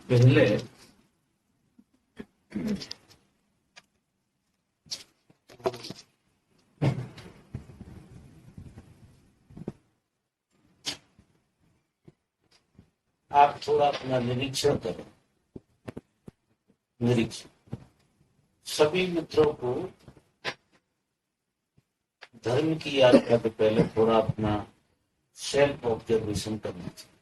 पहले आप थोड़ा अपना निरीक्षण करें। निरीक्षण सभी मित्रों को धर्म की यात्रा के पहले थोड़ा अपना सेल्फ ऑब्जर्वेशन करना चाहिए।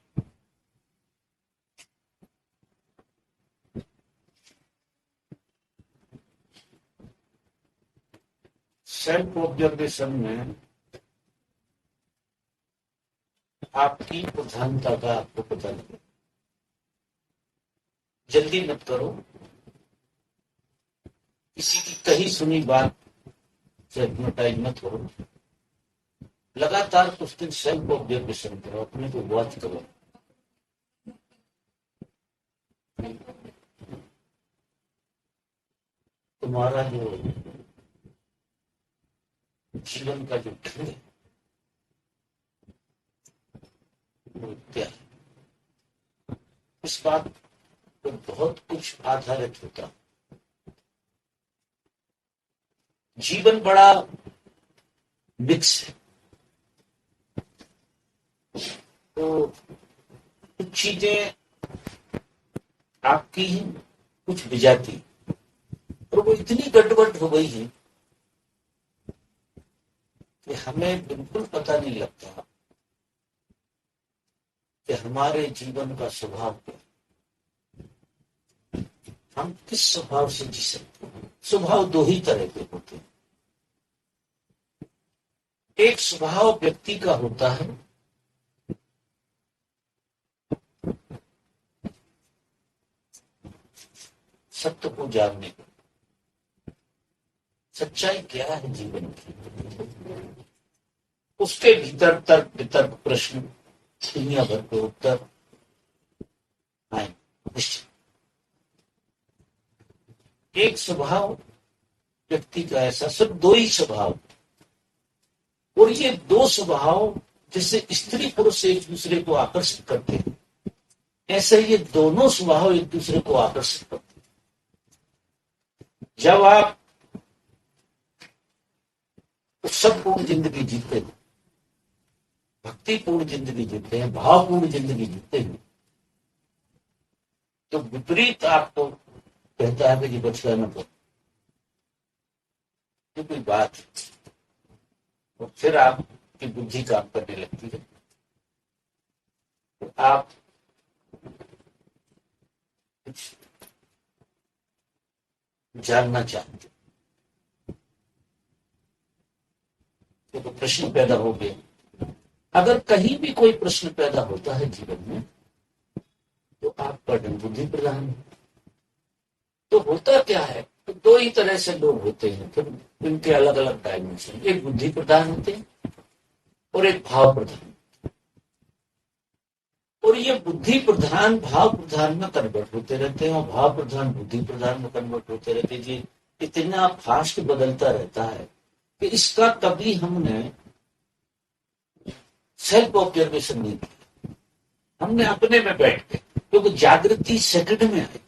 सेल्फ ऑब्जर्वेशन में आपकी प्रधानता का आपको पता लगे। जल्दी मत करो, किसी की कही सुनी बात से हिप्नोटाइज मत हो। लगातार कुछ दिन सेल्फ ऑब्जर्वेशन करो, अपने को वॉच करो। तुम्हारा जो जीवन का जो ढंग है वो क्या है, इस बात पर बहुत कुछ आधारित होता। जीवन बड़ा मिक्स है, तो कुछ चीजें आपकी हैं, कुछ विजाती, और वो इतनी गड़बड़ हो गई है कि हमें बिल्कुल पता नहीं लगता कि हमारे जीवन का स्वभाव क्या है, हम किस स्वभाव से जी सकते हैं। स्वभाव दो ही तरह के होते हैं। एक स्वभाव व्यक्ति का होता है सत्य को जानने का, सच्चाई क्या है जीवन की, उसके भीतर तर्क वितर्क प्रश्न दुनिया भर के उत्तर आए निश्चित। एक स्वभाव व्यक्ति का ऐसा, सिर्फ दो ही स्वभाव, और ये दो स्वभाव जैसे स्त्री पुरुष एक दूसरे को आकर्षित करते हैं, ऐसे ये दोनों स्वभाव एक दूसरे को आकर्षित करते हैं। जब आप उत्सवपूर्ण जिंदगी जीते हैं, भक्तिपूर्ण जिंदगी जीते हैं, भावपूर्ण जिंदगी जीते हैं, तो विपरीत आपको कहता है कि जी बचका न करो, तो कोई बात है, और फिर आपकी बुद्धि काम करने लगती है, तो आप कुछ जानना चाहते, तो प्रश्न पैदा हो गया। अगर कहीं भी कोई प्रश्न पैदा होता है जीवन में, तो आपका ढंग बुद्धि प्रधान है। तो होता क्या है, तो दो ही तरह से लोग होते हैं, फिर इनके अलग अलग डायमेंशन, एक बुद्धि प्रधान होते हैं और एक भाव प्रधान, और ये बुद्धि प्रधान भाव प्रधान में कन्वर्ट होते रहते हैं, और भाव प्रधान बुद्धि प्रधान में कन्वर्ट होते रहते हैं। जी इतना फास्ट बदलता रहता है कि इसका कभी हमने सेल्फ ऑब्जर्वेशन नहीं किया। हमने अपने में बैठ के, क्योंकि जागृति सेकंड में आई,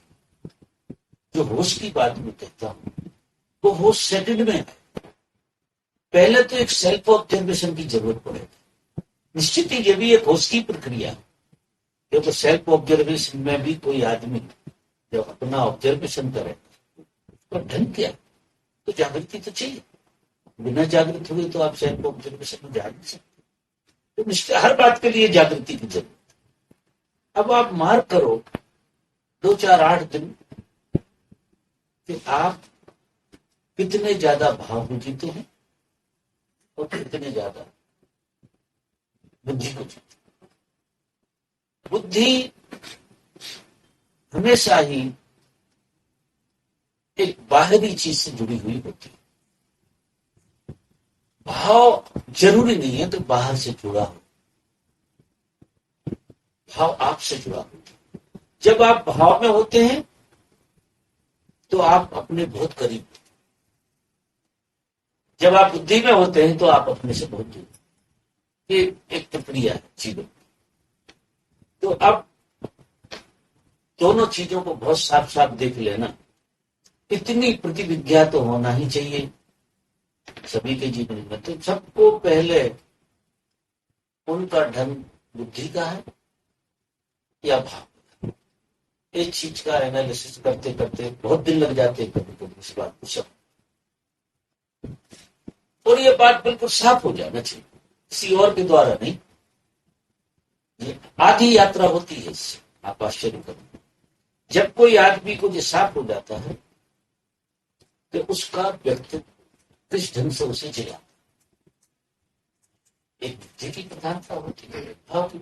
जो होश की बात में कहता हूं वो होश सेकंड में आई। पहले तो एक सेल्फ ऑब्जर्वेशन की जरूरत पड़ेगी। निश्चित ही ये भी एक होश की प्रक्रिया है, क्योंकि सेल्फ ऑब्जर्वेशन में भी कोई आदमी जब अपना ऑब्जर्वेशन करे तो ढंग क्या, तो जागृति तो चाहिए। बिना जागृत हुए तो आप सेल्फ ऑब्जर्वेशन में जा नहीं सकते, तो निश्चित हर बात के लिए जागृति की जरूरत। अब आप मार्क करो 2 4 8 दिन कि आप कितने ज्यादा भाव को जीते हैं और कितने ज्यादा बुद्धि को जीते। बुद्धि हमेशा ही एक बाहरी चीज से जुड़ी हुई होती है। भाव जरूरी नहीं है तो बाहर से जुड़ा हो, भाव आपसे जुड़ा होता है। जब आप भाव में होते हैं तो आप अपने बहुत करीब, जब आप बुद्धि में होते हैं तो आप अपने से बहुत दूर। ये एक प्रक्रिया है जीवन। तो अब दोनों चीजों को बहुत साफ साफ देख लेना, इतनी प्रतिविज्ञा तो होना ही चाहिए सभी के जीवन में। तो सबको पहले उनका ढंग बुद्धि का है या भाव, इस चीज का एनालिसिस करते करते बहुत दिन लग जाते हैं कभी कभी इस बात को सब, और ये बात बिल्कुल साफ हो जाना चाहिए, किसी और के द्वारा नहीं। ये आधी यात्रा होती है इससे, आप आश्चर्य करेंगे जब कोई आदमी को ये साफ हो जाता है कि उसका व्यक्तित्व किस ढंग से उसे जिला। एक बुद्धि की प्रधानता होती है, भाव की।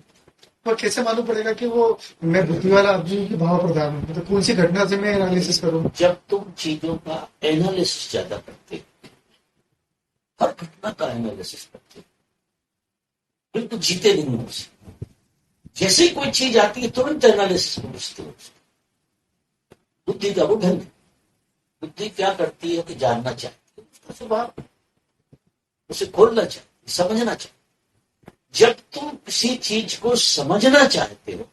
और कैसे मालूम पड़ेगा कि वो मैं बुद्धि वाला आदमी की भाव प्रधान हूँ? मतलब कौन सी घटना से मैं एनालिसिस करूँ? जब तुम चीजों का एनालिसिस ज्यादा करते, हर घटना का एनालिसिस करते, बिल्कुल जीते नहीं हो उसे। जैसे ही कोई चीज आती है तुरंत एनालिसिस में घुसते हो। बुद्धि का वो ढंग। बुद्धि क्या करती है कि जानना चाहती है उसका स्वभाव, उसे खोलना चाहिए, समझना चाहिए। जब तुम किसी चीज को समझना चाहते हो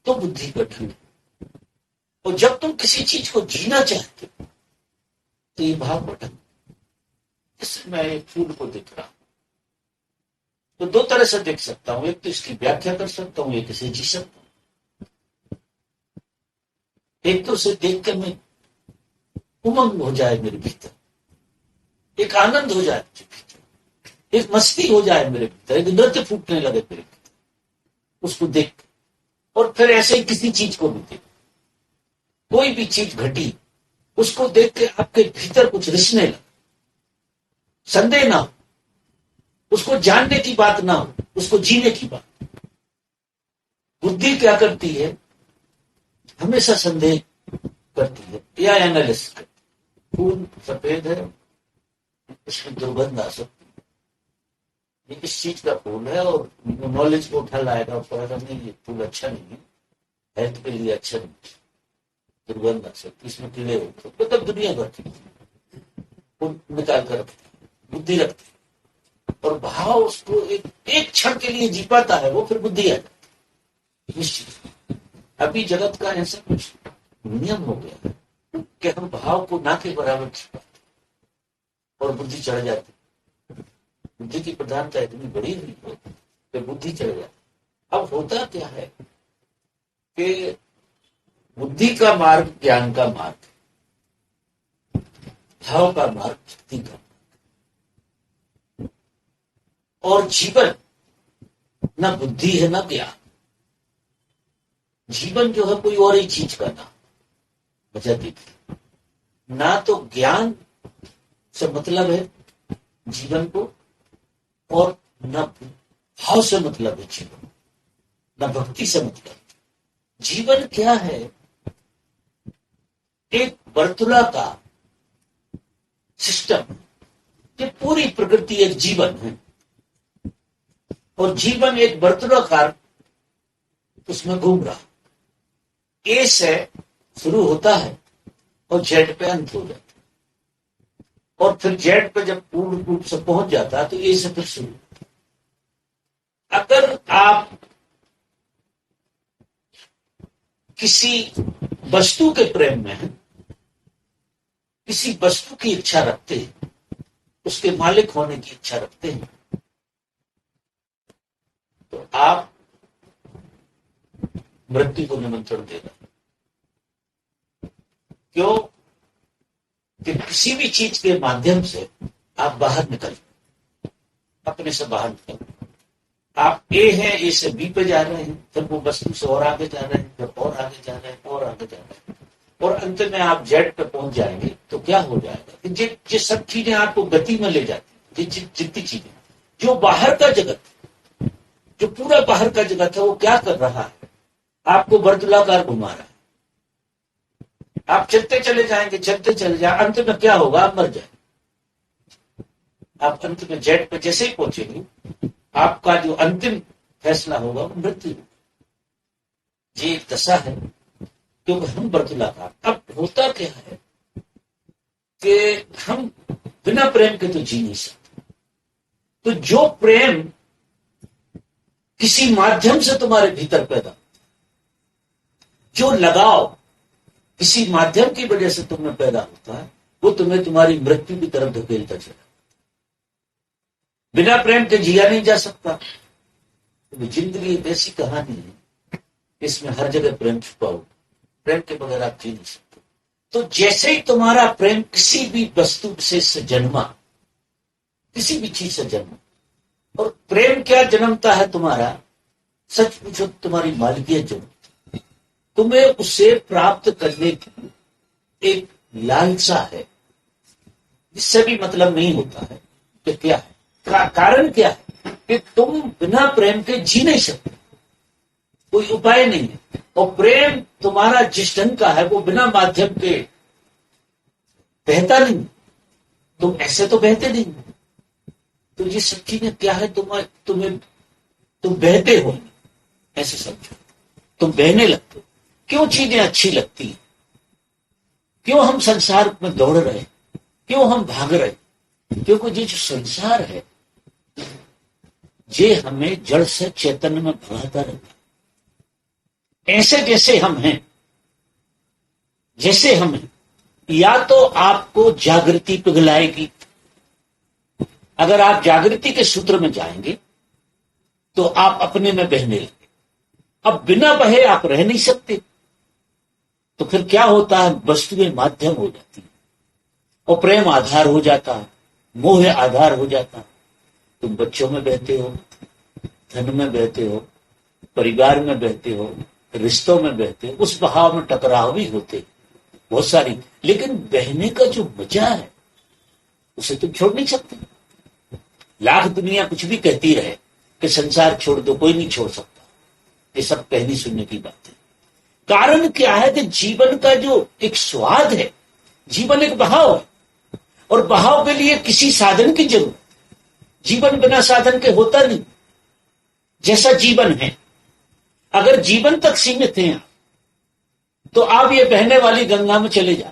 तो बुद्धि का ढंग, और जब तुम किसी चीज को जीना चाहते हो तो ये भाव का ढंग। इससे मैं एक फूल को देख रहा हूं तो दो तरह से देख सकता हूं, एक तो इसकी व्याख्या कर सकता हूं, एक इसे जी सकता हूं। एक तो उसे देख कर मैं उमंग हो जाए मेरे भीतर, एक आनंद हो जाए मेरे भीतर, एक मस्ती हो जाए मेरे भीतर, एक नृत्य फूटने लगे मेरे भीतर उसको देख। और फिर ऐसे ही किसी चीज को भी देख, कोई भी चीज घटी उसको देख के आपके भीतर कुछ रिसने लगे, संदेह ना हो, उसको जानने की बात ना हो, उसको जीने की बात। बुद्धि क्या करती है, हमेशा संदेह करती है या एनालिसिस करती है। फूल सफेद है, इसमें दुर्गंध आ सकती है, ये किस चीज का फूल है, और नॉलेज को उठा लाएगा और कहेगा नहीं ये फूल अच्छा नहीं है, हेल्थ के लिए अच्छा नहीं, दुर्गंध आ सकती, इसमें कीड़े होते, मतलब दुनिया भर की निकाल कर रखती है, बुद्धि रखती है। और भाव उसको एक क्षण के लिए जी पाता है, वो फिर बुद्धि आ जाती है। अभी जगत का ऐसा कुछ नियम हो गया है कि हम भाव को ना के बराबर छिपाते और बुद्धि चढ़ जाती। बुद्धि की प्रधानता इतनी बड़ी हुई है कि बुद्धि चढ़ जाती। अब होता क्या है कि बुद्धि का मार्ग ज्ञान का मार्ग, भाव का मार्ग भक्ति का, और जीवन ना बुद्धि है ना ज्ञान। जीवन जो है कोई और ही चीज का नाम, वजह देखिए, ना तो ज्ञान से मतलब है जीवन को, और न भाव से मतलब है जीवन, न भक्ति से मतलब। जीवन क्या है, एक वर्तुलाकार सिस्टम, ये पूरी प्रकृति एक जीवन है, और जीवन एक वर्तुलाकार उसमें घूम रहा। ए से शुरू होता है और जेड पे अंत हो जाता है, और फिर जेड पे जब पूर्ण रूप से पहुंच जाता है तो ए से फिर शुरू। अगर आप किसी वस्तु के प्रेम में हैं, किसी वस्तु की इच्छा रखते हैं, उसके मालिक होने की इच्छा रखते हैं, तो आप मृत्यु को निमंत्रण दे रहे हैं। क्यों कि किसी भी चीज के माध्यम से आप बाहर निकल, अपने से बाहर निकल। आप ए है, ए से बी पे जा रहे हैं, फिर वो वस्तु से और आगे जा रहे हैं, फिर और आगे जा रहे हैं, और आगे जा रहे हैं, और अंत में आप जेड पे पहुंच जाएंगे। तो क्या हो जाएगा, ये सब चीजें आपको गति में ले जाती, जितनी चीजें जो बाहर का जगत, जो पूरा बाहर का जगत है, वो क्या कर रहा है, आपको वर्तुलाकार घुमा रहा है। आप चलते चले जाएंगे, चलते चले जाए, अंत में क्या होगा, आप मर जाए। आप अंत में जेड पे जैसे ही पहुंचेंगे, आपका जो अंतिम फैसला होगा वो मृत्यु। ये एक दशा है, क्योंकि हम वर्तुलाकार। अब होता क्या है कि हम बिना प्रेम के तो जी नहीं सकते। तो जो प्रेम किसी माध्यम से तुम्हारे भीतर पैदा होता है। जो लगाव किसी माध्यम की वजह से तुम्हें पैदा होता है, वो तुम्हें तुम्हारी मृत्यु की तरफ धकेलता चला। बिना प्रेम के जिया नहीं जा सकता। तो जिंदगी एक ऐसी कहानी है, इसमें हर जगह प्रेम छुपा हो। प्रेम के बगैर आप जी नहीं सकते। तो जैसे ही तुम्हारा प्रेम किसी भी वस्तु से जन्मा, किसी भी चीज से जन्मा, और प्रेम क्या जन्मता है तुम्हारा, सच पूछो तुम्हारी मालिकियत जन्मती। तुम्हें उसे प्राप्त करने की एक लालसा है, जिससे भी मतलब नहीं होता है कि क्या है, कारण क्या है कि तुम बिना प्रेम के जी नहीं सकते, कोई उपाय नहीं है। और प्रेम तुम्हारा जिस ढंग का है वो बिना माध्यम के बहता नहीं, तुम ऐसे तो बहते नहीं। तो ये सब चीजें क्या है, तुम बहते हो, ऐसे समझो, तुम बहने लगते हो। क्यों चीजें अच्छी लगती हैं, क्यों हम संसार में दौड़ रहे, क्यों हम भाग रहे, क्योंकि ये जो संसार है ये हमें जड़ से चैतन्य में भगाता रहता है। ऐसे जैसे हम हैं, जैसे हम हैं, या तो आपको जागृति पिघलाएगी। अगर आप जागृति के सूत्र में जाएंगे तो आप अपने में बहने लगे। अब बिना बहे आप रह नहीं सकते। तो फिर क्या होता है, वस्तुएं माध्यम हो जाती है और प्रेम आधार हो जाता है, मोह आधार हो जाता है। तुम बच्चों में बहते हो, धन में बहते हो, परिवार में बहते हो, रिश्तों में बहते हो। उस बहाव में टकराव भी होते बहुत सारी, लेकिन बहने का जो मजा है उसे तुम छोड़ नहीं सकते। लाख दुनिया कुछ भी कहती रहे कि संसार छोड़ दो, कोई नहीं छोड़ सकता। ये सब कहनी सुनने की बात है। कारण क्या है कि जीवन का जो एक स्वाद है, जीवन एक बहाव है, और बहाव के लिए किसी साधन की जरूरत। जीवन बिना साधन के होता नहीं। जैसा जीवन है, अगर जीवन तक सीमित हैं तो आप ये बहने वाली गंगा में चले जाओ,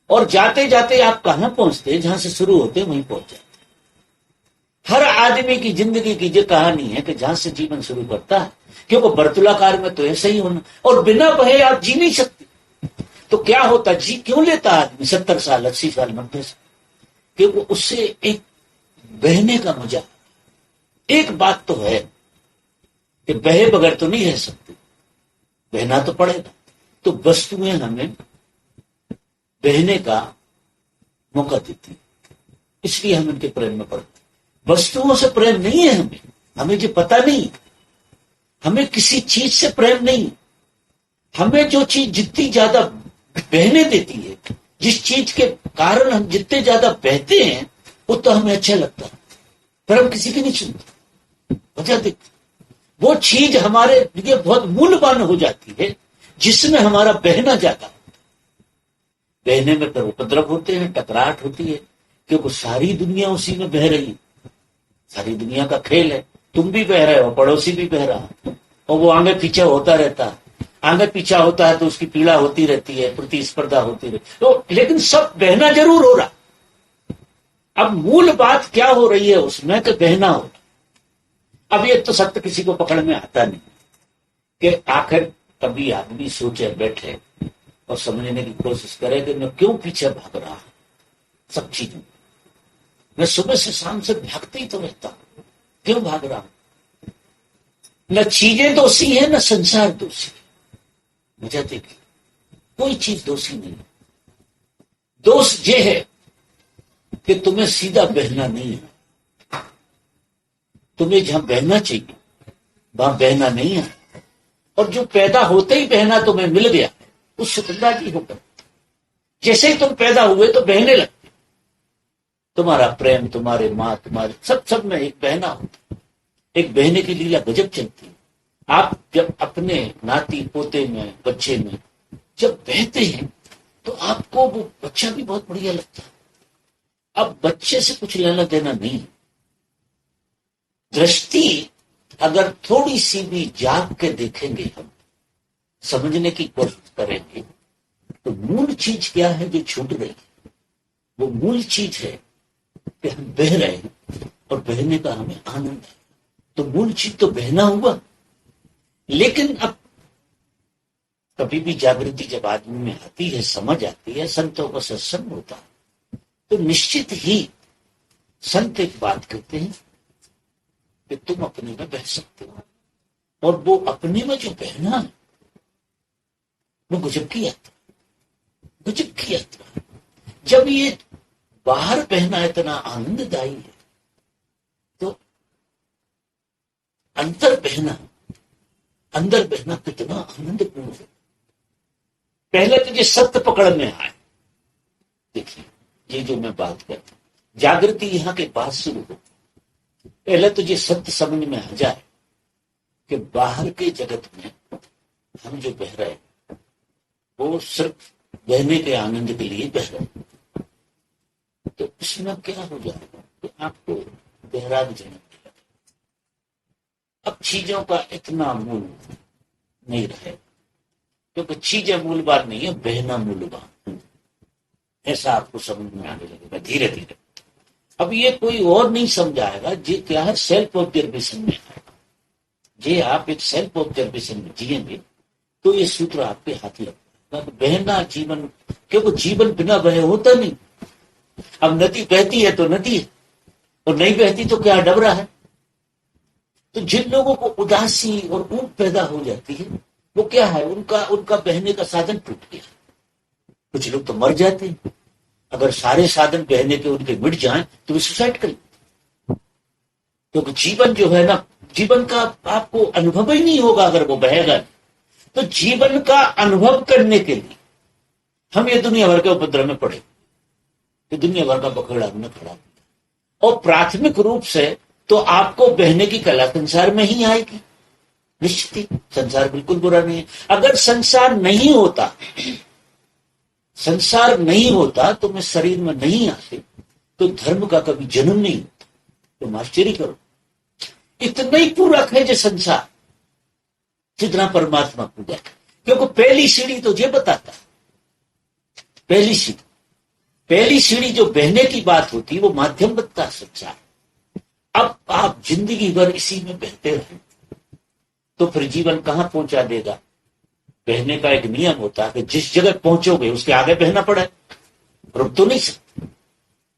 और जाते जाते आप कहां पहुंचते हैं, जहां से शुरू होते हैं वहीं पहुंच जाते। हर आदमी की जिंदगी की ये कहानी है कि जहां से जीवन शुरू करता है, क्योंकि वर्तुलाकार में तो ऐसा ही होना, और बिना बहे आप जी नहीं सकते। तो क्या होता, जी क्यों लेता आदमी 70 साल 80 साल 90 साल, क्योंकि उससे एक बहने का मजा। एक बात तो है कि बहे बगैर तो नहीं रह सकते, बहना तो पड़ेगा। तो वस्तुएं हमें बहने का मौका देती, इसलिए हम इनके प्रेम में पड़ते। वस्तुओं से प्रेम नहीं है हमें, हमें ये पता नहीं। हमें किसी चीज से प्रेम नहीं। हमें जो चीज जितनी ज्यादा बहने देती है, जिस चीज के कारण हम जितने ज्यादा बहते हैं, वो तो हमें अच्छा लगता है, पर हम किसी की नहीं सुनते। वजह देखते, वो चीज हमारे लिए बहुत मूल्यवान हो जाती है जिसमें हमारा बहना जाता है। बहने में फिर उपद्रव होते हैं, टकराहट होती है, क्योंकि सारी दुनिया उसी में बह रही है। सारी दुनिया का खेल है, तुम भी बह रहे हो, पड़ोसी भी बह रहा है, और वो आगे पीछे होता रहता है। आगे पीछा होता है तो उसकी पीड़ा होती रहती है, प्रतिस्पर्धा होती रहती है। तो लेकिन सब बहना जरूर हो रहा। अब मूल बात क्या हो रही है उसमें कि बहना हो। अब ये तो सत्य किसी को पकड़ में आता नहीं कि आखिर कभी आदमी सोचे बैठे और समझने की कोशिश करे कि मैं क्यों पीछे भाग रहा हूं सब चीजों। मैं सुबह से शाम से भागते ही तो रहता हूं, क्यों भाग रहा हूं। न चीजें दोषी है, न संसार दोषी है। मजा देखिए, कोई चीज दोषी नहीं है। दोष ये है कि तुम्हें सीधा बहना नहीं है। तुम्हें जहां बहना चाहिए वहां बहना नहीं है, और जो पैदा होते ही बहना तुम्हें मिल गया उस सुगंधाजी होकर। जैसे ही तुम पैदा हुए तो बहने लगते। तुम्हारा प्रेम, तुम्हारे माँ, तुम्हारे सब में एक बहना होता। एक बहने की लीला गजब चलती है। आप जब अपने नाती पोते में, बच्चे में जब बहते हैं तो आपको वो बच्चा भी बहुत बढ़िया लगता है। अब बच्चे से कुछ लेना देना नहीं। दृष्टि अगर थोड़ी सी भी जाग के देखेंगे, हम समझने की कोशिश करेंगे, तो मूल चीज क्या है जो छूट रही है। वो मूल चीज है कि हम बह रहे हैं और बहने का हमें आनंद है। तो मूल चीज तो बहना हुआ। लेकिन अब कभी भी जागृति जब आदमी में आती है, समझ आती है, संतों का सत्संग होता है, तो निश्चित ही संत एक बात कहते हैं कि तुम अपने में बह सकते हो। और वो अपने में जो बहना है वो गजब की यात्रा, गजब की यात्रा। जब ये बाहर बहना इतना आनंददायी है, तो अंदर बहना कितना आनंदपूर्ण है। पहले तो ये सत्य पकड़ में आए। देखिए, ये जो मैं बात करता हूं, जागृति यहां के बाद शुरू हो। पहले तो ये सत्य समझ में आ जाए कि बाहर के जगत में हम जो बह रहे हैं वो सिर्फ बहने के आनंद के लिए बह रहे हैं। तो इसमें क्या हो जाएगा कि आपको बहराग जन्म मिलेगा। अब चीजों का इतना मूल नहीं रहे, क्योंकि चीजें मूलवान नहीं है, बहना मूलवान। ऐसा आपको समझ में आने लगेगा धीरे धीरे। अब ये कोई और नहीं समझाएगा, ये क्या है, सेल्फ ऑब्जर्वेशन में आएगा। ये आप एक सेल्फ ऑब्जर्वेशन में जिएंगे तो ये सूत्र आपके हाथ लगेगा। बहना जीवन, क्योंकि जीवन बिना बहे होता नहीं। अब नदी बहती है तो नदी है, और नहीं बहती तो क्या डबरा है। तो जिन लोगों को उदासी और ऊब पैदा हो जाती है, वो क्या है, उनका बहने का साधन टूट गया। कुछ लोग तो मर जाते हैं। अगर सारे साधन बहने के उनके मिट जाएं तो वे सुसाइड करें। क्योंकि जीवन जो है ना, जीवन का आपको अनुभव ही नहीं होगा अगर वो बहेगा। तो जीवन का अनुभव करने के लिए हम ये दुनिया भर के उपद्रव में पड़े, तो दुनिया भर का बखेड़ा हमने खड़ा किया। और प्राथमिक रूप से तो आपको बहने की कला संसार में ही आएगी। निश्चित ही संसार बिल्कुल बुरा नहीं है। अगर संसार नहीं होता तो मैं शरीर में नहीं आते, तो धर्म का कभी जन्म नहीं होता। तो आश्चर्य करो, इतना ही पूरक है जो संसार जितना परमात्मा पूजक है। क्योंकि पहली सीढ़ी तो ये बताता है, पहली सीढ़ी जो बहने की बात होती है वो माध्यम बनता है संसार। अब आप जिंदगी भर इसी में बहते रहे तो फिर जीवन कहां पहुंचा देगा। बहने का एक नियम होता है कि जिस जगह पहुंचोगे उसके आगे बहना पड़ेगा, रुक तो नहीं सकते,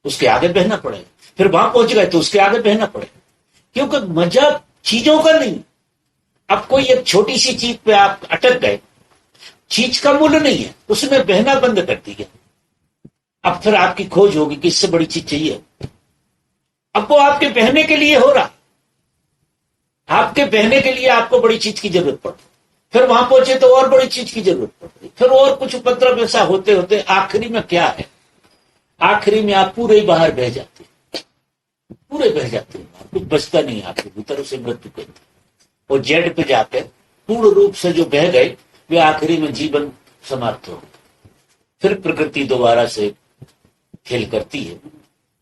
उसके आगे बहना पड़ेगा। फिर वहां पहुंच गए तो उसके आगे बहना पड़ेगा। क्योंकि मजा चीजों का नहीं। अब कोई एक छोटी सी चीज पे आप अटक गए, चीज का मूल्य नहीं है, उसने बहना बंद कर दिया। अब फिर आपकी खोज होगी कि इससे बड़ी चीज चाहिए। अब वो आपके बहने के लिए हो रहा, आपके बहने के लिए आपको बड़ी चीज की जरूरत पड़, फिर वहां पहुंचे तो और बड़ी चीज की जरूरत पड़ रही, फिर और कुछ उपद्रव ऐसा होते होते आखिरी में क्या है, आखिरी में आप पूरे ही बाहर बह जाते हैं, पूरे बह जाते हैं, कुछ बचता नहीं आपके भीतर, उसे मृत्यु कहते हैं। और जेड पे जाकर पूर्ण रूप से जो बह गए वे आखिरी में जीवन समाप्त हो गए। फिर प्रकृति दोबारा से खेल करती है,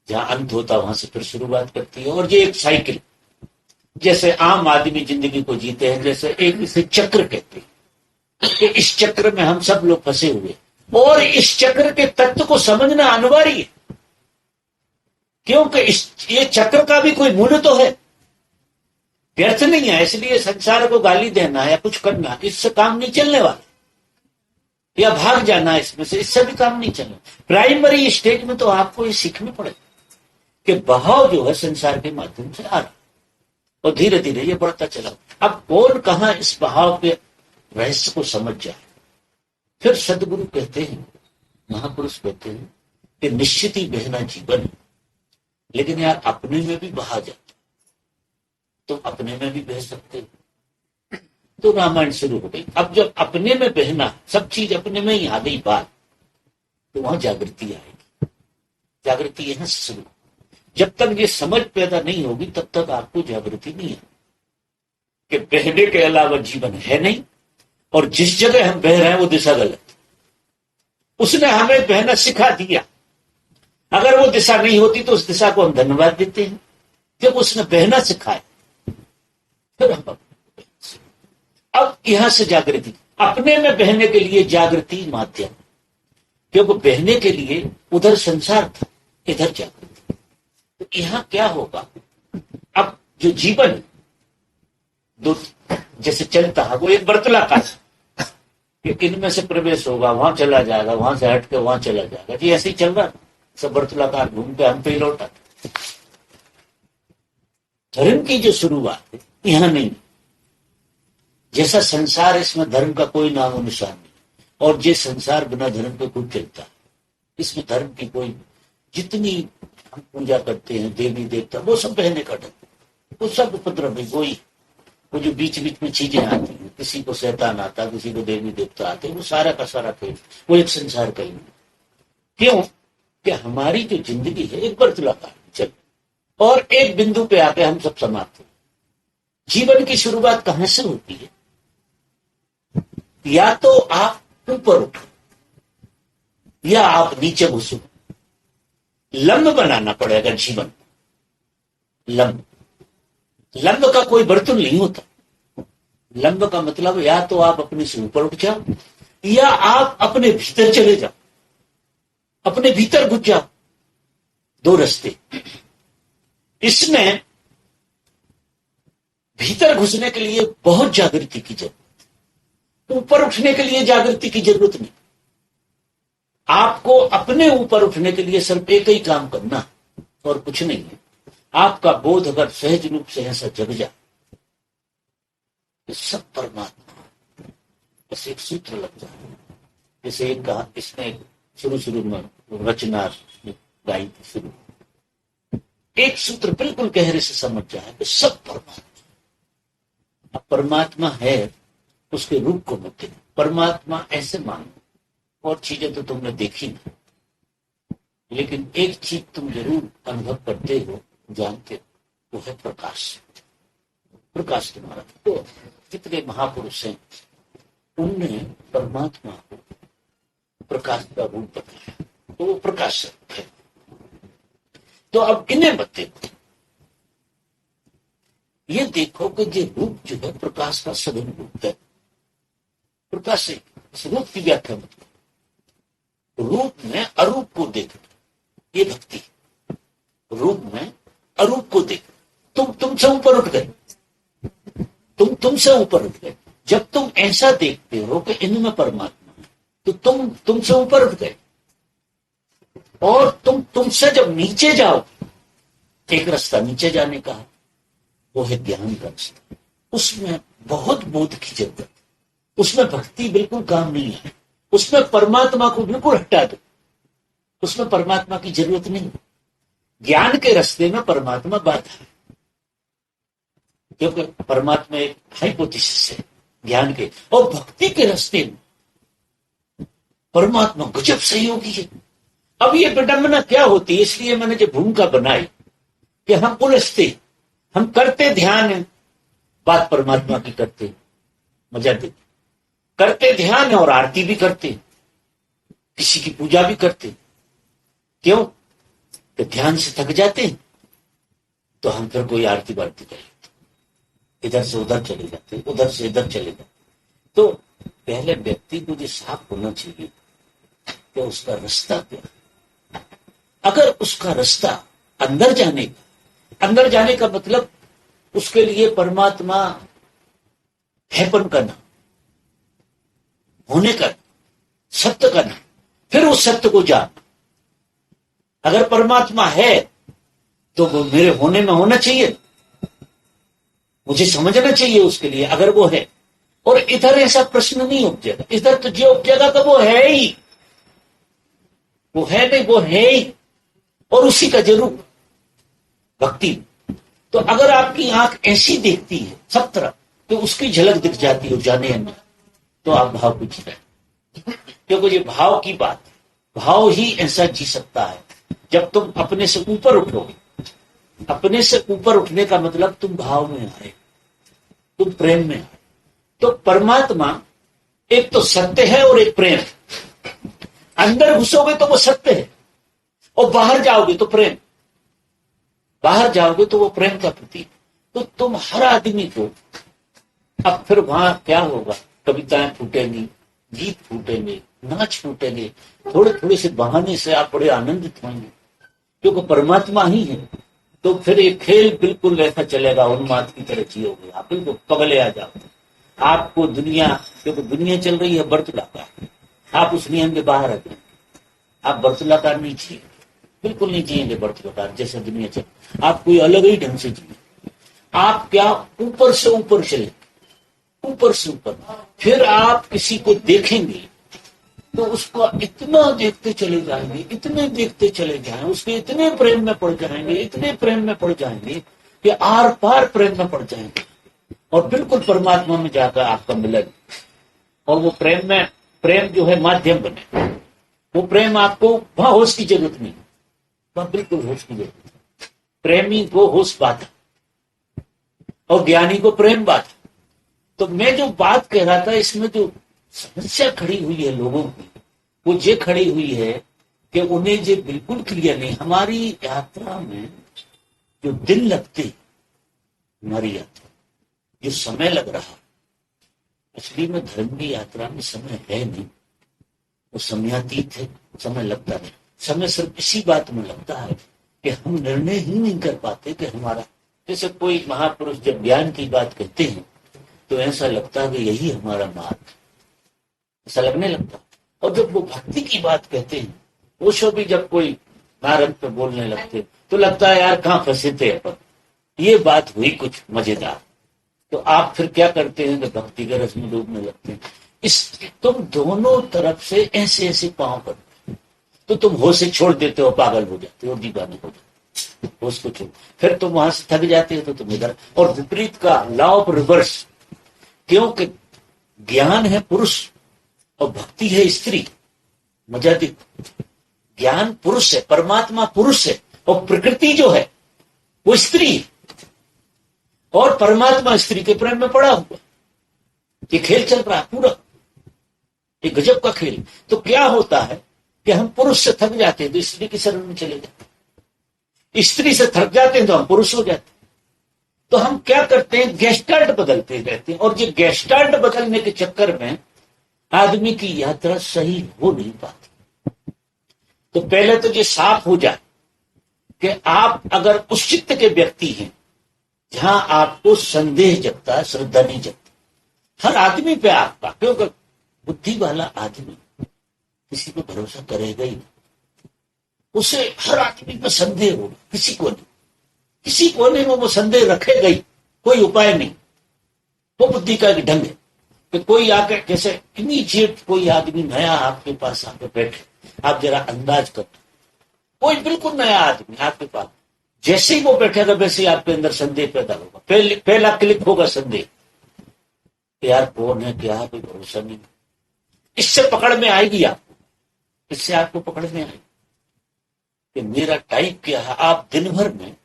जहां अंत होता वहां से फिर शुरुआत करती है। और ये एक साइकिल, जैसे आम आदमी जिंदगी को जीते हैं, जैसे एक इसे चक्र कहते हैं कि इस चक्र में हम सब लोग फंसे हुए, और इस चक्र के तत्व को समझना अनिवार्य है। क्योंकि ये चक्र का भी कोई मूल्य तो है, व्यर्थ नहीं है। इसलिए संसार को गाली देना या कुछ करना, इससे काम नहीं चलने वाला, या भाग जाना इसमें से, इससे भी काम नहीं चलना। प्राइमरी स्टेज में तो आपको ये सीखना पड़ेगा कि बहाव जो है संसार के माध्यम से आ रहा, और धीरे धीरे ये बढ़ता चला। अब कौन कहां इस बहाव के रहस्य को समझ जाए। फिर सदगुरु कहते हैं, महापुरुष कहते हैं कि निश्चित ही बहना जीवन है, लेकिन यार अपने में भी बहा जाता, तो अपने में भी बह सकते हैं। तो रामायण शुरू हो गई। अब जब अपने में बहना, सब चीज अपने में ही आ गई बात, तो वहां जागृति आएगी। जागृति यहां से शुरू। जब तक ये समझ पैदा नहीं होगी तब तक आपको जागृति नहीं है कि बहने के अलावा जीवन है नहीं, और जिस जगह हम बह रहे हैं वो दिशा गलत। उसने हमें बहना सिखा दिया, अगर वो दिशा नहीं होती तो उस दिशा को हम धन्यवाद देते हैं। जब उसने बहना सिखाया फिर हम अब यहां से जागृति, अपने में बहने के लिए जागृति माध्यम, क्योंकि बहने के लिए उधर संसार था, इधर जागृति। तो यहां क्या होगा, अब जो जीवन दो जैसे चलता है, वो एक वर्तुलाकार कि इनमें से प्रवेश होगा, वहां चला जाएगा, वहां से हट के वहां चला जाएगा, जी ऐसे ही चल रहा, सब वर्तुलाकार घूम के हम पे ही लौटा। धर्म की जो शुरुआत है यहां नहीं, जैसा संसार इसमें धर्म का कोई नामो निशान नहीं, और ये संसार बिना धर्म के खुद चलता है, इसमें धर्म की कोई, जितनी हम पूजा करते हैं देवी देवता, वो सब बहने का ढंग, वो सब उपद्रव है। वो जो बीच बीच में चीजें आती हैं, किसी को शैतान आता, किसी को देवी देवता आते, वो सारा का सारा खेल, वो एक संसार का ही। क्यों कि हमारी जो जिंदगी है एक वर्तुलाकार चल, और एक बिंदु पे आके हम सब समाप्त हो। जीवन की शुरुआत कहां से होती है? या तो आप ऊपर उठो या आप नीचे घुसो। लंब बनाना पड़ेगा जीवन, लंब। लंब का कोई वर्तुल नहीं होता। लंब का मतलब या तो आप अपने से ऊपर उठ जाओ या आप अपने भीतर चले जाओ, अपने भीतर घुस जाओ। दो रास्ते। इसमें भीतर घुसने के लिए बहुत जागृति की जरूरत, ऊपर उठने के लिए जागृति की जरूरत नहीं। आपको अपने ऊपर उठने के लिए सिर्फ एक ही काम करना और कुछ नहीं है। आपका बोध अगर सहज रूप से ऐसा जग जाए कि सब परमात्मा, बस एक सूत्र लग जाए। जैसे एक कहा, इसने शुरू में रचना गाई थी, शुरू एक सूत्र बिल्कुल गहरे से समझ जाए कि सब परमात्मा। अब परमात्मा है, उसके रूप को मत देखो, परमात्मा ऐसे मानो। और चीजें तो तुमने देखी नहीं, लेकिन एक चीज तुम जरूर अनुभव करते हो, जानते हो, वो है प्रकाश। प्रकाश तुम्हारा। तो कितने महापुरुष हैं, उनने परमात्मा को प्रकाश का रूप बताया, तो वो प्रकाश है। तो अब इन्हें मत देखो, ये देखो कि ये रूप जो है प्रकाश का सघन रूप है। प्रकाश से इस रूप की व्याख्या मत करो, रूप में अरूप को देखो, ये भक्ति। रूप में अरूप को देखो, तुमसे ऊपर उठ गए, तुमसे ऊपर उठ गए। जब तुम ऐसा देखते हो कि इनमें परमात्मा है, तो तुमसे ऊपर उठ गए। और तुमसे जब नीचे जाओ, एक रास्ता नीचे जाने का है, वो है ज्ञान का रास्ता। उसमें बहुत बोध की जरूरत है, उसमें भक्ति बिल्कुल काम नहीं है, उसमें परमात्मा को बिल्कुल हटा दो, उसमें परमात्मा की जरूरत नहीं। ज्ञान के रास्ते में परमात्मा बाधा है, क्योंकि परमात्मा एक हाइपोथेसिस है ज्ञान के। और भक्ति के रास्ते में परमात्मा गजब सहयोगी है। अब ये विडंबना क्या होती है, इसलिए मैंने जो भूमिका बनाई कि हम उलझते, हम करते ध्यान है, बात परमात्मा की करते, मजा देते, करते ध्यान है और आरती भी करते, किसी की पूजा भी करते। क्यों? तो ध्यान से थक जाते हैं तो हम फिर कोई आरती वारती कर लेते, इधर से उधर चले जाते, उधर से इधर चले जाते। तो पहले व्यक्ति को जो साफ होना चाहिए कि उसका रास्ता क्या है। अगर उसका रास्ता अंदर जाने का मतलब उसके लिए परमात्मा हैपन करना, होने का, सत्य करना, फिर उस सत्य को जान। अगर परमात्मा है तो वो मेरे होने में होना चाहिए, मुझे समझना चाहिए उसके लिए, अगर वो है। और इधर ऐसा प्रश्न नहीं उपजेगा, इधर तो जो उपजेगा कि वो है ही, वो है नहीं, वो है ही, और उसी का जरूर भक्ति। तो अगर आपकी आंख ऐसी देखती है सब तरफ, तो उसकी झलक दिख जाती हो जाने अंदर, तो आप भाव को जी रहे। क्योंकि ये भाव की बात है, भाव ही ऐसा जी सकता है जब तुम अपने से ऊपर उठोगे। अपने से ऊपर उठने का मतलब तुम भाव में आए, तुम प्रेम में आए। तो परमात्मा एक तो सत्य है और एक प्रेम। अंदर घुसोगे तो वो सत्य है, और बाहर जाओगे तो प्रेम, बाहर जाओगे तो वो प्रेम का प्रतीक। तो तुम हर आदमी को, अब फिर वहां क्या होगा, कविताएं फूटेंगी, गीत फूटेंगे, नाच फूटेंगे, थोड़े थोड़े से बहाने से आप बड़े आनंदित होंगे, क्योंकि परमात्मा ही है। तो फिर ये खेल बिल्कुल ऐसा चलेगा, उन्माद की तरह जियोगे आप, बिल्कुल कबले आ जाओगे। आपको दुनिया, क्योंकि दुनिया चल रही है वर्तुलाकार, आप उस नियम के बाहर आ जाएंगे। आप वर्तुलाकार नहीं जिए, बिल्कुल नहीं जिएंगे वर्तुलाकार जैसे दुनिया चल। आप कोई अलग ही ढंग से जिए। आप क्या ऊपर से ऊपर चले, ऊपर से ऊपर। फिर आप किसी को देखेंगे तो उसको इतना देखते चले जाएंगे, इतने देखते चले जाएंगे, उसके इतने प्रेम में पड़ जाएंगे, इतने प्रेम में पड़ जाएंगे कि आर पार प्रेम में पड़ जाएंगे और बिल्कुल परमात्मा में जाकर आपका मिलन। और वो प्रेम जो है माध्यम बने। वो प्रेम आपको वहां होश की जरूरत नहीं, वहां बिल्कुल होश की जरूरत नहीं। प्रेमी को होश बाधा और ज्ञानी को प्रेम बाधा। तो मैं जो बात कह रहा था, इसमें जो समस्या खड़ी हुई है लोगों की, वो ये खड़ी हुई है कि उन्हें ये बिल्कुल क्लियर नहीं। हमारी यात्रा में जो दिन लगते, हमारी यात्रा जो समय लग रहा, असली में धर्म की यात्रा में समय है नहीं, वो समयातीत है, समय लगता नहीं। समय सिर्फ इसी बात में लगता है कि हम निर्णय ही नहीं कर पाते कि हमारा, जैसे कोई महापुरुष जब ज्ञान की बात कहते हैं तो ऐसा लगता है कि यही हमारा मार्ग, ऐसा लगने लगता। और जब वो भक्ति की बात कहते हैं, वो शो भी जब कोई नारद पे बोलने लगते तो लगता है यार कहाँ फंसे थे अपन, ये बात हुई कुछ मजेदार। तो आप फिर क्या करते हैं कि भक्ति के रस में डूबने लगते हैं। तुम दोनों तरफ से ऐसे ऐसे पांव करते हो तो तुम होश से छोड़ देते हो, पागल हो जाते हो, दीवाने हो जाते हो, होश को छोड़। फिर तुम वहां से थक जाते हो तो तुम इधर, और विपरीत का लॉ ऑफ रिवर्स। क्योंकि ज्ञान है पुरुष और भक्ति है स्त्री। मजा देखो, ज्ञान पुरुष है, परमात्मा पुरुष है और प्रकृति जो है वो स्त्री है, और परमात्मा स्त्री के प्रेम में पड़ा हुआ। ये खेल चल रहा है पूरा, ये गजब का खेल। तो क्या होता है कि हम पुरुष से थक जाते हैं तो स्त्री की शरण में चले जाते हैं, स्त्री से थक जाते हैं तो हम पुरुष हो जाते हैं। तो हम क्या करते हैं, गेस्टाल्ट बदलते रहते हैं, और ये गेस्टाल्ट बदलने के चक्कर में आदमी की यात्रा सही हो नहीं पाती। तो पहले तो ये साफ हो जाए कि आप अगर उस चित्त के व्यक्ति हैं जहां आपको संदेह जगता है, श्रद्धा नहीं जगती। हर आदमी पे आपका, क्योंकि बुद्धि वाला आदमी किसी को भरोसा करेगा ही नहीं, उसे हर आदमी पे संदेह होगा, किसी को नहीं, किसी को नहीं, वो संदेह रखेगा ही, कोई उपाय नहीं। वो बुद्धि का एक ढंग है कि कोई आके, जैसे इमीडिएट कोई आदमी नया आपके पास आके बैठे, आप जरा अंदाज कर, कोई बिल्कुल नया आदमी आपके पास जैसे ही वो बैठेगा वैसे ही आपके अंदर संदेह पैदा होगा। पहला क्लिक होगा संदेह, यार कौन है, क्या है, कोई भरोसा नहीं। इससे पकड़ में आएगी आपको, इससे आपको पकड़ में आएगी कि मेरा टाइप क्या है। आप दिन भर में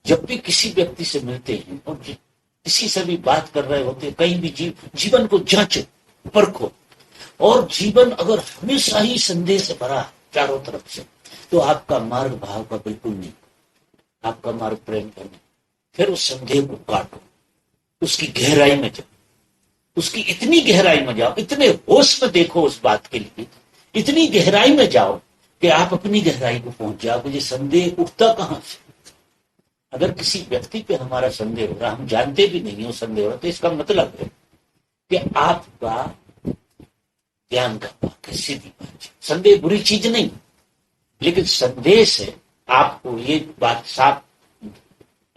जब भी किसी व्यक्ति से मिलते हैं और किसी से भी बात कर रहे होते हैं, कहीं भी जीवन को जांचो, परखो, और जीवन अगर हमेशा ही संदेह से भरा है चारों तरफ से, तो आपका मार्ग भाव का बिल्कुल नहीं, आपका मार्ग प्रेम करना। फिर उस संदेह को काटो, उसकी गहराई में जाओ, उसकी इतनी गहराई में जाओ, इतने होश में देखो उस बात के लिए, इतनी गहराई में जाओ कि आप अपनी गहराई को पहुंच जाओ। ये संदेह उठता कहां से? अगर किसी व्यक्ति पे हमारा संदेह हो रहा, हम जानते भी नहीं हो संदेह हो रहा, तो इसका मतलब है कि आपका ज्ञान का पाक है, सीधी बात। संदेह बुरी चीज नहीं, लेकिन संदेह से आपको ये बात साफ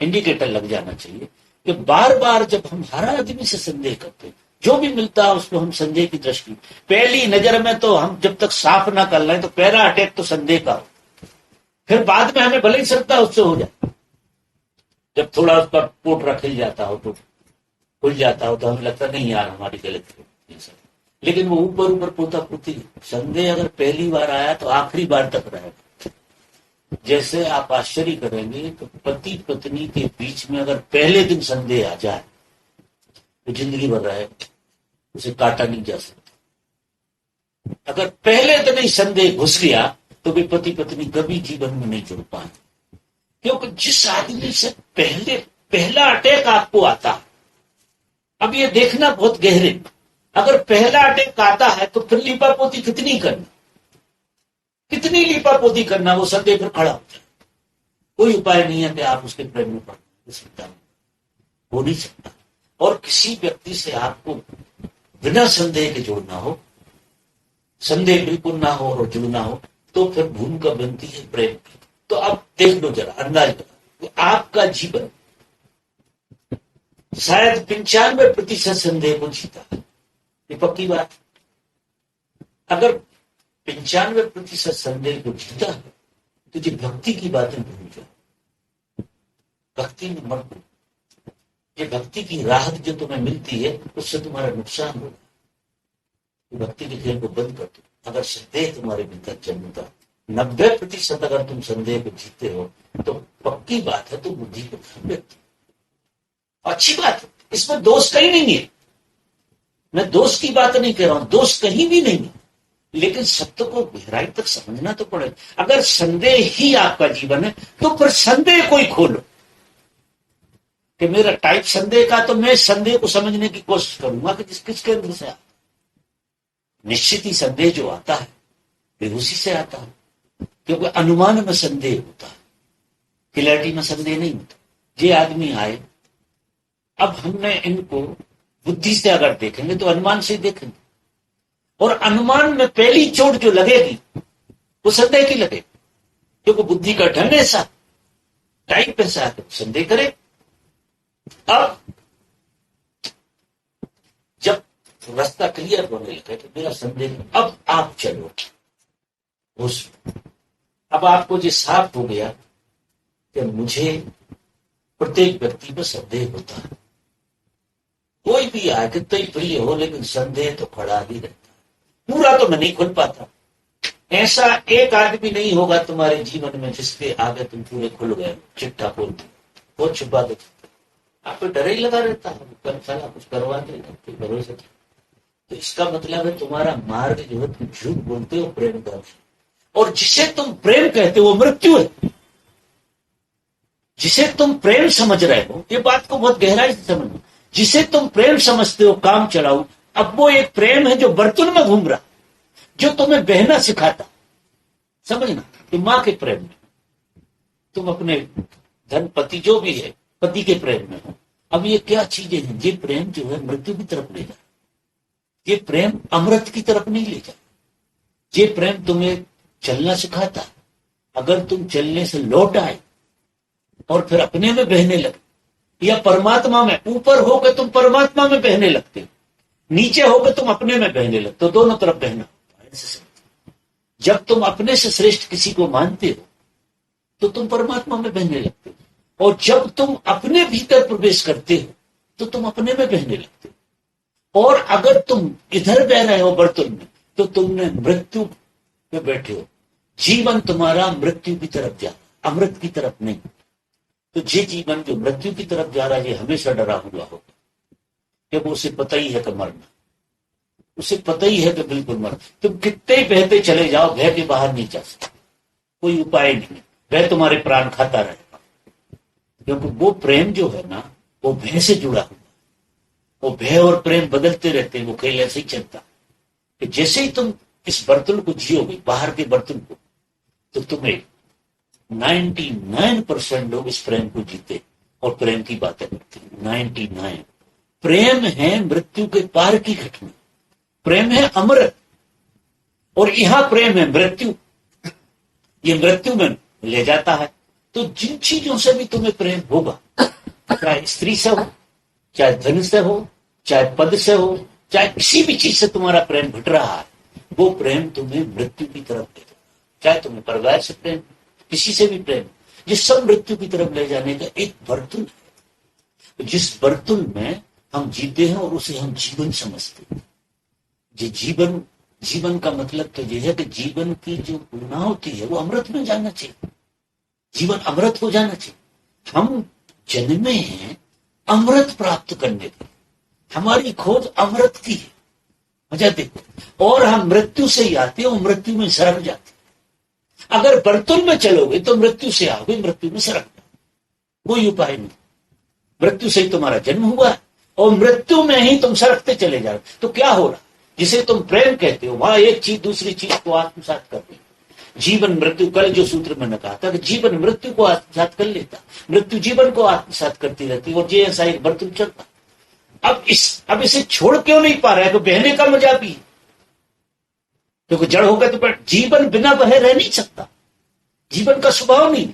इंडिकेटर लग जाना चाहिए कि बार बार जब हम हर आदमी से संदेह करते हैं, जो भी मिलता है उसको हम संदेह की दृष्टि, पहली नजर में तो हम जब तक साफ ना कर लें तो पहला अटैक तो संदेह का हो, फिर बाद में हमें भले ही श्रद्धा उससे हो जाए। जब थोड़ा उसका पोटरा खिल जाता हो, तो खुल जाता हो, तो हमें लगता नहीं यार हमारी गलत है, लेकिन वो ऊपर ऊपर पोता पोती संदेह अगर पहली बार आया तो आखिरी बार तक रहेगा। जैसे आप आश्चर्य करेंगे तो पति पत्नी के बीच में अगर पहले दिन संदेह आ जाए तो जिंदगी भर रहे, उसे काटा नहीं जा सकता। अगर पहले दिन ही संदेह घुस गया तो भी पति पत्नी कभी जीवन में नहीं जुड़ पाए, क्योंकि जिस आदमी से पहला अटैक आपको आता, अब ये देखना बहुत गहरे, अगर पहला अटैक आता है तो फिर लीपापोती कितनी करना, कितनी लीपापोती करना, वो संदेह पर खड़ा हो जाए। कोई उपाय नहीं है कि आप उसके प्रेम में पड़ सकता, हो नहीं सकता। और किसी व्यक्ति से आपको बिना संदेह के जुड़ना हो, संदेह बिल्कुल ना हो और जुड़ना हो, तो फिर भूमिका बनती है प्रेम की। तो आप देख लो जरा, अंदाज करो, तो आपका जीवन शायद 95% संदेह को जीता है, ये पक्की बात। अगर 95% संदेह को जीता है तो ये भक्ति की बातें भूल जाओ, भक्ति में मत भूलो। ये भक्ति की राहत जो तुम्हें मिलती है उससे तुम्हारा नुकसान होगा। भक्ति के खेल को बंद कर दो। अगर संदेह तुम्हारे भीतर जन्मता 90% अगर तुम संदेह को जीतते हो तो पक्की बात है, तो बुद्धि को व्यक्ति अच्छी बात है, इसमें दोष कहीं नहीं है। मैं दोष की बात नहीं कह रहा हूं, दोष कहीं भी नहीं है, लेकिन सत्य को गहराई तक समझना तो पड़ेगा। अगर संदेह ही आपका जीवन है तो फिर संदेह को ही खोलो कि मेरा टाइप संदेह का, तो मैं संदेह को समझने की कोशिश करूंगा कि किसके अंदर से आता। निश्चित ही संदेह जो आता है फिर उसी से आता है, क्योंकि अनुमान में संदेह होता है, क्लैरिटी में संदेह नहीं होता। ये आदमी आए, अब हमने इनको बुद्धि से अगर देखेंगे तो अनुमान से देखेंगे, और अनुमान में पहली चोट जो लगेगी वो संदेह की लगेगी, क्योंकि बुद्धि का ढंग ऐसा, टाइप ऐसा है, संदेह करे। अब जब रास्ता क्लियर होने लगे तो मेरा संदेह, अब आप चलो उस, अब आपको ये साफ हो गया कि मुझे प्रत्येक व्यक्ति में संदेह होता है। कोई भी आए कितना ही प्रिय हो, लेकिन संदेह तो खड़ा ही रहता है। पूरा तो मैं नहीं खुल पाता। ऐसा एक आदमी नहीं होगा तुम्हारे जीवन में जिसके आगे तुम पूरे खुल गए, चिट्ठा खोल दो, वो छुपा दो, आपको डर ही लगा रहता है, कल साला कुछ करवा देगा, कोई भरोसा। तो इसका मतलब है तुम्हारा मार्ग जो है, तुम झूठ बोलते हो प्रेम का, और जिसे तुम प्रेम कहते हो वो मृत्यु है। जिसे तुम प्रेम समझ रहे हो, ये बात को बहुत गहराई से समझो, जिसे तुम प्रेम समझते हो काम चलाओ, अब वो एक प्रेम है जो बर्तन में घूम रहा, जो तुम्हें बहना सिखाता। समझना कि मां के प्रेम में तुम अपने धनपति जो भी है पति के प्रेम में हो। अब ये क्या चीजें हैं, ये प्रेम जो है मृत्यु की तरफ ले जाए, ये प्रेम अमृत की तरफ नहीं ले जाए। ये प्रेम तुम्हें चलना सिखाता। अगर तुम चलने से लौट आए और फिर अपने में बहने लगे, या परमात्मा में, ऊपर होकर तुम परमात्मा में बहने लगते हो, नीचे होकर तुम अपने में बहने लगते हो, दोनों तरफ बहना। जब तुम अपने से श्रेष्ठ किसी को मानते हो तो तुम परमात्मा में बहने लगते हो, और जब तुम अपने भीतर प्रवेश करते हो तो तुम अपने में बहने लगते हो। और अगर तुम इधर बह रहे हो बर्तन में, तो तुमने मृत्यु में बैठे हो। जीवन तुम्हारा मृत्यु की तरफ जा, अमृत की तरफ नहीं। तो ये जीवन जो मृत्यु की तरफ जा रहा है, ये हमेशा डरा हुआ होगा, क्योंकि उसे पता ही है कि मरना, उसे पता ही है कि बिल्कुल मरना। तुम कितने बहते चले जाओ, भय के बाहर नहीं जा सकते, कोई उपाय नहीं। भय तुम्हारे प्राण खाता रहेगा, क्योंकि वो प्रेम जो है ना, वो भय से जुड़ा हुआ। वो भय और प्रेम बदलते रहते हैं, वो खेल ऐसे ही चलता कि जैसे ही तुम इस बर्तन को जियोगे, बाहर के बर्तन को, तो तुम्हें 99% लोग इस प्रेम को जीते और प्रेम की बातें करते हैं। 99 प्रेम है मृत्यु के पार की घटना, प्रेम है अमृत, और यहां प्रेम है मृत्यु, ये मृत्यु में ले जाता है। तो जिन चीजों से भी तुम्हें प्रेम होगा, चाहे स्त्री से हो, चाहे धन से हो, चाहे पद से हो, चाहे किसी भी चीज से तुम्हारा प्रेम घट रहा है, वो प्रेम तुम्हें मृत्यु की तरफ ले जाता। चाहे तुम्हें परिवार से प्रेम, किसी से भी प्रेम, ये सब मृत्यु की तरफ ले जाने का एक बर्तन है, जिस बर्तन में हम जीते हैं और उसे हम जीवन समझते हैं। ये जीवन का मतलब तो ये है कि जीवन की जो पूर्णा होती है वो अमृत में जाना चाहिए, जीवन अमृत हो जाना चाहिए। हम जन्मे हैं अमृत प्राप्त करने के, हमारी खोज अमृत की है। मजा देखो, और हम मृत्यु से ही आते हैं और मृत्यु में सरक जाते हैं। अगर बर्तन में चलोगे तो मृत्यु से आओगे, मृत्यु में सरक जाओगे, कोई उपाय नहीं। मृत्यु से ही तुम्हारा जन्म हुआ है और मृत्यु में ही तुम सरकते चले जाओगे। तो क्या हो रहा, जिसे तुम प्रेम कहते हो, वहां एक चीज दूसरी चीज को आत्मसात कर रही, जीवन मृत्यु, कल जो सूत्र मैंने कहा था कि जीवन मृत्यु को आत्मसात कर लेता, मृत्यु जीवन को आत्मसात करती रहती, और ये ऐसा एक वर्तुल चलता। अब इसे छोड़ क्यों नहीं पा रहा है? तो बहने का मजा भी है, क्योंकि जड़ होगा तो जीवन बिना बहे रह नहीं सकता, जीवन का स्वभाव नहीं,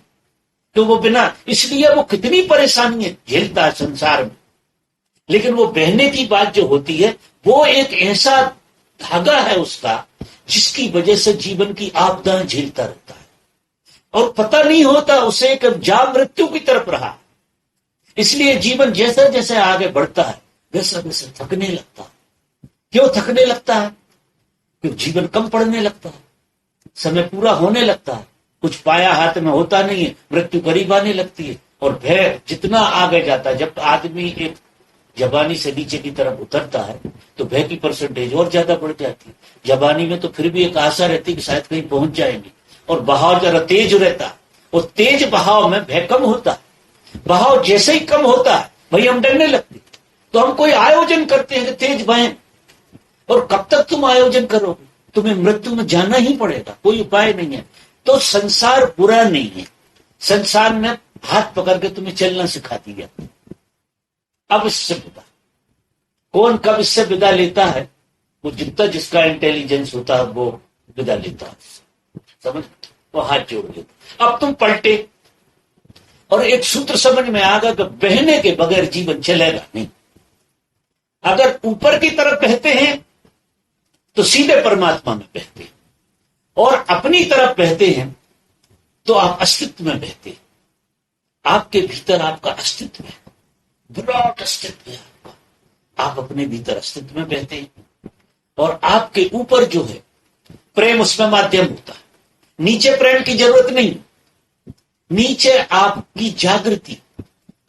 तो वो बिना, इसलिए वो कितनी परेशानी झेलता है संसार में। लेकिन वो बहने की बात जो होती है, वो एक ऐसा धागा है उसका, जिसकी वजह से जीवन की आपदाएं झेलता रहता है, और पता नहीं होता उसे कि जा मृत्यु की तरफ रहा। इसलिए जीवन जैसे जैसे आगे बढ़ता है, वैसे वैसे थकने लगता है। क्यों थकने लगता है? क्योंकि जीवन कम पड़ने लगता है, समय पूरा होने लगता है, कुछ पाया हाथ में होता नहीं है, मृत्यु करीब आने लगती है। और भय जितना आगे जाता है, जब आदमी एक जवानी से नीचे की तरफ उतरता है, तो भय की परसेंटेज और ज्यादा बढ़ जाती है। जवानी में तो फिर भी एक आशा रहती है कि शायद कहीं पहुंच जाएंगे, और बहाव जरा तेज रहता है, और तेज बहाव में भय कम होता है। बहाव जैसे ही कम होता है, भाई हम डरने लगते, तो हम कोई आयोजन करते हैं कि तेज बहें, और कब तक तुम आयोजन करोगे? तुम्हें मृत्यु में जाना ही पड़ेगा, कोई उपाय नहीं है। तो संसार बुरा नहीं है, संसार ने हाथ पकड़ के तुम्हें चलना सिखा दिया। अब इससे विदा कौन कब इससे विदा लेता है? वो जितना जिसका इंटेलिजेंस होता है वो विदा लेता है, समझ, वो हाथ जोड़ लेता। अब तुम पलटे और एक सूत्र समझ में आ गया कि बहने के बगैर जीवन चलेगा नहीं। अगर ऊपर की तरफ बहते हैं तो सीधे परमात्मा में बहते हैं, और अपनी तरफ बहते हैं तो आप अस्तित्व में बहते हैं। आपके भीतर आपका अस्तित्व है, विराट अस्तित्व है आपका, आप अपने भीतर अस्तित्व में बहते हैं। और आपके ऊपर जो है प्रेम, उसमें माध्यम होता है। नीचे प्रेम की जरूरत नहीं, नीचे आपकी जागृति,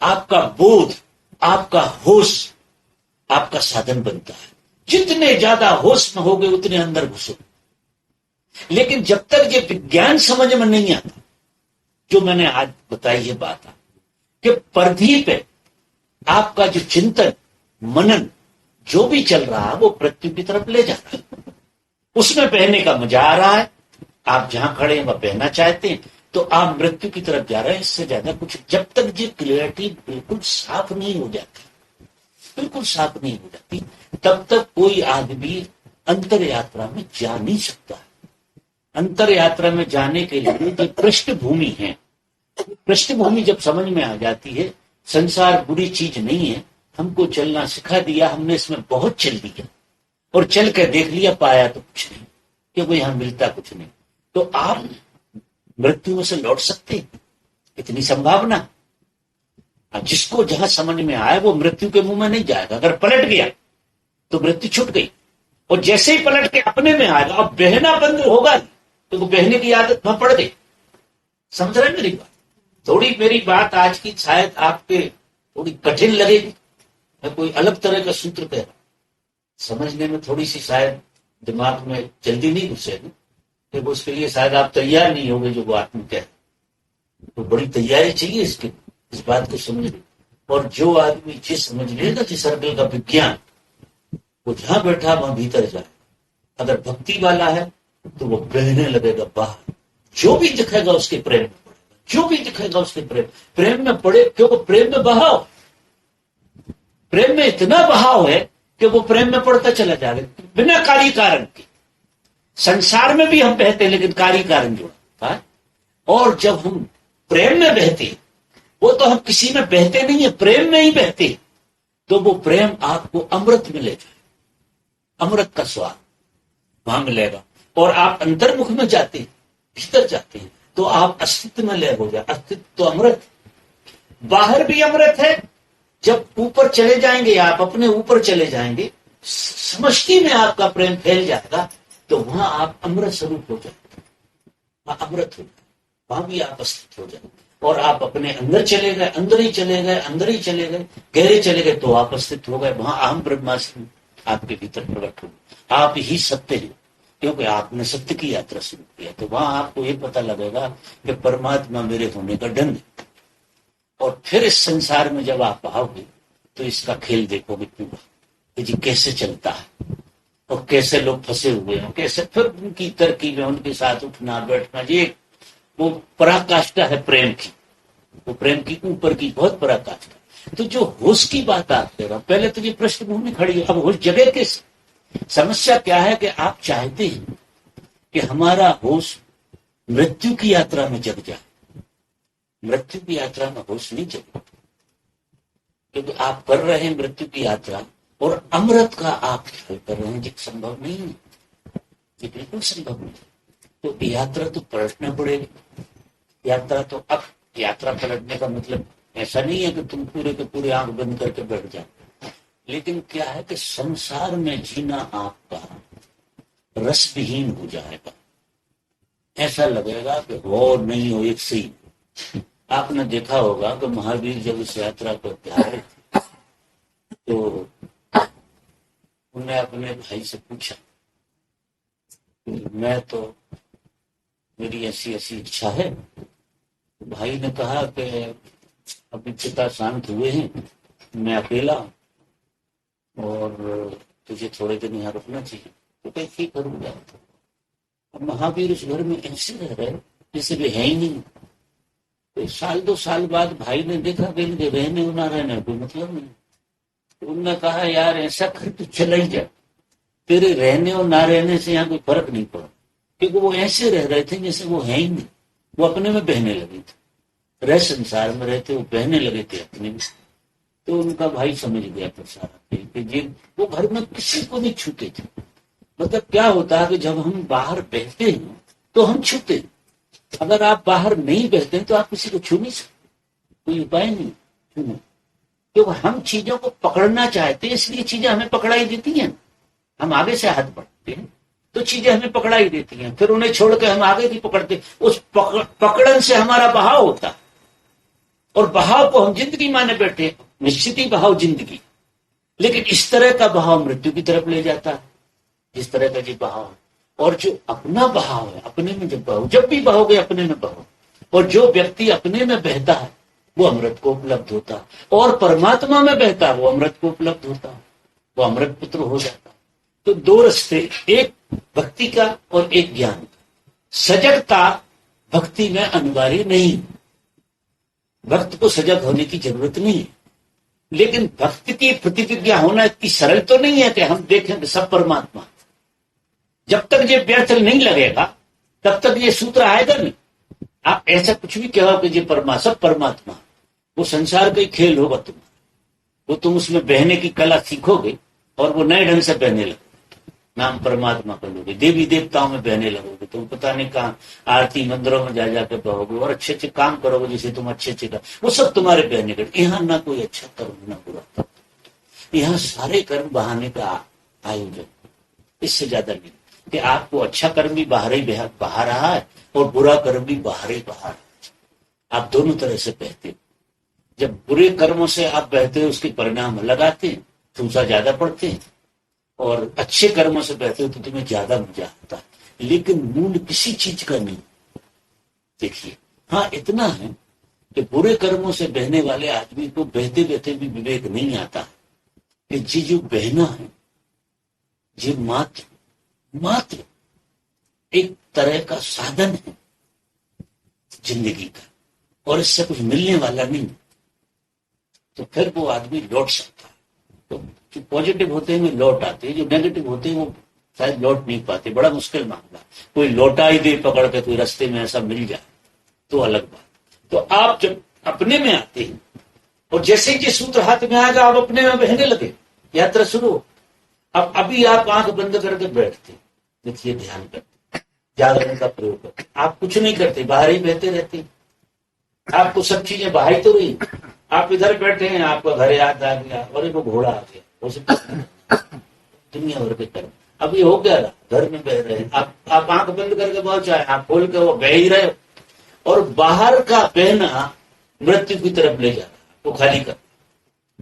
आपका बोध, आपका होश आपका साधन बनता है। जितने ज्यादा होश में होगे उतने अंदर घुसो। लेकिन जब तक ये विज्ञान समझ में नहीं आता, जो मैंने आज बताई है बात कि परिधि पे आपका जो चिंतन मनन जो भी चल रहा है, वो मृत्यु की तरफ ले जा रहा है, उसमें बहने का मजा आ रहा है। आप जहां खड़े हैं वह बहना चाहते हैं, तो आप मृत्यु की तरफ जा रहे हैं। इससे ज्यादा कुछ, जब तक ये क्लियरिटी बिल्कुल साफ नहीं हो जाती, बिल्कुल साफ नहीं हो जाती, तब तक कोई आदमी अंतर यात्रा में जा नहीं सकता। अंतर यात्रा में जाने के लिए जो पृष्ठभूमि है, पृष्ठभूमि जब समझ में आ जाती है, संसार बुरी चीज नहीं है, हमको चलना सिखा दिया, हमने इसमें बहुत चल दिया और चल कर देख लिया, पाया तो कुछ नहीं, क्योंकि यहां मिलता कुछ नहीं। तो आप मृत्यु में से लौट सकते हैं, इतनी संभावना। जिसको जहां समझ में आए वो मृत्यु के मुंह में नहीं जाएगा। अगर पलट गया तो मृत्यु छूट गई, और जैसे ही पलट के अपने में आएगा, अब बहना बंद होगा तो वो बहने की आदत वहां पड़ गई। समझ रहे मेरी बात? थोड़ी मेरी बात आज की शायद आपके थोड़ी कठिन लगेगी, मैं कोई अलग तरह का सूत्र कह रहा, समझने में थोड़ी सी शायद दिमाग में जल्दी नहीं घुसेगी, फिर उसके लिए शायद आप तैयार नहीं होंगे जो बात में कह, तो बड़ी तैयारी चाहिए इसके, इस बात को समझने। और जो आदमी जिस समझ लेगा जिस सर्कल का विज्ञान, वो जहां बैठा वहां भीतर जाए। अगर भक्ति वाला है तो वो बहने लगेगा बाहर, जो भी दिखेगा उसके प्रेम में पड़ेगा, जो भी दिखेगा उसके प्रेम में पड़े, क्योंकि प्रेम में बहाव, प्रेम में इतना बहाव है कि वो प्रेम में पड़ता चला जाएगा बिना कार्य कारण के। संसार में भी हम बहते हैं, लेकिन कार्य कारण जुड़ा है। और जब हम प्रेम में बहते हैं, वो तो हम किसी में बहते नहीं है, प्रेम में ही बहते हैं, तो वो प्रेम आपको अमृत मिलेगा, अमृत का स्वाद वहां मिलेगा। और आप अंतर्मुख में जाते हैं, भीतर जाते हैं, तो आप अस्तित्व में लय हो जाए। अस्तित्व तो अमृत, बाहर भी अमृत है। जब ऊपर चले जाएंगे, आप अपने ऊपर चले जाएंगे, समष्टि में आपका प्रेम फैल जाएगा, तो वहां आप अमृत स्वरूप हो जाएंगे, वहां अमृत हो जाए, वहां भी आप अस्तित्व हो जाएंगे। और आप अपने अंदर चले गए, अंदर ही चले गए, अंदर ही चले गए, गहरे चले गए, तो आप अस्तित्व हो गए। वहां अहम ब्रह्मास्मि आपके भीतर प्रकट हो, आप ही सत्य हैं, क्योंकि आपने सत्य की यात्रा शुरू किया। तो वहां आपको ये पता लगेगा कि परमात्मा मेरे होने का ढंग है। और फिर इस संसार में जब आप आओगे तो इसका खेल देखोगे पूरा कि जी कैसे चलता है। और कैसे लोग फंसे हुए हैं, कैसे फिर उनकी तरकीबें, उनके साथ उठना बैठना, ये वो पराकाष्ठा है प्रेम की, वो प्रेम की ऊपर की बहुत पराकाष्ठा। तो जो होश की बात आप कह रहे हो, पहले तो ये पृष्ठभूमि खड़ी है, अब होश जगह किस। समस्या क्या है कि आप चाहते हैं कि हमारा होश मृत्यु की यात्रा में जग जाए। मृत्यु की यात्रा में होश नहीं जगे, क्योंकि आप कर रहे हैं मृत्यु की यात्रा और अमृत का आप ख्याल कर रहे हैं, जो संभव नहीं है, ये बिल्कुल संभव नहीं। तो यात्रा तो पलटना पड़ेगी। यात्रा तो अब यात्रा पलटने का मतलब ऐसा नहीं है कि तुम पूरे के पूरे आंख बंद करके बैठ जाओ, लेकिन क्या है कि संसार में जीना आपका रस विहीन हो जाएगा। ऐसा लगेगा कि हो नहीं हो एक से ही। आपने देखा होगा कि महावीर जब इस यात्रा पर जा रहे थे तो उन्हें अपने भाई से पूछा, मैं तो, मेरी ऐसी ऐसी इच्छा है। भाई ने कहा कि अभी पिता शांत हुए हैं, मैं अकेला हूं और तुझे थोड़े दिन यहाँ रुकना चाहिए। तो कैसे करूंगा। अब महावीर उस घर में ऐसे रह रहे जैसे वे है ही नहीं। तो साल 2 साल बाद भाई ने देखा कि इनके रहने और ना रहने कोई मतलब नहीं। तो उन्होंने कहा, यार ऐसा कर तू चला ही जा, तेरे रहने और ना रहने से यहाँ कोई फर्क नहीं पड़ा। क्योंकि वो ऐसे रह रहे थे जैसे वो है ही नहीं, वो अपने में बहने लगे थे, रह संसार में रहते, वो बहने लगे थे अपने में। तो उनका भाई समझ गया था सारा कि जी वो घर में किसी को नहीं छूते थे। मतलब क्या होता है कि जब हम बाहर बहते हैं तो हम छूते हैं, अगर आप बाहर नहीं बहते हैं तो आप किसी को छू नहीं सकते, कोई उपाय नहीं छूने। क्योंकि हम चीजों को पकड़ना चाहते हैं, इसलिए चीजें हमें पकड़ाई देती हैं। हम आगे से हाथ बढ़ते हैं तो चीजें हमें पकड़ाई देती हैं, फिर उन्हें छोड़ के हम आगे की पकड़ते, उस पकड़न से हमारा बहाव होता है और बहाव को हम जिंदगी माने बैठे। निश्चित ही बहाव जिंदगी, लेकिन इस तरह का बहाव मृत्यु की तरफ ले जाता है, जिस तरह का जी बहाव है। और जो अपना बहाव है, अपने में जब बहो, जब भी बहोगे अपने में बहो, और जो व्यक्ति अपने में बहता है वो अमृत को उपलब्ध होता है, और परमात्मा में बहता है वो अमृत को उपलब्ध होता है, वो अमृत पुत्र हो जाता है। तो 2 रास्ते, एक भक्ति का और एक ज्ञान का। सजगता भक्ति में अनिवार्य नहीं, भक्त को सजग होने की जरूरत नहीं है, लेकिन भक्त की प्रतिज्ञा होना इतनी सरल तो नहीं है कि हम देखें कि सब परमात्मा। जब तक ये व्यर्थ नहीं लगेगा तब तक ये सूत्र आएगा नहीं। आप ऐसा कुछ भी कहो कि ये सब परमात्मा, वो संसार का ही खेल होगा तुम्हारा, वो तुम उसमें बहने की कला सीखोगे और वो नए ढंग से बहने लगोगे, नाम परमात्मा कर लोगे, देवी देवताओं में बहने लगोगे, तुम पता नहीं कहाँ आरती मंदिरों में जा जाकर बहोगे और अच्छे अच्छे काम करोगे जिसे तुम अच्छे अच्छे कर, वो सब तुम्हारे बहने कर। यहाँ ना कोई अच्छा कर्म ना बुरा कर्म, यहाँ सारे कर्म बहाने का आयोजन, इससे ज्यादा नहीं कि आपको अच्छा कर्म भी बाहर ही बहा रहा है और बुरा कर्म भी बाहर ही बहा रहा है। आप दोनों तरह से बहते हो। जब बुरे कर्मों से आप बहते हो उसके परिणाम लगाते हैं, ठूसा ज्यादा पड़ते हैं, और अच्छे कर्मों से बहते हो तो तुम्हें ज्यादा मजा आता है, लेकिन मूल किसी चीज का नहीं। देखिए, हाँ इतना है कि बुरे कर्मों से बहने वाले आदमी को बहते बहते भी विवेक नहीं आता कि जी जो बहना है ये मात्र एक तरह का साधन है जिंदगी का, और इससे कुछ मिलने वाला नहीं। तो फिर वो आदमी लौट सकता है। तो जो पॉजिटिव होते हैं वो लौट आते हैं, जो नेगेटिव होते हैं वो शायद लौट नहीं पाते। बड़ा मुश्किल मामला, कोई लौटा ही दे पकड़ के, कोई रास्ते में ऐसा मिल जाए तो अलग बात। तो आप जब अपने में आते हैं और जैसे ही ये सूत्र हाथ में आएगा आप अपने में बहने लगे, यात्रा शुरू हो। अब अभी आप आंख बंद करके बैठते, देखिए ध्यान करते, जागरण का प्रयोग करते, आप कुछ नहीं करते, बाहर ही बहते रहते, आपको सब चीजें बाहर तो रही, आप इधर बैठे हैं, आपका घर याद आ गया और वो घोड़ा आ गया, हो सकता दुनिया भर के कर्म। अब ये हो क्या रहा, घर में बह रहे हैं, आप आंख बंद करके बहुत चाहे, आप खोल के वो बह ही रहे, और बाहर का बहना मृत्यु की तरफ ले जा रहा है, वो खाली कर,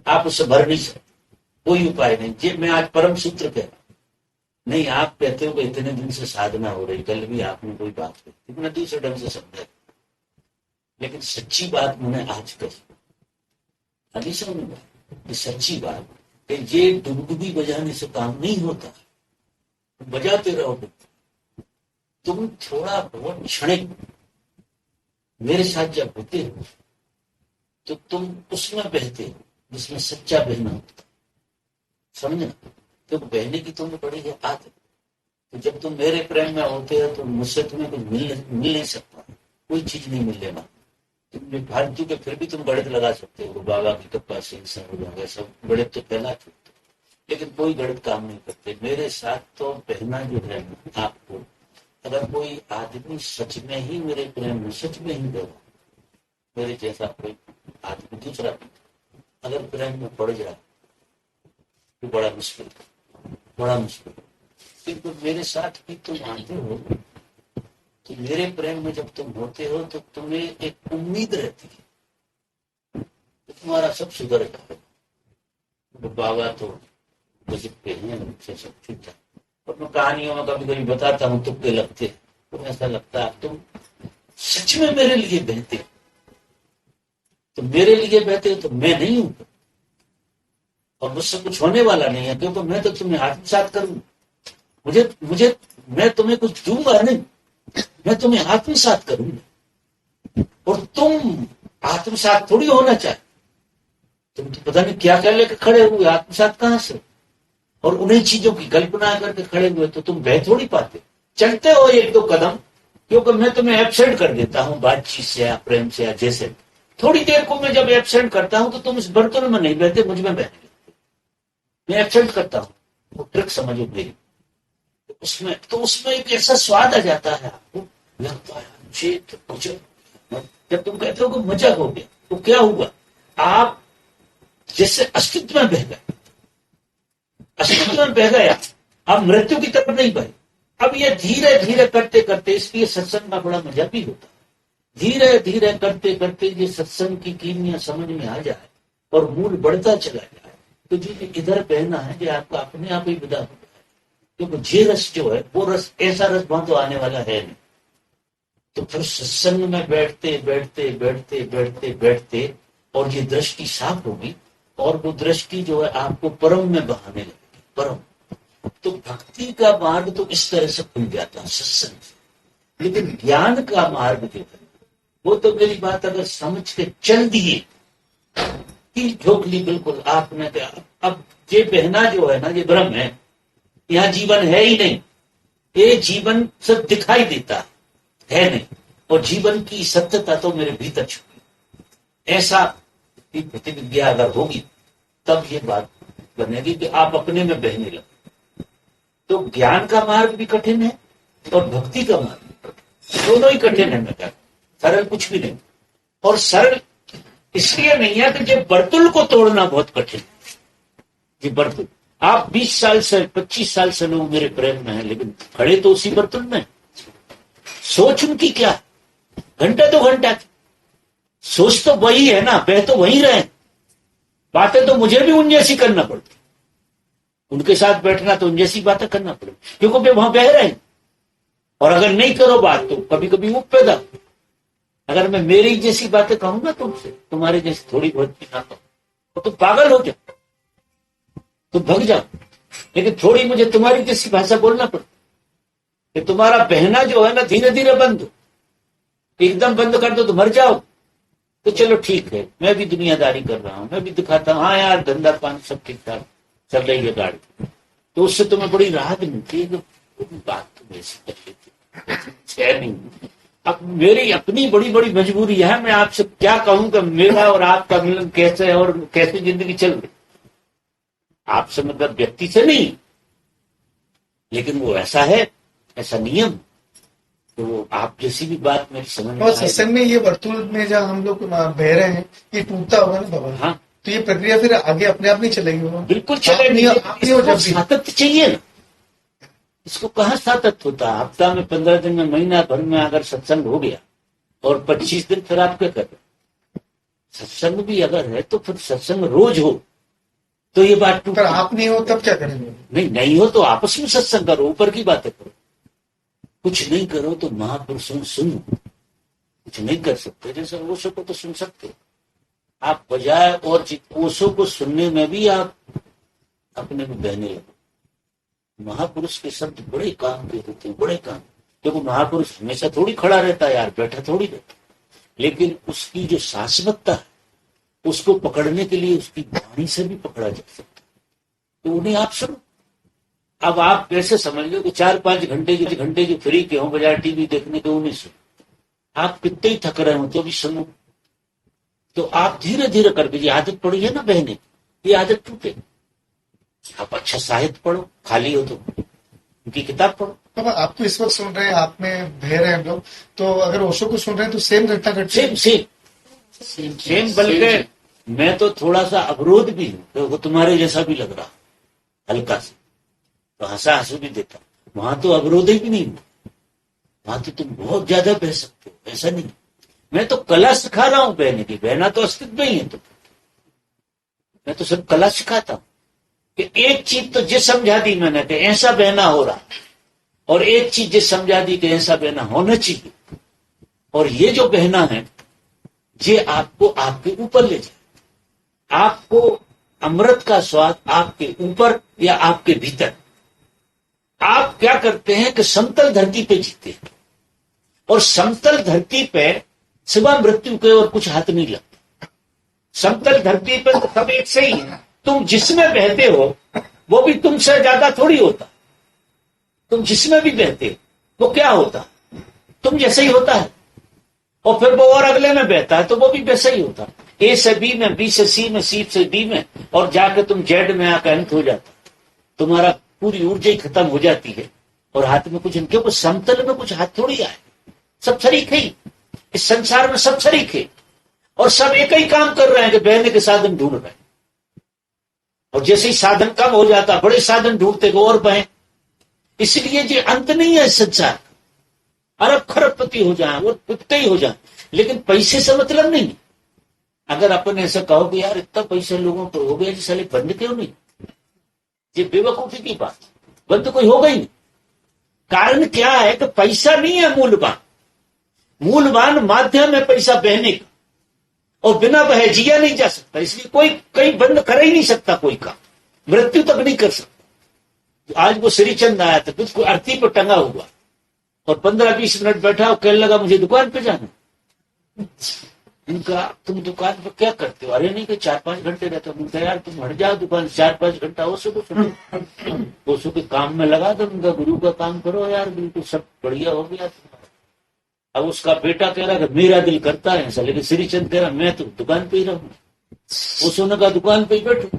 आप उससे भर नहीं सकते, कोई उपाय नहीं। जी मैं आज परम सूत्र कह रहा नहीं, आप कहते हो कि इतने दिन से साधना हो रही, कल भी आपने कोई बात कही, इतना दूसरे ढंग से समझा, लेकिन सच्ची बात मैंने आज कही, अभी समझ सच्ची बात कि ये डुबडुबी बजाने से काम नहीं होता। बजाते रहो। तुम थोड़ा बहुत क्षणिक मेरे साथ जब होते हो तो तुम उसमें बहते हो जिसमें सच्चा बहना होता है, समझे? तो बहने की तुम्हें पड़ेगी आदत। तो जब तुम मेरे प्रेम में होते हो तो मुझसे तुम्हें कुछ मिल नहीं सकता, कोई चीज नहीं मिलेगा। तुम फालतू के फिर भी तुम गणित लगा सकते हो, बाबा की कृपा से ऐसा हो जाएगा, सब गणित तो फैला चुके, लेकिन कोई गणित काम नहीं करते। मेरे साथ तो बहना जो है आपको, अगर कोई आदमी सच में ही मेरे प्रेम में सच में ही गया, मेरे जैसा कोई आदमी दूसरा अगर प्रेम में पड़ जाए तो बड़ा मुश्किल, बड़ा मुश्किल। किंतु मेरे साथ भी तुम आते हो तो मेरे प्रेम में जब तुम होते हो तो तुम्हें एक उम्मीद रहती है तो तुम्हारा सब सुधर जाएगा। तो बाबा तो गजब के हैं, मुझसे सब ठीक है। और मैं कहानियों में कभी कभी बताता हूँ, तुक्के लगते तो ऐसा लगता है तुम सच में मेरे लिए बहते हो। तो मेरे लिए बहते हो तो मैं नहीं हूं और मुझसे कुछ होने वाला नहीं है, क्योंकि मैं तो तुम्हें आत्मसात करूंगा। मुझे मुझे मैं तुम्हें कुछ दूंगा नहीं, मैं तुम्हें आत्मसात करूंगा। और तुम आत्मसात थोड़ी होना चाहे, तुम तो पता नहीं क्या क्या लेकर खड़े हुए, आत्मसात कहां से? और उन्हीं चीजों की कल्पना करके खड़े हुए तो तुम बह थोड़ी पाते। चलते हो एक दो कदम, क्योंकि मैं तुम्हें एब्सेंट कर देता हूं बातचीत से या प्रेम से या जैसे। थोड़ी देर को मैं जब एब्सेंट करता हूं तो तुम इस बर्तन में नहीं बहते, मुझ में बहने लगते। मैं एब्सेंट करता हूं, वो ट्रिक समझो मेरी। उसमें एक ऐसा स्वाद आ जाता है, आपको लगता है मुझे तो मुझे। जब तुम कहते हो कि मजा हो गया तो क्या हुआ? आप जैसे अस्तित्व में बह गए, अस्तित्व में बह गया, अब मृत्यु की तरफ नहीं बहे। अब ये धीरे धीरे करते करते, इसलिए सत्संग का बड़ा मजा भी होता है। धीरे धीरे करते करते ये सत्संग की कीमिया समझ में आ जाए और मूल बढ़ता चला जाए तो जो इधर बहना है ये आपका अपने आप ही विदा हो जाए। क्योंकि ये रस जो है वो रस, ऐसा रस वहां तो आने वाला है नहीं। तो फिर सत्संग में बैठते बैठते बैठते बैठते बैठते और ये दृष्टि साफ होगी और वो दृष्टि जो है आपको परम में बहाने लगेगी, परम। तो भक्ति का मार्ग तो इस तरह से खुल जाता है सत्संग से। लेकिन ज्ञान का मार्ग जो है वो तो मेरी बात अगर समझ के चल दिए कि ठोक ली बिल्कुल आपने क्या, अब ये बहना जो है ना ये ब्रह्म है, यहाँ जीवन है ही नहीं, ये जीवन सब दिखाई देता है नहीं, और जीवन की सत्यता तो मेरे भीतर छुपी। ऐसा प्रतिविज्ञा अगर होगी तब ये बात बनेगी कि आप अपने में बहने लगे। तो ज्ञान का मार्ग भी कठिन है और भक्ति का मार्ग भी कठिन, दोनों ही कठिन है। मैं कहता सरल कुछ भी नहीं, और सरल इसलिए नहीं है कि जब बर्तुल को तोड़ना बहुत कठिन है। ये बर्तुल आप 20 साल से 25 साल से लोग मेरे प्रेम में है, लेकिन खड़े तो उसी बर्तुल में। सोच उनकी क्या, घंटा 2 घंटा सोच तो वही है ना, बह तो वही रहे, बातें तो मुझे भी उन जैसी करना पड़ती, उनके साथ बैठना तो उन जैसी बातें करना पड़े, क्योंकि वे वहां बह रहे हैं। और अगर नहीं करो बात तो कभी कभी वो पैदा, अगर मैं मेरी जैसी बातें कहूंगा तुमसे, तुम्हारे जैसी थोड़ी बहुत भी ना कहूं तो तुम पागल हो जाओ, तुम भग जाओ। लेकिन थोड़ी मुझे तुम्हारी जैसी भाषा बोलना पड़ता कि तुम्हारा बहना जो है ना धीरे धीरे बंद हो, एकदम बंद कर दो तो मर जाओ। तो चलो ठीक है, मैं भी दुनियादारी कर रहा हूं, मैं भी दिखाता हूं, हाँ यार धंधा पानी सब ठीक ठाक चल रही है गाड़ी, तो उससे तुम्हें बड़ी राहत मिलती है। बात तो वैसी कर लेती है नहीं। अब मेरी अपनी बड़ी बड़ी मजबूरी है, मैं आपसे क्या कहूं कि मेरा और आपका मिलन कैसे है और कैसी जिंदगी चल रही। आपसे मतलब व्यक्ति से नहीं, लेकिन वो ऐसा है, ऐसा नियम। तो आप जैसी भी बात मेरी समझ में और सत्संग में ये वर्तुल में जब हम लोग बह रहे हैं ये टूटता होगा ना बाबा, हाँ, तो ये प्रक्रिया फिर आगे अपने आप नहीं चलेगी बाबा? बिल्कुल चलेगी। इसको सातत्य चाहिए ना, इसको कहाँ सातत्य होता है? हफ्ता में 15 दिन में, महीना भर में अगर सत्संग हो गया और 25 दिन फिर आप क्या कर रहे? सत्संग भी अगर है तो फिर सत्संग रोज हो तो ये बात पर आप नहीं हो तब क्या करेंगे? नहीं हो तो आपस में सत्संग करो, ऊपर की बातें करो। कुछ नहीं करो तो महापुरुषों सुनो, कुछ नहीं कर सकते जैसे ओशो को तो सुन सकते हो आप, बजाय और ओशो को सुनने में भी आप अपने में बहने लगो। महापुरुष के शब्द बड़े काम के होते हैं, बड़े काम। देखो महापुरुष हमेशा थोड़ी खड़ा रहता है यार, बैठा थोड़ी रहता, लेकिन उसकी जो शाश्वतता है उसको पकड़ने के लिए उसकी वाणी से भी पकड़ा जा सकता है। तो उन्हें आप सुनो। अब आप कैसे समझ लो कि 4-5 घंटे जो फ्री के हों बजाय टीवी देखने के, उन्हें सुनो। आप कितने ही थक रहे हो तो भी सुनो। तो आप धीरे धीरे करके, ये आदत पड़ी है ना बहने, ये आदत टूटे। आप अच्छा साहित्य पढ़ो, खाली हो तो उनकी किताब पढ़ो। अब आपको इस वक्त सुन रहे हैं, आप में बह रहे हैं हम लोग, तो अगर ओशो को सुन रहे हैं तो सेम घटना घटती है। सेम बल्कि मैं तो थोड़ा सा अवरोध भी हूं, तो वो तुम्हारे जैसा भी लग रहा हल्का से, तो हंसू भी देता। वहां तो अवरोध ही भी नहीं हुआ, वहां तो तुम बहुत ज्यादा बह सकते हो, ऐसा नहीं। मैं तो कला सिखा रहा हूं बहने की, बहना तो अस्तित्व में ही है। तो मैं तो सब कला सिखाता हूं कि एक चीज तो जिस समझा दी मैंने कि ऐसा बहना हो रहा, और एक चीज जिस समझा दी कि ऐसा बहना होना चाहिए। और ये जो बहना है ये आपको आपके ऊपर ले जाए, आपको अमृत का स्वाद आपके ऊपर या आपके भीतर। आप क्या करते हैं कि समतल धरती पे जीते हैं, और समतल धरती पे सिवा मृत्यु के और कुछ हाथ नहीं लगता। समतल धरती पे तो सब एक से ही है। तुम जिसमें बहते हो वो भी तुमसे ज्यादा थोड़ी होता। तुम जिसमें भी बहते हो वो क्या होता, तुम जैसे ही होता है। और फिर वो और अगले में बहता है तो वो भी वैसा ही होता। ए से बी में, बी से सी में, सी से डी में, और जाके तुम जेड में आकर अंत हो जाता। तुम्हारा पूरी ऊर्जा ही खत्म हो जाती है और हाथ में कुछ, क्योंकि समतल में कुछ हाथ थोड़ी आए। सब शरीक है, इस संसार में सब शरीक है, और सब एक ही काम कर रहे हैं कि बहने के साधन ढूंढ रहे हैं। और जैसे ही साधन कम हो जाता, बड़े साधन ढूंढते को और बहें। इसलिए जो अंत नहीं है इस संसार, अरब खरबपति हो जाए और पिपते ही हो जाए, लेकिन पैसे से मतलब नहीं। अगर अपन ऐसा कहो कि यार इतना पैसा लोगों को हो गया, साले बंद क्यों नहीं, ये बेवकूफी की बात। बंद कोई होगा ही नहीं। कारण क्या है कि पैसा नहीं है मूलवान, मूलवान माध्यम है पैसा बहने का, और बिना बहे जिया नहीं जा सकता। इसलिए कोई कहीं बंद कर ही नहीं सकता, कोई काम मृत्यु तक नहीं कर सकता। तो आज वो श्रीचंद आया था, बिल्कुल अर्थी पर टंगा हुआ, और 15-20 मिनट बैठा और कहने लगा मुझे दुकान पे जाना। इनका तुम दुकान पर क्या करते हो? अरे नहीं कि 4-5 घंटे रहता हूँ। यार तुम हट जाओ दुकान, 4-5 घंटा ओशो के काम में लगा दो, उनका गुरु का काम करो यार, बिल्कुल सब बढ़िया हो गया। अब उसका बेटा कह रहा कि मेरा दिल करता है ऐसा, लेकिन श्रीचंद कह रहा मैं तो दुकान पे ही रहूं। ओशो ने कहा दुकान पे ही बैठो।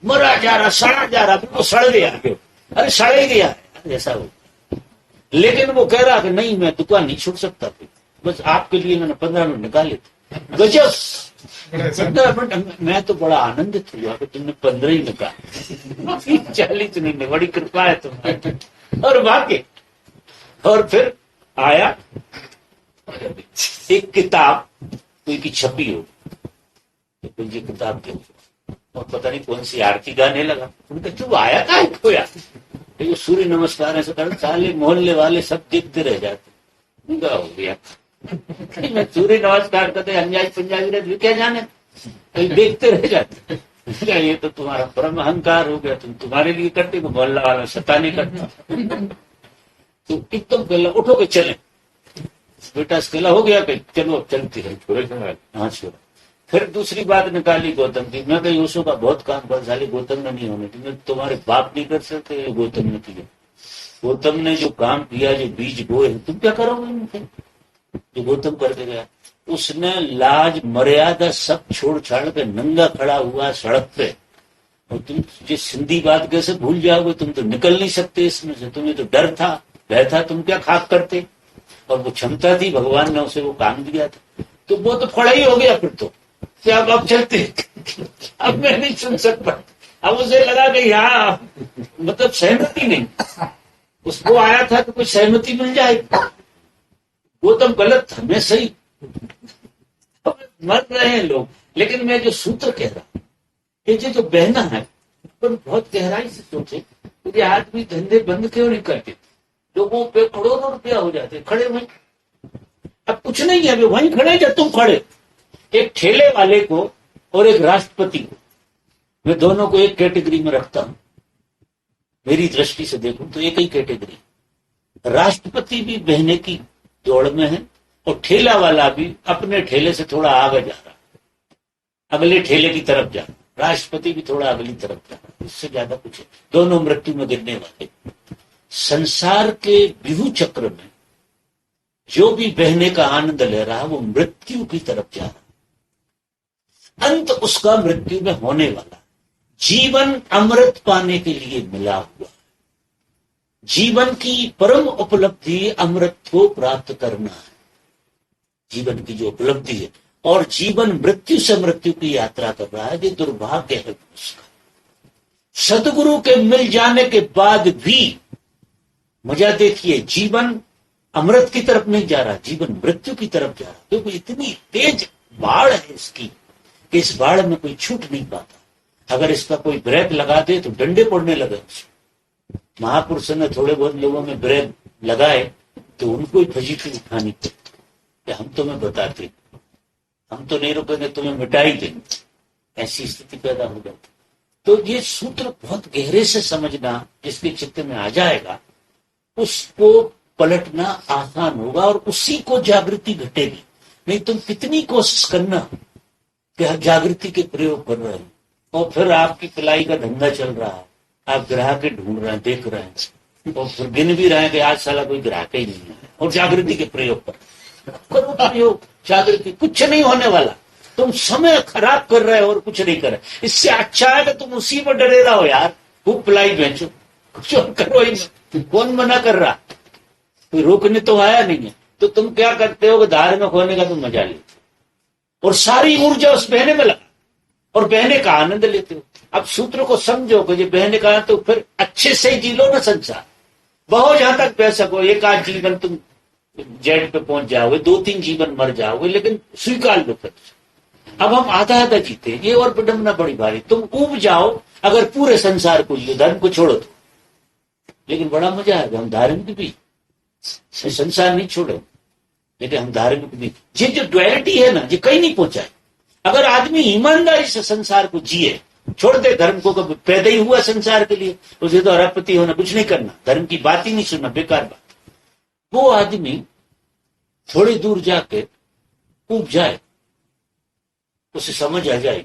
मरा जा रहा, सड़ा जा रहा, बिल्कुल सड़ गया। अरे सड़ ही गया ऐसा हो। लेकिन वो कह रहा कि नहीं मैं दुकान नहीं छोड़ सकता, बस आपके लिए मैंने 15 मिनट निकाले थे। गजब 15 मिनट। मैं तो बड़ा आनंदित हुआ कि तुमने 15 ही निकाले, 40 नहीं, बड़ी कृपा है तुम्हारी। और वाकई, और फिर आया एक किताब कोई की छपी हो, तो ये किताब के और पता नहीं कौन सी आरती गाने लगा। उनका क्यों आया था खोया, ये सूर्य नमस्कार ऐसा कर, साले मोहल्ले वाले सब देखते रह जाते। उनका हो गया मैं सूर्य नमस्कार करते, अंजाई पंजाबी रहते क्या जाने, कहीं देखते रह जाते। ये तो तुम्हारा परम अहंकार हो गया, तुम तुम्हारे लिए करते, मोहल्ला वाला सता नहीं करता। तो एकदम कहला उठो के चले, बेटा इसकेला हो गया कि चलो अब चलती है, छोरे हाँ छोरा। फिर दूसरी बात निकाली गौतम की। मैं कही ओशो का बहुत काम कर, साले गौतम ने नहीं होने, तुम्हारे बाप नहीं कर सकते, गौतम ने किया। गौतम ने जो काम किया, जो बीज बोए, तुम क्या करोगे उनके, जो गौतम करके गया। उसने लाज मर्यादा सब छोड़ छाड़ के नंगा खड़ा हुआ सड़क पे, और तुम ये सिंधी बात कैसे भूल जाओगे, तुम तो निकल नहीं सकते इसमें से, तुम्हें तो डर था, भय था, तुम क्या खाक करते। और वो क्षमता थी, भगवान ने उसे वो काम दिया था, तो वो तो खड़ा ही हो गया। फिर तो अब चलते, अब मैं नहीं सुन सकता। अब उसे लगा कि यहाँ मतलब सहमति नहीं, उसको आया था कि कुछ सहमति मिल जाए। गौतम गलत था, मैं सही। मर रहे हैं लोग, लेकिन मैं जो सूत्र कह रहा, ये जो बहना है, पर बहुत गहराई से सोचे, ये आदमी धंधे बंद क्यों नहीं करते, लोगों पे करोड़ों रुपया हो जाते खड़े वहीं। अब कुछ नहीं है, वे वहीं खड़े जब तुम खड़े। एक ठेले वाले को और एक राष्ट्रपति को, मैं दोनों को एक कैटेगरी में रखता हूं। मेरी दृष्टि से देखूं तो एक ही कैटेगरी। राष्ट्रपति भी बहने की दौड़ में है और ठेला वाला भी अपने ठेले से थोड़ा आगे जा रहा है, अगले ठेले की तरफ जा रहा है। राष्ट्रपति भी थोड़ा अगली तरफ जा रहा है, इससे ज्यादा कुछ है। दोनों मृत्यु में गिरने वाले। संसार के विभु चक्र में जो भी बहने का आनंद ले रहा है वो मृत्यु की तरफ जा रहा है। अंत उसका मृत्यु में होने वाला। जीवन अमृत पाने के लिए मिला हुआ। जीवन की परम उपलब्धि अमृत को प्राप्त करना है, जीवन की जो उपलब्धि है। और जीवन मृत्यु से मृत्यु की यात्रा कर रहा है, ये दुर्भाग्य है उसका। सदगुरु के मिल जाने के बाद भी मजा देखिए, जीवन अमृत की तरफ नहीं जा रहा, जीवन मृत्यु की तरफ जा रहा, क्योंकि इतनी तेज बाढ़ है इसकी कि इस बाढ़ में कोई छूट नहीं पाता। अगर इसका कोई ब्रेक लगा दे तो डंडे पड़ने लगे। महापुरुषों ने थोड़े बहुत लोगों में ब्रेक लगाए तो उनको ही फजीती उठानी पड़ी, हम तुम्हें बताते, हम तो नहीं रुकेंगे, तुम्हें मिटा ही देंगे। ऐसी स्थिति पैदा हो जाती। तो ये सूत्र बहुत गहरे से समझना, जिसके चित्त में आ जाएगा उसको पलटना आसान होगा और उसी को जागृति घटेगी। नहीं तुम कितनी कोशिश करना कि हर जागृति के प्रयोग कर रहे हैं और फिर आपकी पिलाई का धंधा चल रहा है, आप ग्राहक ढूंढ रहे हैं, देख रहे हैं और फिर गिन भी रहे हैं कि आज साला कोई ग्राहक ही नहीं है, और जागृति के प्रयोग पर करो प्रयोग। जागृति कुछ नहीं होने वाला, तुम समय खराब कर रहे हो और कुछ नहीं कर रहे। इससे अच्छा है कि तुम उसी पर डरे रहो यार, खूब पिलाई बेचो, कुछ और करो ही नहीं। कौन मना कर रहा, कोई रोकने तो आया नहीं है। तो तुम क्या करते हो कि धार्मिक होने का तुम मजा लेते हो और सारी ऊर्जा उस बहने में लगा और बहने का आनंद लेते हो। अब सूत्र को समझो कि ये बहने का, तो फिर अच्छे से जी लो ना संसार, बहुत जहां तक बह सको। एक आध जीवन तुम जेड पे पहुंच जाओगे, 2-3 जीवन मर जाओगे, लेकिन स्वीकार लो फिर। अब हम आधा आधा जीते, ये और विडंबना बड़ी भारी। तुम ऊब जाओ अगर पूरे संसार को लियो, धर्म को छोड़ो तो, लेकिन बड़ा मजा आएगा। हम धार्मिक भी, संसार नहीं छोड़े, लेकिन हम धार्मिक भी। ये जो ड्युअलिटी है ना, ये कहीं नहीं पहुंचाए। अगर आदमी ईमानदारी से संसार को जिए, छोड़ दे धर्म को, कभी पैदा ही हुआ संसार के लिए, उसे तो अरबपति होना, कुछ नहीं करना, धर्म की बात ही नहीं सुनना, बेकार बात। वो आदमी थोड़ी दूर जाके ऊब जाए, उसे समझ आ जाए।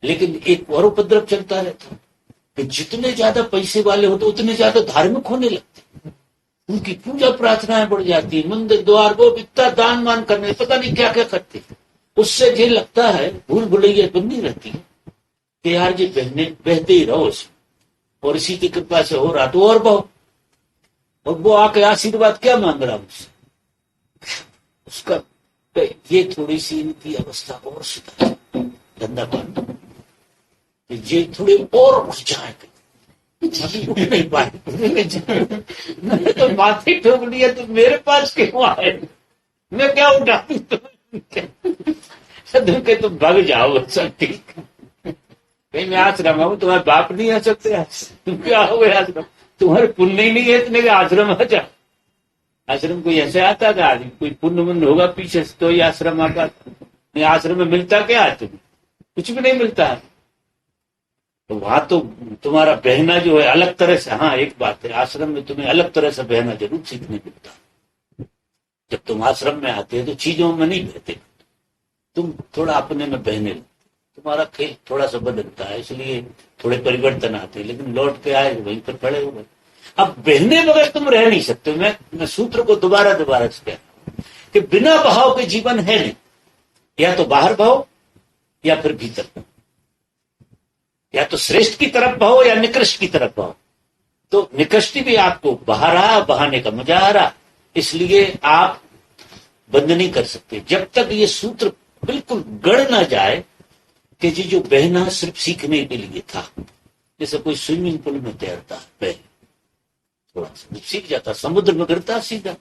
लेकिन एक और उपद्रव चलता रहता कि जितने ज्यादा पैसे वाले होते उतने ज्यादा धार्मिक होने लगते, उनकी पूजा प्रार्थनाएं बढ़ जाती है, मंदिर द्वार वो इतना दान मान करने, पता नहीं क्या क्या करते। उससे ये लगता है भूल भुलैया बंदी रहती है कि यार ये बहते ही रहो इसमें, और इसी की कृपा से हो रहा तो और बहुत। और वो आके आशीर्वाद क्या मांग रहा मुझसे, उसका ये थोड़ी सी इनकी अवस्था और सुधार, धंधा पानी ये थोड़े और उठ जाए, उठ नहीं पाए। मैंने तो माथे ठोक लिया, तो मेरे पास क्यों आए, मैं क्या उठा तुम तुम भाग जाओ, सब ठीक। कहीं मैं आश्रम आऊं, तुम्हारे बाप नहीं आ सकते, तुम क्या हो गए आश्रम, तुम्हारे पुण्य ही नहीं है इतने आश्रम आ जा। आश्रम कोई ऐसे आता था, कोई पुण्य मुण्य होगा पीछे से तो ये आश्रम आता। नहीं आश्रम में मिलता क्या है, तुम्हें कुछ भी नहीं मिलता है। तो वहां तो तुम्हारा बहना जो है अलग तरह से, हाँ एक बात है, आश्रम में तुम्हें अलग तरह से बहना जरूर सीखने मिलता। जब तुम आश्रम में आते हो तो चीजों में नहीं बहते, तुम थोड़ा अपने में बहने लगते, तुम्हारा खेल थोड़ा सा बदलता है, इसलिए थोड़े परिवर्तन आते हैं। लेकिन लौट के आए वहीं पर खड़े हो गए। अब बहने बगैर तुम रह नहीं सकते। मैं सूत्र को दोबारा से कहता हूं कि बिना भाव के जीवन है नहीं, या तो बाहर भाव या फिर भीतर भाव, या तो श्रेष्ठ की तरफ भाव या निकृष्ट की तरफ भाव। तो निकृष्ट भी आपको बाहर आ, बहाने का मजा आ रहा, इसलिए आप बंद नहीं कर सकते जब तक ये सूत्र बिल्कुल गढ़ ना जाए कि जी जो बहना सिर्फ सीखने के लिए था। जैसे कोई स्विमिंग पूल में तैरता है, बह थोड़ा सा सीख जाता, समुद्र में गिरता सीधा।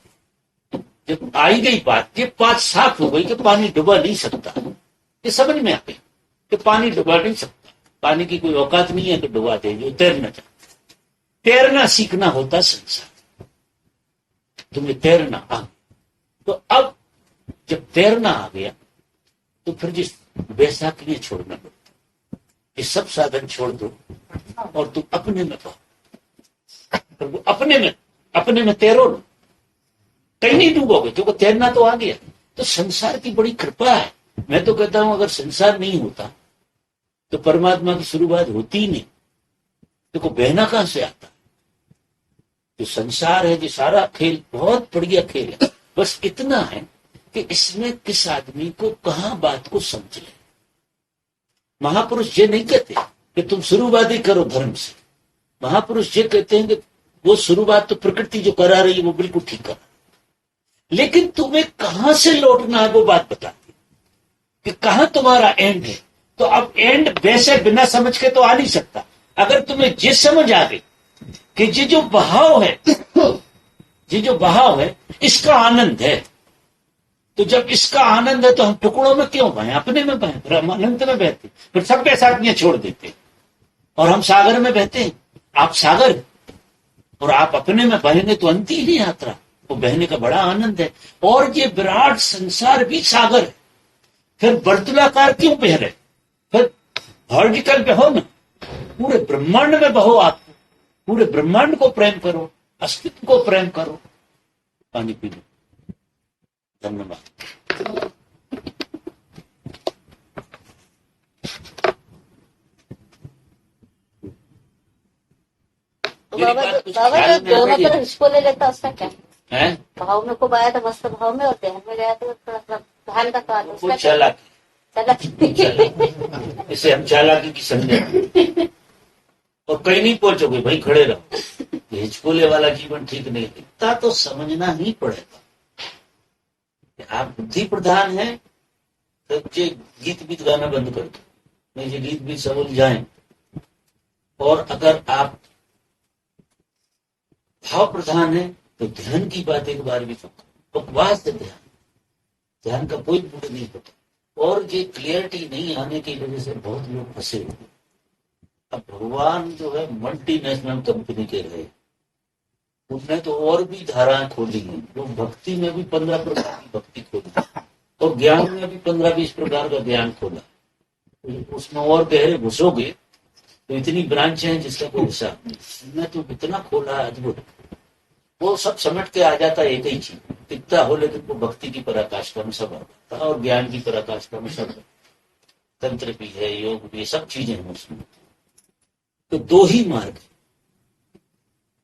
जब आई गई बात, ये बात साफ हो गई कि पानी डुबा नहीं सकता, ये समझ में आ गई कि पानी डुबा नहीं सकता, पानी की कोई औकात नहीं है कि डुबा दे, जो तैरना चाहता। तैरना सीखना होता संसार, तुम्हें तैरना आ। तो अब जब तैरना आ गया तो फिर जिस बैसाखियां छोड़ना पड़ता, ये सब साधन छोड़ दो और तुम अपने में पाओ। प्रभु अपने में तैरो ना, कहीं नहीं डूबोगे, क्योंकि तैरना तो आ गया। तो संसार की बड़ी कृपा है। मैं तो कहता हूं अगर संसार नहीं होता तो परमात्मा की शुरुआत होती ही नहीं। देखो बहना कहां से आता, जो संसार है, जो सारा खेल बहुत बढ़िया खेल है, बस इतना है कि इसमें किस आदमी को कहां बात को समझ ले। महापुरुष ये नहीं कहते कि तुम शुरुआत ही करो धर्म से। महापुरुष ये कहते हैं कि वो शुरुआत तो प्रकृति जो करा रही है वो बिल्कुल ठीक कर, लेकिन तुम्हें कहां से लौटना है वो बात बताती कि कहां तुम्हारा एंड है। तो अब एंड वैसे बिना समझ के तो आ नहीं सकता। अगर तुम्हें ये समझ आ गई कि ये जो बहाव है, ये जो बहाव है इसका आनंद है, तो जब इसका आनंद है तो हम टुकड़ों में क्यों बहें, अपने में बहें, ब्रह्मानंद में बहते, फिर सबके साथ ये छोड़ देते और हम सागर में बहते हैं। आप सागर और आप अपने में बहेंगे तो अंत ही नहीं यात्रा, वो बहने का बड़ा आनंद है। और ये विराट संसार भी सागर है, फिर वर्तुलाकार क्यों बह रहे, फिर वर्टिकल बहो ना, पूरे ब्रह्मांड में बहो। आप पूरे ब्रह्मांड को प्रेम करो, अस्तित्व को प्रेम करो। पानी पी लो। धन्यवाद। बाबा जो दोनों तरफ इसको ले लेता उसका क्या है? भाव में खूब आया तो मस्त भाव में, और ध्यान में गया तो थोड़ा सा ध्यान का तो वो चालाकी, चला इसे हम चालाकी की समझे। और कहीं नहीं पहुंचोगे भाई, खड़े रहो। हिचकोले वाला जीवन ठीक नहीं। इतना तो समझना ही पड़ेगा। आप बुद्धि प्रधान है तो ये गीत बीत गाना बंद कर दो, नहीं ये गीत बीत सब उलझाएं। और अगर आप भाव प्रधान है तो ध्यान की बात एक बार भी सोचो। उपवास से ध्यान का कोई मूड नहीं होता। और ये क्लियरिटी नहीं आने की वजह से बहुत लोग फंसे हुए। अब भगवान जो है मल्टीनेशनल कंपनी के रहे, उसने तो और भी धाराएं खोली हैं। तो भक्ति में भी 15 प्रकार की भक्ति खोली और ज्ञान में भी 15-20 प्रकार का ज्ञान खोला। उसमें और गहरे घुसोगे तो इतनी ब्रांचें हैं जिसका कोई हिसाब नहीं। मैं तो इतना खोला है अद्भुत, वो सब समझ के आ जाता है एक ही चीज। दिखता हो लेकिन वो भक्ति की पराकाष्ठा में सब आता है और ज्ञान की पराकाष्ठा में सब। तंत्र भी है, योग भी है, सब चीजें हैं उसमें। तो दो ही मार्ग,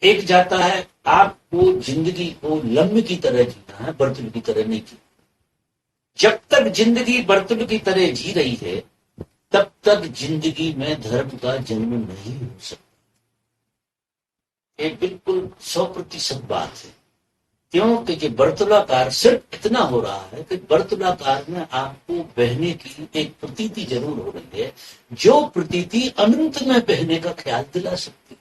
एक जाता है आपको जिंदगी को लम्ब की तरह जीना है, बर्तन की तरह नहीं जीना। जब तक जिंदगी बर्तन की तरह जी रही है तब तक जिंदगी में धर्म का जन्म नहीं हो सकता। ये बिल्कुल 100% बात है। क्योंकि ये वर्तुलाकार सिर्फ इतना हो रहा है कि वर्तुलाकार में आपको बहने की एक प्रतीति जरूर हो रही है, जो प्रतीति अनंत में बहने का ख्याल दिला सकती है।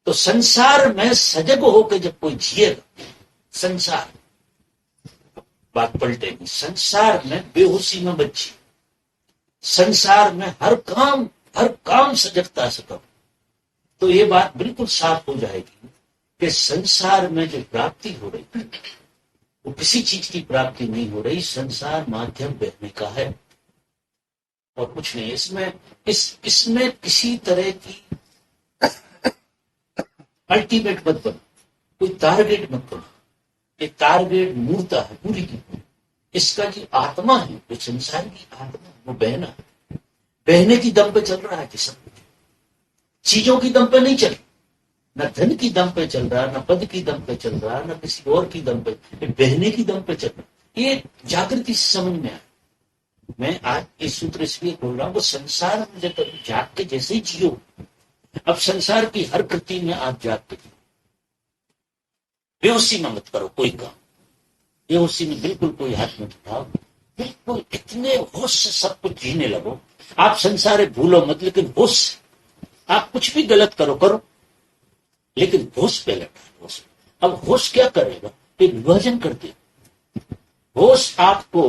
तो संसार में सजग होकर जब कोई जिएगा, संसार बात पलटेगी। संसार में बेहोशी में बच्ची, संसार में हर काम सजगता से करो, तो ये बात बिल्कुल साफ हो जाएगी कि संसार में जो प्राप्ति हो रही है वो किसी चीज की प्राप्ति नहीं हो रही, संसार माध्यम बहने का है और कुछ नहीं। इसमें किसी तरह की अल्टीमेट मत बनो, कोई टारगेट मत बनो। ये टारगेट मूर्ता है पूरी की पूरी। इसका जो आत्मा है, जो संसार की आत्मा, वो बहना, बहने की दम पे चल रहा है। कि सब चीजों की दम पे नहीं चल, न धन की दम पे चल रहा, न पद की दम पे चल रहा, न किसी और की दम पे, बहने की दम पे चल रहा। ये जागृति समझ में आए। मैं आज इस सूत्र इसलिए बोल रहा हूं, वो संसार में जब जाग के जैसे ही जियो, अब संसार की हर कृति में आप जाग के जियो। बेहोशी में मत करो कोई काम, बेहोशी में बिल्कुल कोई हाथ मत उठाओ, बिल्कुल इतने होश से सब कुछ जीने लगो। आप संसार भूलो मत, लेकिन होश से आप कुछ भी गलत करो लेकिन होश पे लगा। होश अब होश क्या करेगा कि विभाजन कर दे। होश आपको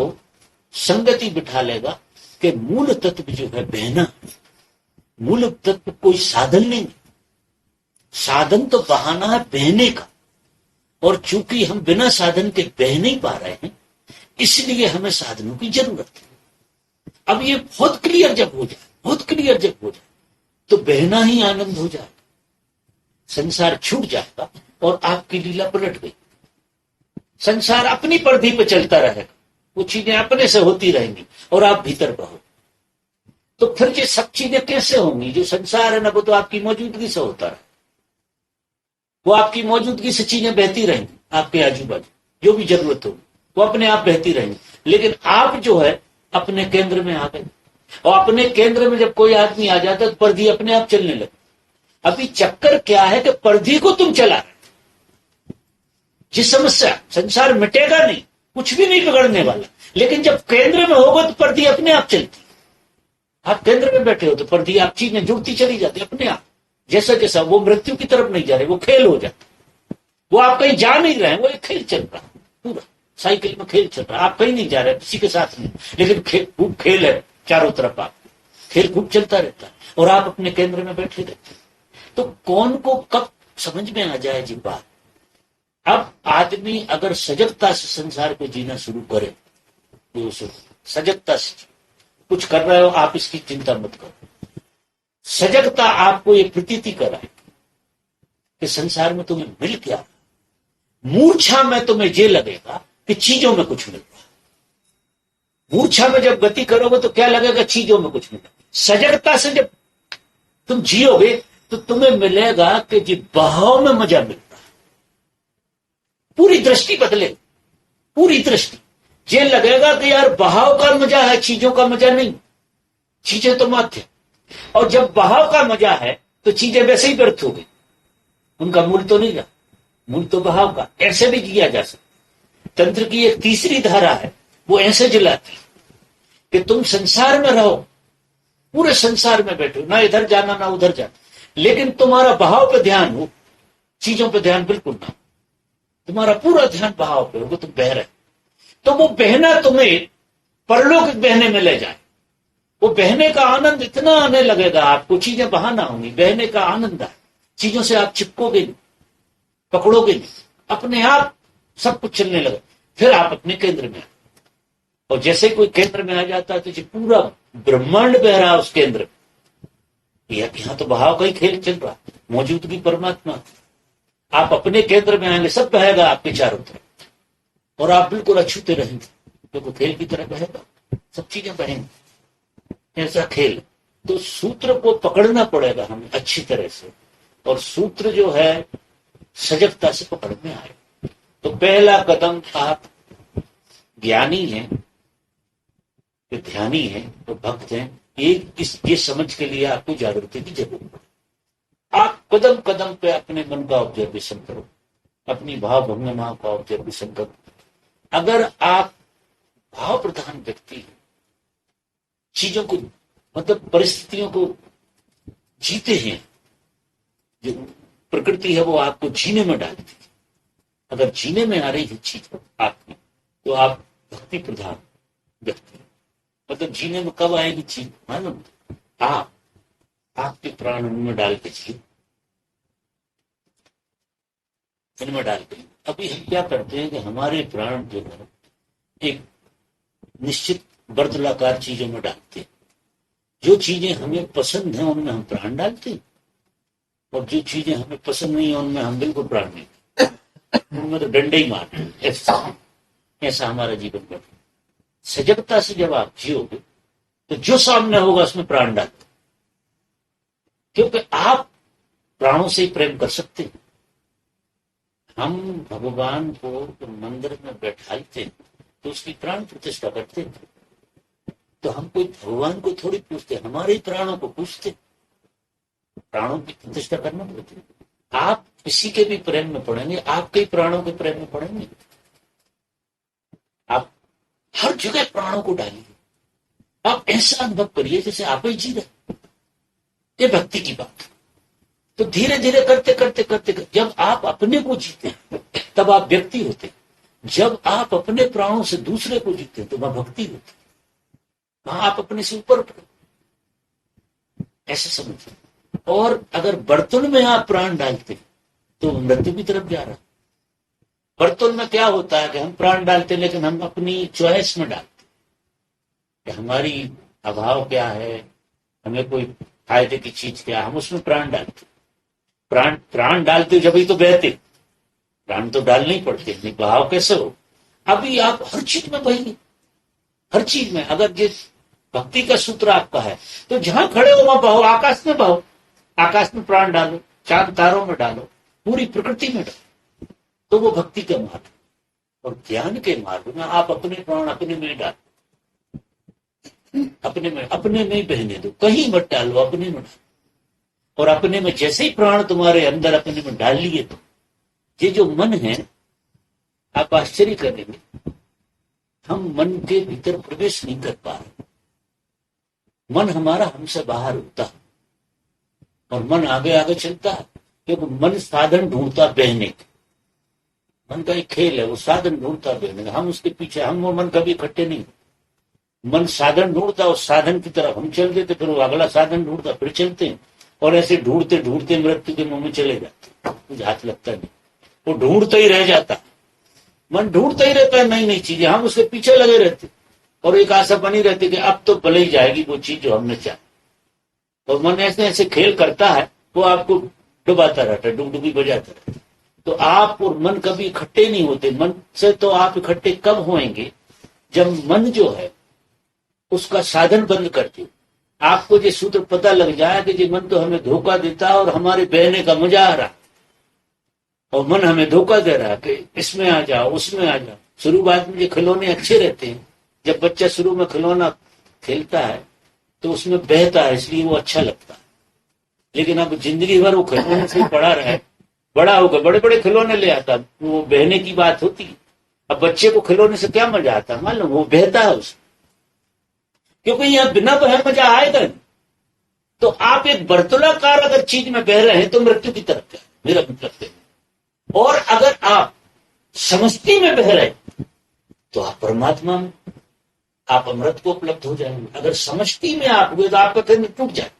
संगति बिठा लेगा कि मूल तत्व जो है बहना, मूल तत्व कोई साधन नहीं, साधन तो बहाना है बहने का। और चूंकि हम बिना साधन के बह नहीं पा रहे हैं, इसलिए हमें साधनों की जरूरत है। अब ये बहुत क्लियर जब हो जाए, बहुत क्लियर जब हो जाए, तो बहना ही आनंद हो जाए। संसार छूट जाएगा और आपकी लीला पलट गई। संसार अपनी परिधि पे चलता रहेगा, वो चीजें अपने से होती रहेंगी और आप भीतर बहो। तो फिर ये सब चीजें कैसे होंगी? जो संसार है ना, वो तो आपकी मौजूदगी से होता रहे, वो आपकी मौजूदगी से चीजें बहती रहेंगी आपके आजू बाजू, जो भी जरूरत होगी वो अपने आप बहती रहेंगी। लेकिन आप जो है अपने केंद्र में आ गए, और अपने केंद्र में जब कोई आदमी आ जाता है तो परिधि अपने आप चलने लगे। अभी चक्कर क्या है कि परिधि को तुम चला रहे, जिस समस्या, संसार मिटेगा नहीं, कुछ भी नहीं बिगड़ने वाला, लेकिन जब केंद्र में होगा तो परिधि अपने आप चलती। आप केंद्र में बैठे हो तो परिधि, आप चीजें जुड़ती चली जाती अपने आप। जैसा जैसा वो मृत्यु की तरफ नहीं जा रहे, वो खेल हो जाता, वो आप कहीं जा नहीं रहे, वो एक खेल चल रहा पूरा, साइकिल में खेल चल रहा है। आप कहीं नहीं जा रहे किसी के साथ नहीं, लेकिन खूब खेल है चारों तरफ, आप खेल खूब चलता रहता है और आप अपने केंद्र में बैठे रहते। तो कौन को कब समझ में आ जाए जी बात। अब आदमी अगर सजगता से संसार को जीना शुरू करे, तो सजगता से कुछ कर रहे हो आप, इसकी चिंता मत करो। सजगता आपको ये प्रतीति कराए कि संसार में तुम्हें मिल क्या। मूर्छा में तुम्हें ये लगेगा कि चीजों में कुछ मिल रहा है। मूर्छा में जब गति करोगे तो क्या लगेगा? चीजों में कुछ मिल रहा है। सजगता से जब तुम जियोगे तो तुम्हें मिलेगा कि जी बहाव में मजा मिल रहा है। पूरी दृष्टि बदले, पूरी दृष्टि। ये लगेगा कि यार बहाव का मजा है, चीजों का मजा नहीं, चीजें तो माध्य। और जब बहाव का मजा है तो चीजें वैसे ही व्यर्थ हो गई, उनका मूल तो नहीं रहा, मूल तो बहाव का। ऐसे भी किया जा सकता। तंत्र की एक तीसरी धारा है, वो ऐसे जलाती कि तुम संसार में रहो, पूरे संसार में बैठो, ना इधर जाना ना उधर जाना, लेकिन तुम्हारा बहाव पे ध्यान हो, चीजों पे ध्यान बिल्कुल ना, तुम्हारा पूरा ध्यान बहाव पे हो, तुम बह रहे। तो वो बहना तुम्हें परलोक बहने में ले जाए। वो बहने का आनंद इतना आने लगेगा आपको, चीजें बहाना होंगी, बहने का आनंद है। चीजों से आप चिपकोगे नहीं, पकड़ोगे नहीं, अपने आप सब कुछ चलने लगे। फिर आप अपने केंद्र में, और जैसे कोई केंद्र में आ जाता है तो पूरा ब्रह्मांड बह रहा है उस केंद्र में। यहां तो बहाव का ही खेल चल रहा, मौजूदगी परमात्मा। आप अपने केंद्र में आएंगे, सब बहेगा आपके चारों तरफ, और आप बिल्कुल अछूते रहेंगे, क्योंकि खेल की तरह बहेगा, सब चीजें बहेंगी। ऐसा खेल, तो सूत्र को पकड़ना पड़ेगा हमें अच्छी तरह से, और सूत्र जो है सजगता से पकड़ में आए। तो पहला कदम, आप ज्ञानी हैं, ध्यानी हैं, तो भक्त हैं, ये समझ के लिए आपको जागृति की जरूरत है। आप कदम कदम पे अपने मन का ऑब्जर्वेशन करो, अपनी भाव भंगना का ऑब्जर्वेशन करो। अगर आप भाव प्रधान व्यक्ति हैं, चीजों को मतलब परिस्थितियों को जीते हैं, जो प्रकृति है वो आपको जीने में डालती है। अगर जीने में आ रही है चीज आपकी, तो आप भक्ति प्रधान व्यक्ति। मतलब जीने में कब आएगी चीज? मालूम? आपके प्राण उनमें डाल के जिए, इनमें डाल के। अभी हम क्या करते हैं कि हमारे प्राण जो है एक निश्चित वर्तुलाकार चीजों में डालते हैं। जो चीजें हमें पसंद हैं उनमें हम प्राण डालते हैं, और जो चीजें हमें पसंद नहीं है उनमें हम बिल्कुल प्राण नहीं, उनमें तो डंडे ही मारते हैं। ऐसा हमारा जीवन का। सजगता से जब आप जियोगे तो जो सामने होगा उसमें प्राण डालते, क्योंकि आप प्राणों से ही प्रेम कर सकते हैं। हम भगवान को मंदिर में बैठाते तो उसकी प्राण प्रतिष्ठा करते थे। तो हम कोई भगवान को थोड़ी पूछते, हमारे ही प्राणों को पूछते। प्राणों की प्रतिष्ठा करना पड़ती है। आप किसी के भी प्रेम में पड़ेंगे, आपके ही प्राणों के प्रेम में पड़ेंगे। आप हर जगह प्राणों को डालिए, आप ऐसा अनुभव करिए जैसे आप ही जी रहे। ये भक्ति की बात। तो धीरे धीरे करते करते करते जब आप अपने को जीते तब आप व्यक्ति होते। जब आप अपने प्राणों से दूसरे को जीते तो वह भक्ति होती, वहां आप अपने से ऊपर उठे। ऐसे समझिए। और अगर बर्तन में आप प्राण डालते तो मृत्यु की तरफ जा रहा। बर्तन में क्या होता है कि हम प्राण डालते लेकिन हम अपनी चॉइस में डालते कि हमारी अभाव क्या है, हमें कोई फायदे की चीज क्या है, हम उसमें प्राण डालते। प्राण प्राण डालते जब ही तो बहते, प्राण तो डालने ही पड़ते, नहीं बहाव कैसे हो। अभी आप हर चीज में बहिए, हर चीज में। अगर जिस भक्ति का सूत्र आपका है तो जहां खड़े हो वहां बहो, आकाश में बहो, आकाश में प्राण डालो, चांद तारों में डालो, पूरी प्रकृति में डालो, तो वो भक्ति का मार्ग। और ज्ञान के मार्ग में आप अपने प्राण अपने में डालो, अपने में ही बहने दो, कहीं मत डालो, अपने में डालो। और अपने में जैसे ही प्राण तुम्हारे अंदर अपने में डाल लिए तो ये जो मन है, आप आश्चर्य करेंगे, हम मन के भीतर प्रवेश नहीं कर पा रहे। मन हमारा हमसे बाहर होता है और मन आगे आगे चलता है, क्योंकि मन साधन ढूंढता बहने के। मन का एक खेल है, वो साधन ढूंढता बहने का, हम उसके पीछे, हम वो मन कभी इकट्ठे नहीं। मन साधन ढूंढता, उस साधन की तरफ हम चल देते, फिर वो अगला साधन ढूंढता, फिर चलते हैं, और ऐसे ढूंढते ढूंढते मृत्यु के मुंह में चले जाते, कुछ हाथ लगता नहीं, वो ढूंढता ही रह जाता। मन ढूंढता ही रहता है नई नई चीजें, हम उसके पीछे लगे रहते और एक आशा बनी रहती कि अब तो भले ही जाएगी वो चीज जो हमने चाही। और मन ऐसे ऐसे खेल करता है, वो आपको डुबाता रहता है, डुगडुगी बजाता रहता है। तो आप और मन कभी इकट्ठे नहीं होते। मन से तो आप इकट्ठे कब होंगे, जब मन जो है उसका साधन बंद करते। आपको ये सूत्र पता लग जाए कि ये मन तो हमें धोखा देता है और हमारे बहने का मजा आ रहा, और मन हमें धोखा दे रहा है कि इसमें आ जाओ, उसमें आ जाओ। शुरुआत में ये खिलौने अच्छे रहते हैं, जब बच्चा शुरू में खिलौना खेलता है तो उसमें बहता है, इसलिए वो अच्छा लगता है। लेकिन अब जिंदगी भर वो खिलौने से पड़ा रहे, बड़ा होकर बड़े बड़े खिलौने ले आता, वो बहने की बात होती है। अब बच्चे को खिलौने से क्या मजा आता है, मालूम, वो बहता है उसमें, क्योंकि यह बिना बहे मजा आएगा नहीं। तो आप एक वर्तुलाकार अगर चीज में बह रहे हैं तो मृत्यु की तरफ है, मेरा मतलब है। और अगर आप समष्टि में बह रहे तो आप परमात्मा में, आप अमृत को उपलब्ध हो जाएंगे। अगर समष्टि में आप हुए तो आपका केंद्र टूट जाए,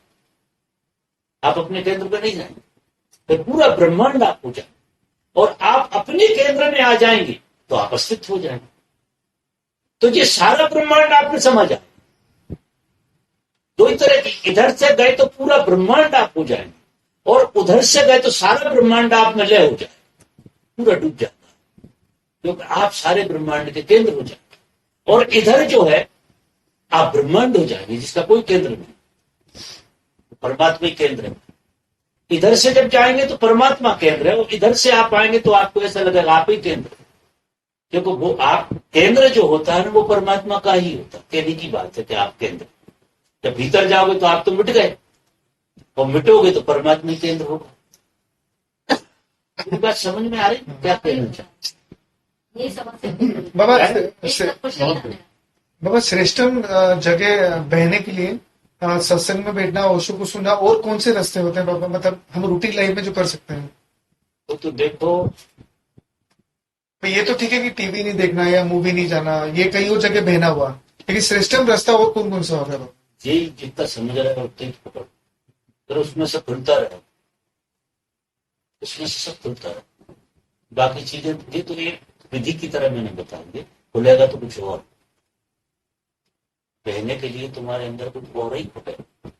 आप अपने केंद्र पर नहीं जाएंगे, फिर पूरा ब्रह्मांड आप हो जाए। और आप अपने केंद्र में आ जाएंगे तो आप अस्तित्व हो जाएंगे। तो ये सारा ब्रह्मांड आपने समझा। दो ही तरह की, इधर से गए तो पूरा ब्रह्मांड आप हो जाएंगे, और उधर से गए तो सारा ब्रह्मांड आप में लय हो जाए, पूरा डूब जाता है, क्योंकि आप सारे ब्रह्मांड के केंद्र हो जाएंगे। और इधर जो है आप ब्रह्मांड हो जाएंगे जिसका कोई केंद्र नहीं, परमात्मा ही केंद्र है। इधर से जब जाएंगे तो परमात्मा केंद्र है, और इधर से आप आएंगे तो आपको ऐसा लगेगा आप ही केंद्र है, क्योंकि वो आप केंद्र जो होता है ना वो परमात्मा का ही होता है। कहने की बात है कि आप केंद्र, जब भीतर जाओगे तो आप तो मिट गए, और मिटोगे तो परमात्मा केंद्र होगा। ये बात समझ में आ रही, क्या कहना चाहते? ये समझ बाबा से बाबा श्रेष्ठम जगह बहने के लिए सत्संग में बैठना, ओशो को सुनना, और कौन से रास्ते होते हैं बाबा, मतलब हम रूटीन लाइफ में जो कर सकते हैं? तो देखो, ये तो ठीक है कि टीवी नहीं देखना या मूवी नहीं जाना, ये कई और जगह बहना हुआ, लेकिन श्रेष्ठम रास्ता और कौन कौन सा होगा बाबा? यही जितना समझ रहे हो उतना ही पकड़ो, फिर उसमें से खुलता रहे, उसमें से सब खुलता रहे। बाकी चीजें ये तो एक विधि की तरह मैंने बताएंगे, खुलेगा तो कुछ और। कहने के लिए तुम्हारे अंदर कुछ और ही खुलेगा,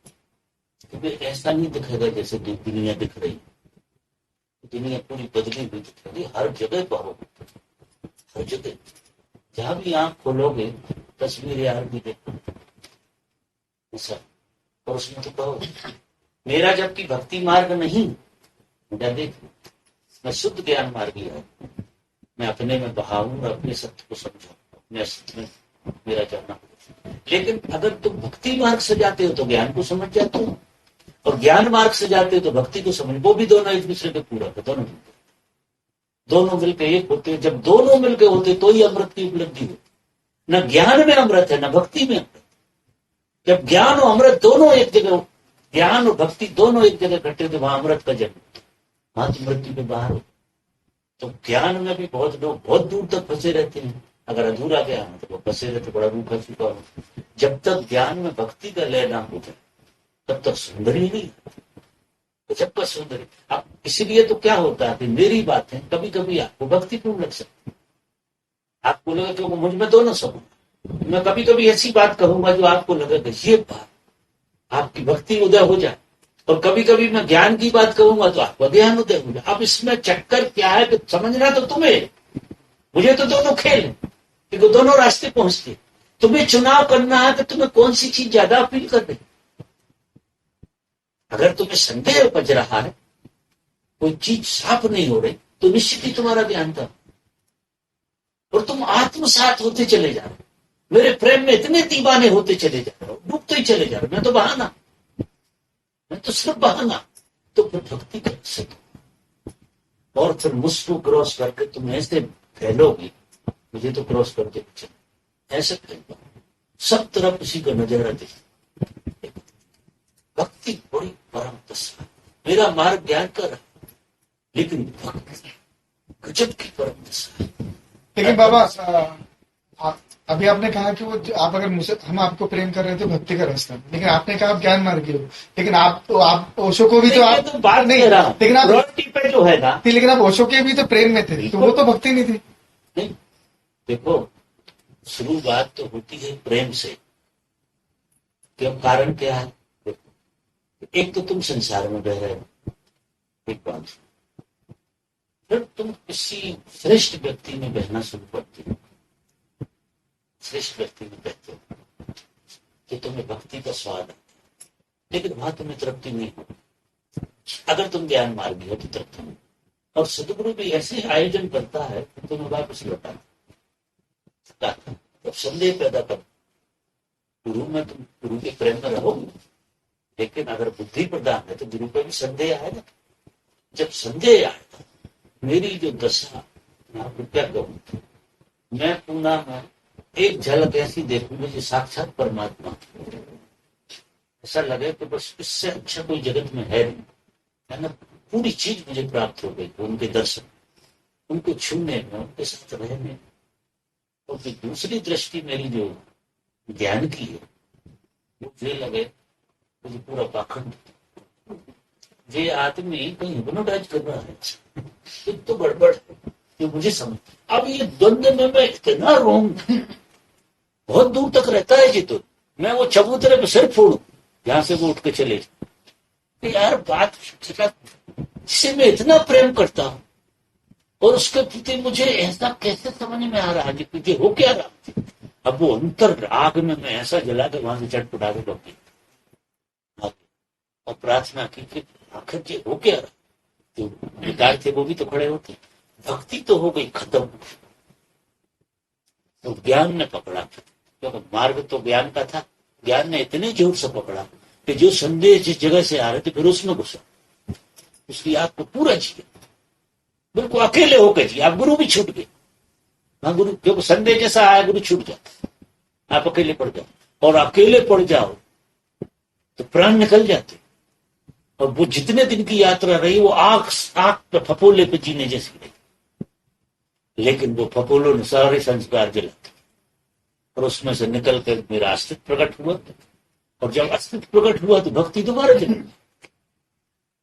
क्योंकि ऐसा नहीं दिखेगा जैसे दुनिया दिख रही। दुनिया पूरी बदली हुई दिख रही, हर जगह पाओ, हर जगह जहां भी आंख खोलोगे तस्वीर यार भी देखो ऐसा। और उसमें तो कहो मेरा जबकि भक्ति मार्ग नहीं, मेरा देख मैं शुद्ध ज्ञान मार्गी है, मैं अपने में बहाऊं, अपने सत्य को समझाऊं, अपने अस्तित्व में मेरा जाना। लेकिन अगर तुम भक्ति मार्ग से जाते हो तो ज्ञान को समझ जाते हो, और ज्ञान मार्ग से जाते हो तो भक्ति को समझ, वो भी दोनों एक दूसरे के पूरक है, दोनों मिलकर एक होते हैं। जब दोनों मिलकर होते तो ही अमृत की उपलब्धि हो। न ज्ञान में अमृत है, न भक्ति में अमृत। जब ज्ञान और अमृत दोनों एक जगह, ज्ञान और भक्ति दोनों एक जगह घटे तो वहां अमृत का जन्म, वहां तो मृत्यु के बाहर हो। तो ज्ञान में भी बहुत लोग बहुत दूर तक फंसे रहते हैं, अगर अधूरा ज्ञान है तो वो फंसे रहते, बड़ा रूखा चुका हो। जब तक ज्ञान में भक्ति का लय ना हो जाए तब तक सुंदरी नहीं, तो जब तक सुंदरी। अब इसीलिए तो क्या होता है कि मेरी बातें कभी कभी आपको भक्तिपूर्ण लग सकती, आपको लगे कि मुझ में दोनों सब। मैं कभी कभी ऐसी बात कहूंगा जो आपको लगेगा ये बात आपकी भक्ति उदय हो जाए, और कभी कभी मैं ज्ञान की बात करूंगा तो आपको ध्यान होते होंगे। अब इसमें चक्कर क्या है कि समझना तो तुम्हें, मुझे तो दोनों खेल है, क्योंकि दोनों रास्ते पहुंचते। तुम्हें चुनाव करना है कि तुम्हें कौन सी चीज ज्यादा अपील कर रही। अगर तुम्हें संदेह उपज रहा है, कोई चीज साफ नहीं हो रही, तो निश्चित ही तुम्हारा ध्यान था और तुम आत्मसात होते चले जा रहे हो। मेरे प्रेम में इतने दीवाने होते चले जा रहे हो, डूबते ही चले जा रहे हो। मैं तो बहाना, मैं तो सिर्फ बहाना। तो फिर भक्ति कर सकते, और फिर मुझको क्रॉस करके तुम ऐसे फैलोगी, मुझे तो क्रॉस करके चले ऐसे फैलो, सब तरफ उसी का नजारा दे। भक्ति बड़ी परम दशा। मेरा मार्ग ज्ञान का रहा, लेकिन भक्ति गजब की परम दशा है। लेकिन बाबा अभी आपने कहा कि वो आप अगर मुझसे, हम आपको प्रेम कर रहे थे भक्ति का रास्ता, लेकिन आपने कहा आप ज्ञान मार्गी हो। लेकिन आप ओशो को भी तो आप तो बात नहीं रहा, लेकिन आप रॉयल्टी पे जो है ना, लेकिन आप ओशो के भी तो प्रेम में थे, तो वो तो भक्ति नहीं थी। नहीं, देखो शुरुआत तो होती है प्रेम से। क्यों? कारण क्या है? देखो, एक तो तुम संसार में बह रहे हो, एक बात, फिर तुम किसी श्रेष्ठ व्यक्ति में बहना शुरू करते हो, श्रेष्ठ व्यक्ति में बहते हो कि तुम्हें भक्ति का स्वाद है, लेकिन वहां तुम्हें तृप्ति नहीं होती। अगर तुम ज्ञान मार्गी हो तो तृप्ति नहीं। और सदगुरु भी ऐसे आयोजन करता है कि तुम्हें वापस लौटा, तो संदेह पैदा कर। गुरु में तुम गुरु के प्रेम में रहोगे, लेकिन अगर बुद्धि प्रदान है तो गुरु पे भी संदेह आएगा। जब संदेह आएगा, मेरी जो दशा, मैं आपको क्या कहूं, मैं पूना में एक झलक ऐसी देखूं मुझे साक्षात परमात्मा, ऐसा लगे कि बस इससे अच्छा कोई जगत में है नहीं, है ना। पूरी चीज मुझे प्राप्त हो गई, उनके दर्शन, उनको छूने में, उनके साथ रहने में। और फिर दूसरी दृष्टि मेरी जो ज्ञान की है, मुझे लगे मुझे पूरा पाखंड, ये आदमी कहीं हिप्नोटाइज कर रहा है, तो गड़बड़ जो मुझे समझ। अब ये द्वंद्व में मैं इतना रोऊं, बहुत दूर तक रहता है जी। तो मैं वो चबूतरे पे सिर फोड़ू, यहां से वो उठ के चले जाए। यार बात जिसे मैं इतना प्रेम करता हूं, और उसके प्रति मुझे ऐसा कैसे समझ में आ रहा है कि तुझे हो क्या रहा। अब वो अंतर आग में मैं ऐसा जला के वहां से चटपटा के लौटी और प्रार्थना की कि आखिर ये हो क्या रहा। जो बेकार थे वो भी तो खड़े होते। भक्ति तो हो गई खत्म, तो ज्ञान ने पकड़ा, क्योंकि मार्ग तो ज्ञान का था। ज्ञान ने इतने जोर से पकड़ा कि जो संदेश जिस जगह से आ रहे थे फिर उसमें घुसा, उसकी आग को पूरा जिया, बिल्कुल अकेले होकर जी। आप गुरु भी छूट गए, हाँ गुरु, क्योंकि संदेश जैसा आया गुरु छूट जाता, आप अकेले पड़ जाओ, और अकेले पड़ जाओ तो प्राण निकल जाते। और वो जितने दिन की यात्रा रही वो आग पे फपोले पे जीने जैसी रही, लेकिन वो फपोलों ने सारे संस्कार जलाते, और उसमें से निकल कर मेरा अस्तित्व प्रकट हुआ। और जब अस्तित्व प्रकट हुआ तो भक्ति दोबारा जली,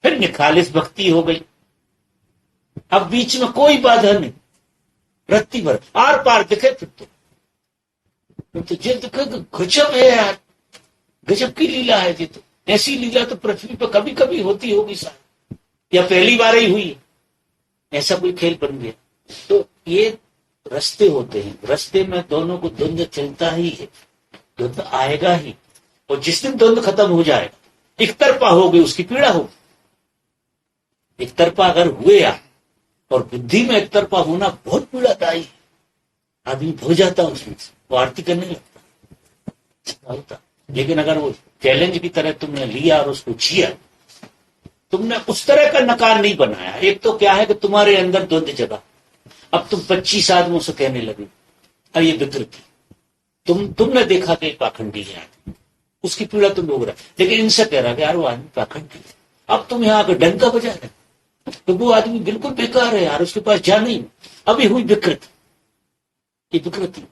फिर निखालिस भक्ति हो गई। अब बीच में कोई बाधा नहीं, रत्ती भर आर पार दिखे। फिर तो जिद गजब है यार, गजब की लीला है जी। तो ऐसी लीला तो पृथ्वी पर कभी कभी होती होगी शायद, या पहली बार ही हुई है, ऐसा कोई खेल बन गया। तो ये रास्ते होते हैं, रास्ते में दोनों को द्वंद्व चलता ही है, द्वंद्व आएगा ही। और जिस दिन द्वंद्व खत्म हो जाएगा, एक तरफा हो गई, उसकी पीड़ा होगी। एक तरफा अगर हुए आप, और बुद्धि में एक तरफा होना बहुत पीड़ादायी है, आदमी भो जाता उसमें, वो आरती करने लगता होता। लेकिन अगर वो चैलेंज की तरह तुमने लिया और उसको जिया, तुमने उस तरह का नकार नहीं बनाया। एक तो क्या है कि तुम्हारे अंदर द्वंद्व जगा, अब तुम 25 आदमियों से कहने लगे अब ये विकृति, तुमने देखा कि पाखंडी है, उसकी पीड़ा तुम लोग रहे, लेकिन इनसे कह रहा कि यार वो आदमी पाखंडी है। अब तुम यहाँ आकर डंका बजा रहे तो वो आदमी बिल्कुल बेकार है यार, उसके पास जा नहीं। अभी हुई विकृति, ये विकृति,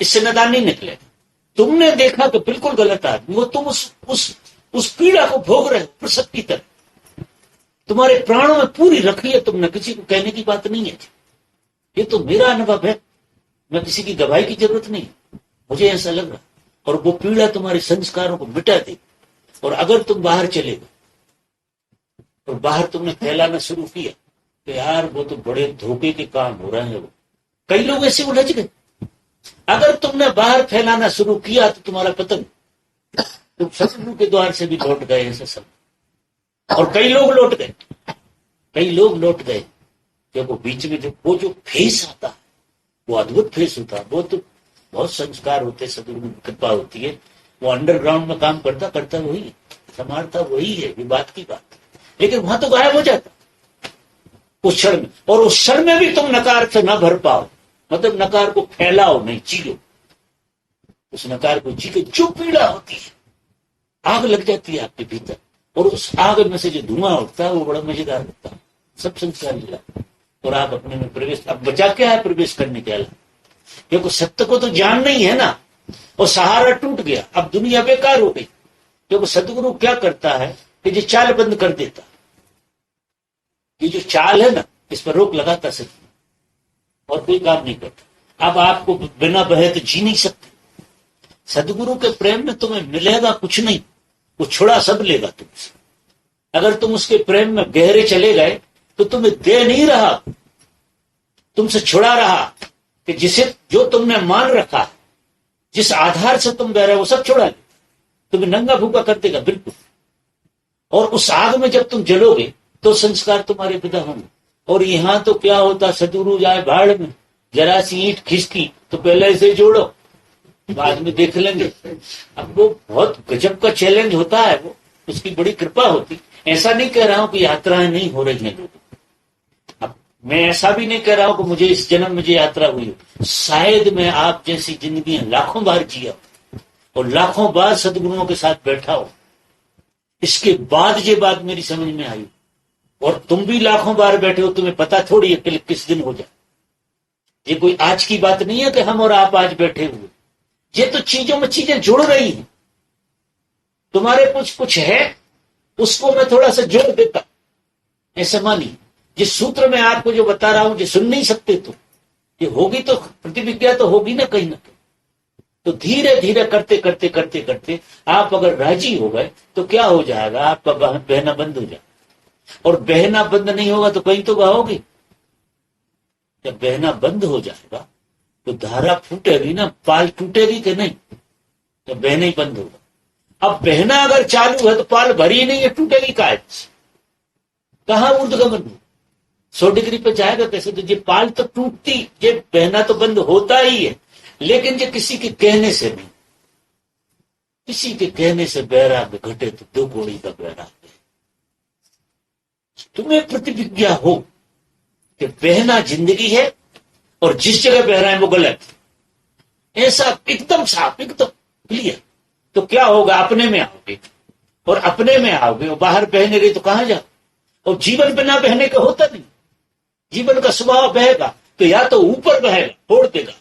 इससे नदान नहीं निकले। तुमने देखा कि बिल्कुल गलत आदमी, वो तुम उस पीड़ा को भोग रहे हो प्रसव की तरह, तुम्हारे प्राणों में पूरी रखी है तुमने, किसी को कहने की बात नहीं है। ये तो मेरा अनुभव है, मैं किसी की गवाही की जरूरत नहीं, मुझे ऐसा लग रहा। और वो पीड़ा तुम्हारे संस्कारों को मिटा दे। और अगर तुम बाहर चले गए और बाहर तुमने फैलाना शुरू किया तो यार वो तो बड़े धोखे के काम हो रहे हैं। वो कई लोग ऐसे उलझ गए। अगर तुमने बाहर फैलाना शुरू किया तो तुम्हारा पतन, तुम सतगुरु के द्वार से भी लौट गए ऐसे सब। और कई लोग लौट गए, कई लोग लौट गए। जब वो बीच में वो जो फेस आता है वो अद्भुत फेस होता है। वो तो बहुत संस्कार होते, सदगुरु की कृपा होती है। वो अंडरग्राउंड में काम करता करता वही है, संभालता वही है, ये बात की बात। लेकिन वहां तो गायब हो जाता उस क्षण में। और उस क्षण में भी तुम नकार से न भर पाओ, मतलब नकार को फैलाओ नहीं, जियो उस नकार को, जी के जो पीड़ा होती है, आग लग जाती है आपके भीतर। और उस आग में से जो धुआं उठता है वो बड़ा मजेदार होता है, सब संस्कार मिला। और आप अपने में प्रवेश, अब बचा क्या है प्रवेश करने के अलावा? क्योंकि सत्य को तो जान नहीं है ना, और सहारा टूट गया, अब दुनिया बेकार हो गई। क्योंकि सदगुरु क्या करता है कि जो चाल बंद कर देता, ये जो चाल है ना इस पर रोक लगाता सदगुरु, और कोई काम नहीं करता। अब आपको बिना बहे तो जी नहीं सकते। सदगुरु के प्रेम में तुम्हें मिलेगा कुछ नहीं, वो छुड़ा सब लेगा तुमसे। अगर तुम उसके प्रेम में गहरे चले गए तो तुम्हें दे नहीं रहा, तुमसे छुड़ा रहा कि जिसे जो तुमने मान रखा, जिस आधार से तुम बह रहे हो वो सब छुड़ा ले, तुम्हें नंगा भूखा कर देगा बिल्कुल। और उस आग में जब तुम जलोगे तो संस्कार तुम्हारे विदा होंगे। और यहां तो क्या होता, सदगुरु जाए भाड़ में, जरा सी ईंट खिसकी तो पहले इसे जोड़ो, बाद में देख लेंगे। अब वो बहुत गजब का चैलेंज होता है, वो उसकी बड़ी कृपा होती। ऐसा नहीं कह रहा हूं कि यात्राएं नहीं हो रही हैं लोगों। अब मैं ऐसा भी नहीं कह रहा हूं कि मुझे इस जन्म मुझे यात्रा हुई हो। शायद मैं आप जैसी जिंदगी लाखों बार जिया और लाखों बार सदगुरुओं के साथ बैठा हो, इसके बाद ये बात मेरी समझ में आई। और तुम भी लाखों बार बैठे हो, तुम्हें पता थोड़ी है कि किस दिन हो जाए। ये कोई आज की बात नहीं है कि हम और आप आज बैठे हुए, ये तो चीजों में चीजें जुड़ रही हैं। तुम्हारे कुछ है, उसको मैं थोड़ा सा जोड़ देता। ऐसा मानिए जिस सूत्र में आपको जो बता रहा हूं, जो सुन नहीं सकते तो ये होगी, तो प्रतिविज्ञा तो होगी ना कहीं ना कहीं। तो धीरे धीरे करते करते करते करते आप अगर राजी हो गए तो क्या हो जाएगा, आपका बहना बंद हो जाएगा। और बहना बंद नहीं होगा तो कहीं तो बहोगे। जब बहना बंद हो जाएगा तो धारा फूटेगी ना, पाल टूटेगी कि नहीं, तो बहना ही बंद होगा। अब बहना अगर चालू है तो पाल भरी नहीं है, टूटेगी काहे से? कहां ऊर्ध्वगमन 100 डिग्री पे जाएगा कैसे? तो ये पाल तो टूटती, ये बहना तो बंद होता ही है, लेकिन ये किसी के कहने से नहीं। किसी के कहने से बैराग घटे तो 2 कोड़ी का बैराग है। तुम्हें प्रतिविज्ञा हो कि बहना जिंदगी है और जिस जगह बह रहा है वो गलत, ऐसा एकदम साफ, एकदम क्लियर, तो क्या होगा, अपने में आओगे। और अपने में आओगे और बाहर बहने गई तो कहां जाओ। और जीवन बिना बहने का होता नहीं, जीवन का स्वभाव बहेगा तो या तो ऊपर बहेगा, फोड़ देगा,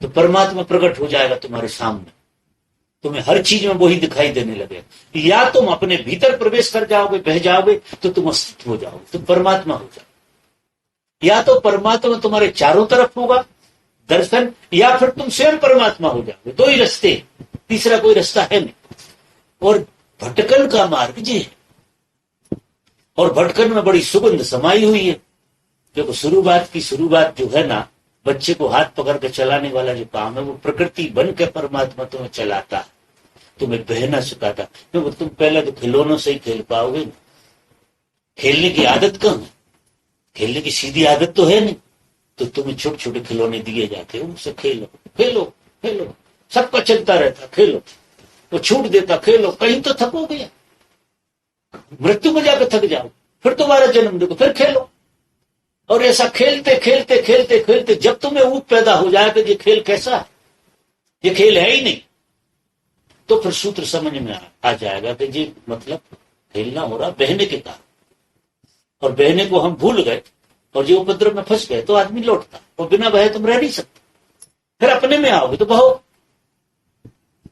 तो परमात्मा प्रकट हो जाएगा तुम्हारे सामने, तुम्हें हर चीज में वही दिखाई देने लगे। या तुम अपने भीतर प्रवेश कर जाओगे, बह जाओगे, तो तुम अस्तित्व हो जाओगे, तुम परमात्मा हो जाओगे। या तो परमात्मा तुम्हारे चारों तरफ होगा दर्शन, या फिर तुम स्वयं परमात्मा हो जाओगे। 2 ही रास्ते, तीसरा कोई रास्ता है नहीं। और भटकन का मार्ग ये है, और भटकन में बड़ी सुगंध समाई हुई है। देखो शुरुआत जो है ना, बच्चे को हाथ पकड़ के चलाने वाला जो काम है, वो प्रकृति बन के परमात्मा तुम्हें चलाता है, तुम्हें बहना सिखाता। क्योंकि तुम पहले तो खिलौनों से ही खेल पाओगे ना, खेलने की आदत कहाँ है, खेलने की सीधी आदत तो है नहीं। तो तुम्हें छोटे छोटे खिलौने दिए जाते हैं, उनसे खेलो खेलो खेलो, सबका चलता रहता, खेलो, वो छूट देता, खेलो, कहीं तो थकोगे, मृत्यु में जाकर थक जाओ, फिर दोबारा जन्म देखो, फिर खेलो। और ऐसा खेलते खेलते खेलते खेलते जब तुम्हें ऊप पैदा हो जाए कि ये खेल कैसा है, ये खेल है ही नहीं, तो फिर सूत्र समझ में आ जाएगा कि ये मतलब खेलना हो रहा बहने के कारण। और बहने को हम भूल गए और ये उपद्रव में फंस गए तो आदमी लौटता, और बिना बहे तुम रह नहीं सकते। फिर अपने में आओगे तो बहो,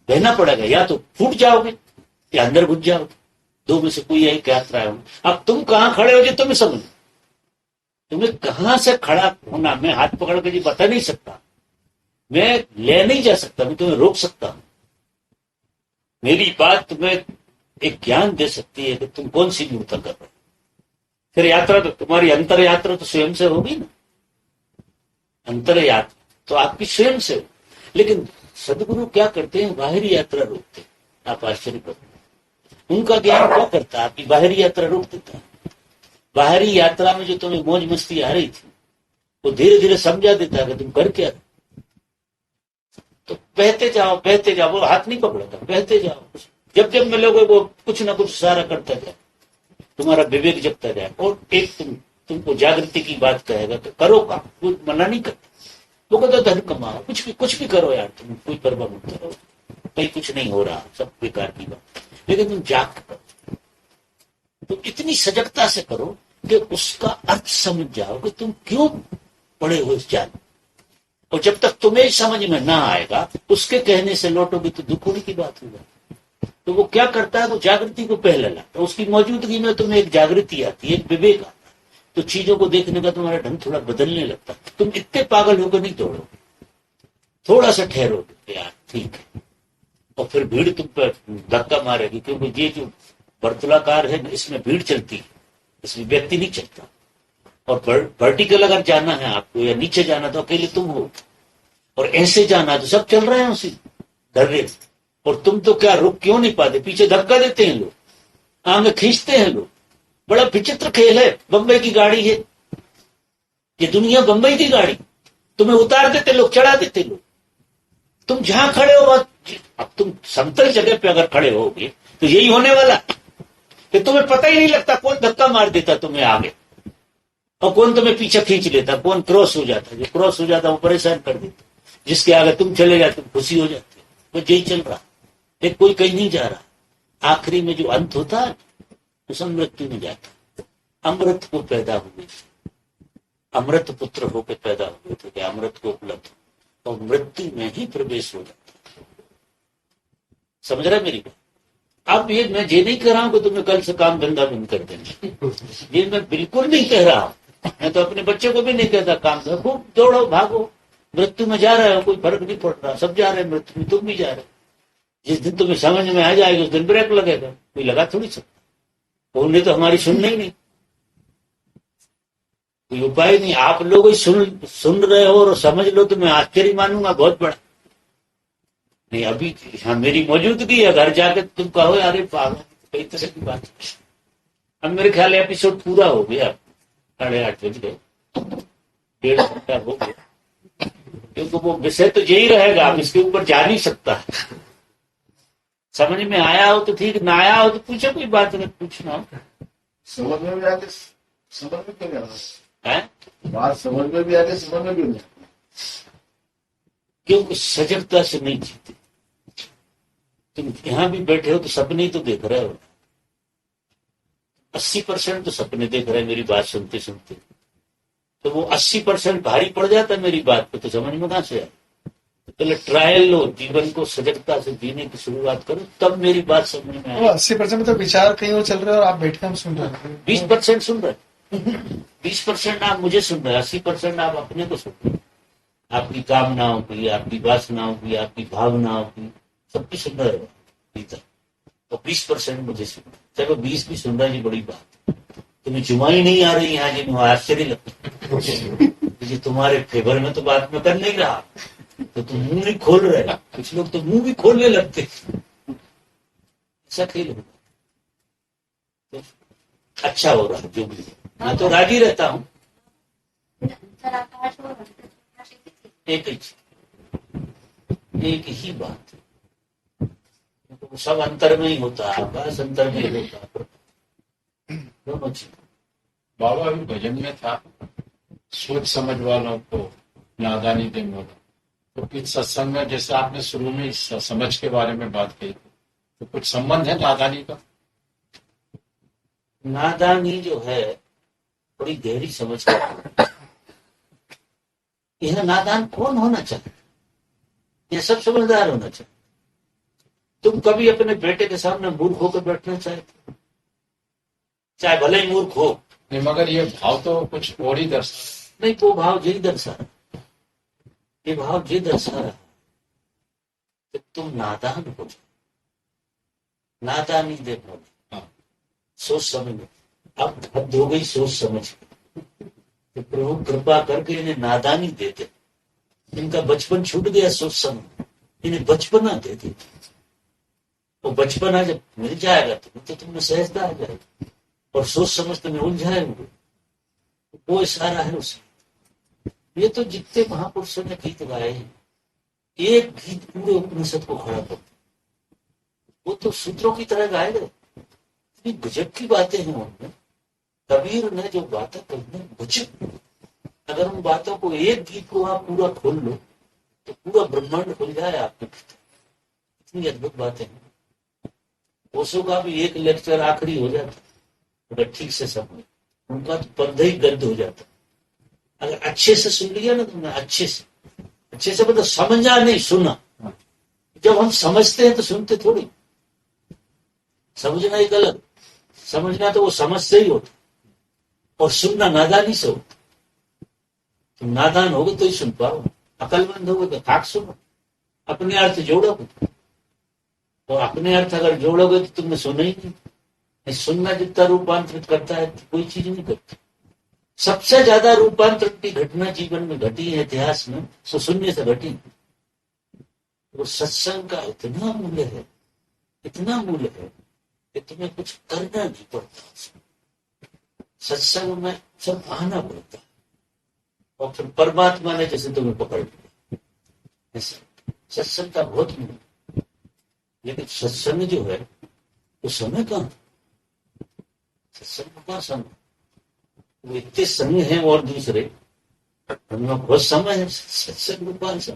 बहना पड़ेगा, या तो फूट जाओगे या अंदर घुस जाओगे, 2 में से कोई यही यात्रा है। अब तुम कहां खड़े हो, जो तुम्हें समझ, तुम्हें कहां से खड़ा होना, मैं हाथ पकड़ के जी बता नहीं सकता, मैं ले नहीं जा सकता, मैं तुम्हें रोक सकता हूं। मेरी बात तुम्हें एक ज्ञान दे सकती है कि तुम कौन सी मूर्ता कर रहे हो। फिर यात्रा तो तुम्हारी अंतर यात्रा तो स्वयं से होगी ना, अंतर यात्रा तो आपकी स्वयं से हो। लेकिन सदगुरु क्या करते हैं, बाहरी यात्रा रोकते हैं। आप आश्चर्य करो, उनका ज्ञान क्या करता है, आपकी बाहरी यात्रा रोक देता है। बाहरी यात्रा में जो तुम्हें मौज मस्ती आ रही थी वो धीरे धीरे समझा देता है कि तुम कर क्या रहे। तो बहते जाओ, वो हाथ नहीं पकड़ेगा, बहते जाओ। जब जब मिलोगे वो कुछ ना कुछ सारा करता जाए, तुम्हारा विवेक जगता जाए। और एक तुमको जागृति की बात कहेगा कि करो काम, वो मना नहीं करता। वो कहता धन कमाओ, कुछ भी करो यार, तुम कोई परवाह मत करो, कहीं कुछ नहीं हो रहा, सब बेकार की बात, लेकिन तुम जाग के करो। तो इतनी सजगता से करो कि उसका अर्थ समझ जाओ कि तुम क्यों पड़े हो इस जाल। और जब तक तुम्हें समझ में ना आएगा, उसके कहने से लौटोगे तो दुख होने की बात होगा। तो वो क्या करता है, वो जागृति को पहले लाता है। उसकी मौजूदगी में तुम्हें एक जागृति आती है, एक विवेक आता है। तो चीजों को देखने का तुम्हारा ढंग थोड़ा बदलने लगता है। तुम इतने पागल होकर नहीं दौड़ो, थोड़ा सा ठहरोगे यार, ठीक है। और फिर भीड़ तुम पर धक्का मारेगी, क्योंकि ये जो वर्तुलाकार है इसमें भीड़ चलती है, इसमें व्यक्ति नहीं चलता। और वर्टिकल अगर जाना है आपको या नीचे जाना तो अकेले तुम हो, और ऐसे जाना तो सब चल रहे हैं उसी धर्रे। और तुम तो क्या रुक क्यों नहीं पाते, पीछे धक्का देते हैं लोग, आगे खींचते हैं लोग। बड़ा विचित्र खेल है। बंबई की गाड़ी है ये, दुनिया बंबई की गाड़ी, तुम्हें उतार देते लोग, चढ़ा देते लोग। तुम जहां खड़े हो, अब तुम समतल जगह पे अगर खड़े होगे तो यही होने वाला कि तुम्हें पता ही नहीं लगता कौन धक्का मार देता तुम्हें आगे और कौन तुम्हें पीछे खींच लेता, कौन क्रॉस हो जाता। जो क्रॉस हो जाता वो परेशान कर देता, जिसके आगे तुम चले जाते खुशी हो जाती। तो यही चल रहा है, कोई कहीं नहीं जा रहा। आखिरी में जो अंत होता है उस मृत्यु में जाता। अमृत को पैदा हुए, अमृत पुत्र होकर पैदा हुए थे कि अमृत को उपलब्ध, और मृत्यु में ही प्रवेश हो जाता। समझ रहा मेरी बात। अब ये मैं ये नहीं कह रहा हूं कि तुम्हें कल से काम धंधा बंद कर देना, ये मैं बिल्कुल नहीं कह रहा हूं। मैं तो अपने बच्चे को भी नहीं कहता काम धंधा, खूब दौड़ो भागो, मृत्यु में जा रहे हो, कोई फर्क नहीं पड़ रहा, सब जा रहे हैं मृत्यु में, तुम भी जा रहे हो। जिस दिन तुम्हें समझ में आ जाएगी उस दिन ब्रेक लगेगा, कोई लगा थोड़ी सकता। उन्हें तो हमारी सुनना ही नहीं, कोई उपाय नहीं। आप लोग सुन रहे हो और समझ लो तो मैं आश्चर्य मानूंगा बहुत बड़ा। नहीं अभी हाँ मेरी मौजूदगी है, घर जाकर तुम कहो अरे पागल, कई तरह की बात। अब मेरे ख्याल एपिसोड पूरा हो गया, 8:30 बज गए, 1.5 घंटा हो गया, क्योंकि वो विषय तो यही रहेगा, अब इसके ऊपर जा नहीं सकता। समझ में आया हो तो ठीक, ना आया हो तो पूछो, कोई बात अगर पूछना हो। समझ में भी आगे समझ में क्यों नहीं आ है रहा, बात समझ में भी आगे समझ में क्यों नहीं, क्योंकि सजगता से नहीं जीते। तुम यहां भी बैठे हो तो सपने ही तो देख रहे हो, 80% तो सपने देख रहे हैं मेरी बात सुनते सुनते। तो वो 80% भारी पड़ जाता है मेरी बात पे, तो समझ में कहां से आए। पहले ट्रायल लो, जीवन को सजगता से जीने की शुरुआत करो, तब मेरी बात समझ में आए। 80% में तो विचार कहीं और चल रहे हैं और आप बैठ के हम सुन रहे हैं। 20% सुन रहे, 20% आप मुझे सुन रहे, 80% आप अपने को सुन रहे। आपकी कामनाओं की, आपकी वासनाओं की, आपकी भावनाओं की, सबकी सुन रहे हो भीतर। और 20% मुझे सुन रहे। चलो 20 भी सुन रहा है, ये बड़ी बात। तुम्हें जुमाई नहीं आ रही यहाँ, जी आश्चर्य लगता है। तुम्हारे फेवर में तो बात मैं कर नहीं रहा, तो तुम मुंह नहीं खोल रहे। कुछ लोग तो मुंह भी खोलने लगते, ऐसा खेल होगा तो अच्छा हो रहा है जो भी। मैं तो राजी रहता हूँ, एक ही बात है, तो सब अंतर में ही होता है, आकाश अंतर में ही होता है, दोनों चीज। बाबा अभी भजन में था, सोच समझ वालों को नादानी दे मोला। तो इस सत्संग में जैसे आपने शुरू में इस समझ के बारे में बात कही, तो कुछ संबंध है नादानी का? नादानी जो है बड़ी गहरी समझ का। यह नादान कौन होना चाहिए? यह सब समझदार होना चाहिए। तुम कभी अपने बेटे के सामने मूर्ख होकर बैठना चाहते, चाहे भले ही मूर्ख हो? नहीं, मगर ये भाव तो कुछ और ही दर्शा नहीं, वो भाव यही दर्शा रहा, ये भाव ये दर्शा रहा कि तुम नादान हो जाओ। नादानी दे बोले, हाँ। सोच समझ। अब हद हो गई सोच समझ की। तो प्रभु कृपा करके इन्हें नादानी देते, इनका बचपन छूट गया सोच समझ, इन्हें बचपना दे दी। वो बचपना जब मिल जाएगा तो तुम्हें सहजता आ जाएगी, और सोच समझ तुम्हें उलझाए हुए, वो इशारा है उसमें। ये तो जितने महापुरुषों ने गीत गाए हैं, एक गीत पूरे उपनिषद को खड़ा कर, वो तो सूत्रों की तरह गाए गए। इतनी गजब की बातें हैं उनमें। कबीर ने जो बातें कही, गजब। अगर उन बातों को, एक गीत को आप पूरा खोल लो तो पूरा ब्रह्मांड खुल जाए आपके भीतर। इतनी अद्भुत बातें हैं। ओशो का भी एक लेक्चर आखिरी हो जाता अगर ठीक से समझ, उनका तो पर्दा ही गद्द हो जाता। अगर अच्छे से सुन लिया ना तुमने, अच्छे से मतलब समझा नहीं, सुना। जब हम समझते हैं तो सुनते थोड़ी। समझना एक अलग, समझना तो वो समझ से ही होता, और सुनना नादानी से होता। तुम नादान होगे तो ही सुन पाओ, अकलमंद होगे तो खाक सुनो, अपने अर्थ जोड़ोगे। और अपने अर्थ अगर जोड़ोगे तो तुमने सुना ही नहीं। सुनना जितना रूपांतरित करता है तो कोई चीज नहीं करती। सबसे ज्यादा रूपांतरण की घटना जीवन में घटी है इतिहास में, तो सुनने से घटी। वो सत्संग का इतना मूल्य है, इतना मूल्य है कि तुम्हें कुछ करना नहीं पड़ता। सत्संग में सब आना पड़ता है, और फिर परमात्मा ने जैसे तुम्हें पकड़ लिया। सत्संग का बहुत मूल्य। लेकिन सत्संग जो है वो समय कहाँ, सत्संग का समय, वो इतने संग हैं और दूसरे, उनमें बहुत समय है। सत्संग में कौन सा।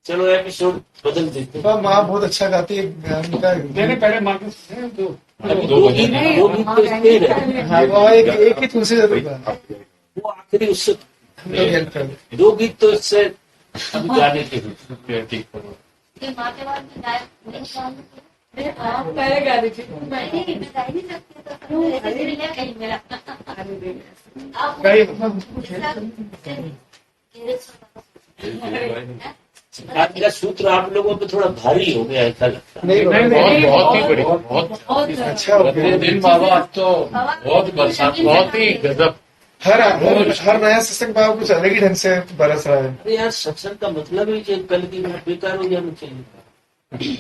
चलो एपिसोड बदल देते हैं। माँ बहुत अच्छा गाती है उनका। मैंने पहले मार्केट से तो अभी दो गीत तो इसके रहे। हाँ, वो एक ही तुलसी जरूर गा। वो आखिरी उससे हम लोग हेल्प कर। 2 गीत तो इससे अभी गाने के हैं। ठीक करो। ये माँ के बाद में गायब नहीं गाने। आप पहले गा दीजिए। नहीं, मैं गा ही नहीं सकती, तो ऐसे दिल है कहीं मेरा। आप कहीं आज का सूत्र आप लोगों पे थोड़ा भारी हो गया, ऐसा लगता है। नहीं बहुत ही बड़ी, बहुत अच्छा हो गया। दिन बाबा आज तो बहुत बरसात, बहुत ही गजब। हर नया सत्संग भाव कुछ अलग ही ढंग से बरस रहा है। अरे यार, सत्संग का मतलब ही जो कल की बात बेकार हो जाना चाहिए।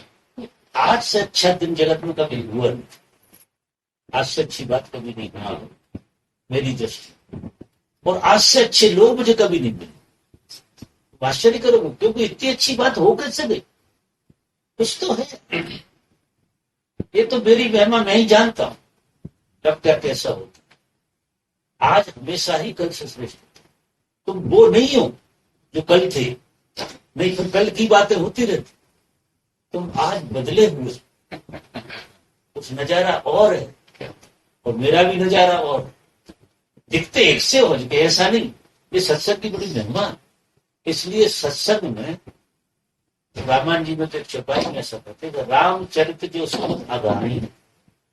आज से अच्छा दिन जगत में कभी हुआ नहीं, आज से अच्छी बात कभी नहीं हुई मेरी दृष्टि, और आज से अच्छे लोग मुझे कभी नहीं मिले। आश्चर्य करोगे, क्योंकि इतनी अच्छी बात हो कैसे गई। कुछ तो है, ये तो मेरी महिमा मैं ही जानता हूं कब क्या कैसा होता। आज हमेशा ही कल से श्रेष्ठ। तुम वो नहीं हो जो कल थे, नहीं फिर कल की बातें होती रहती। तुम आज बदले हुए, कुछ नजारा और है, और मेरा भी नजारा और। दिखते एक से हो के ऐसा नहीं, ये सत्संग की बड़ी महिमा। इसलिए सत्संग में रामायण जी में तो चौपाई में ऐसा कहते हैं, रामचरित जो सुन अगानी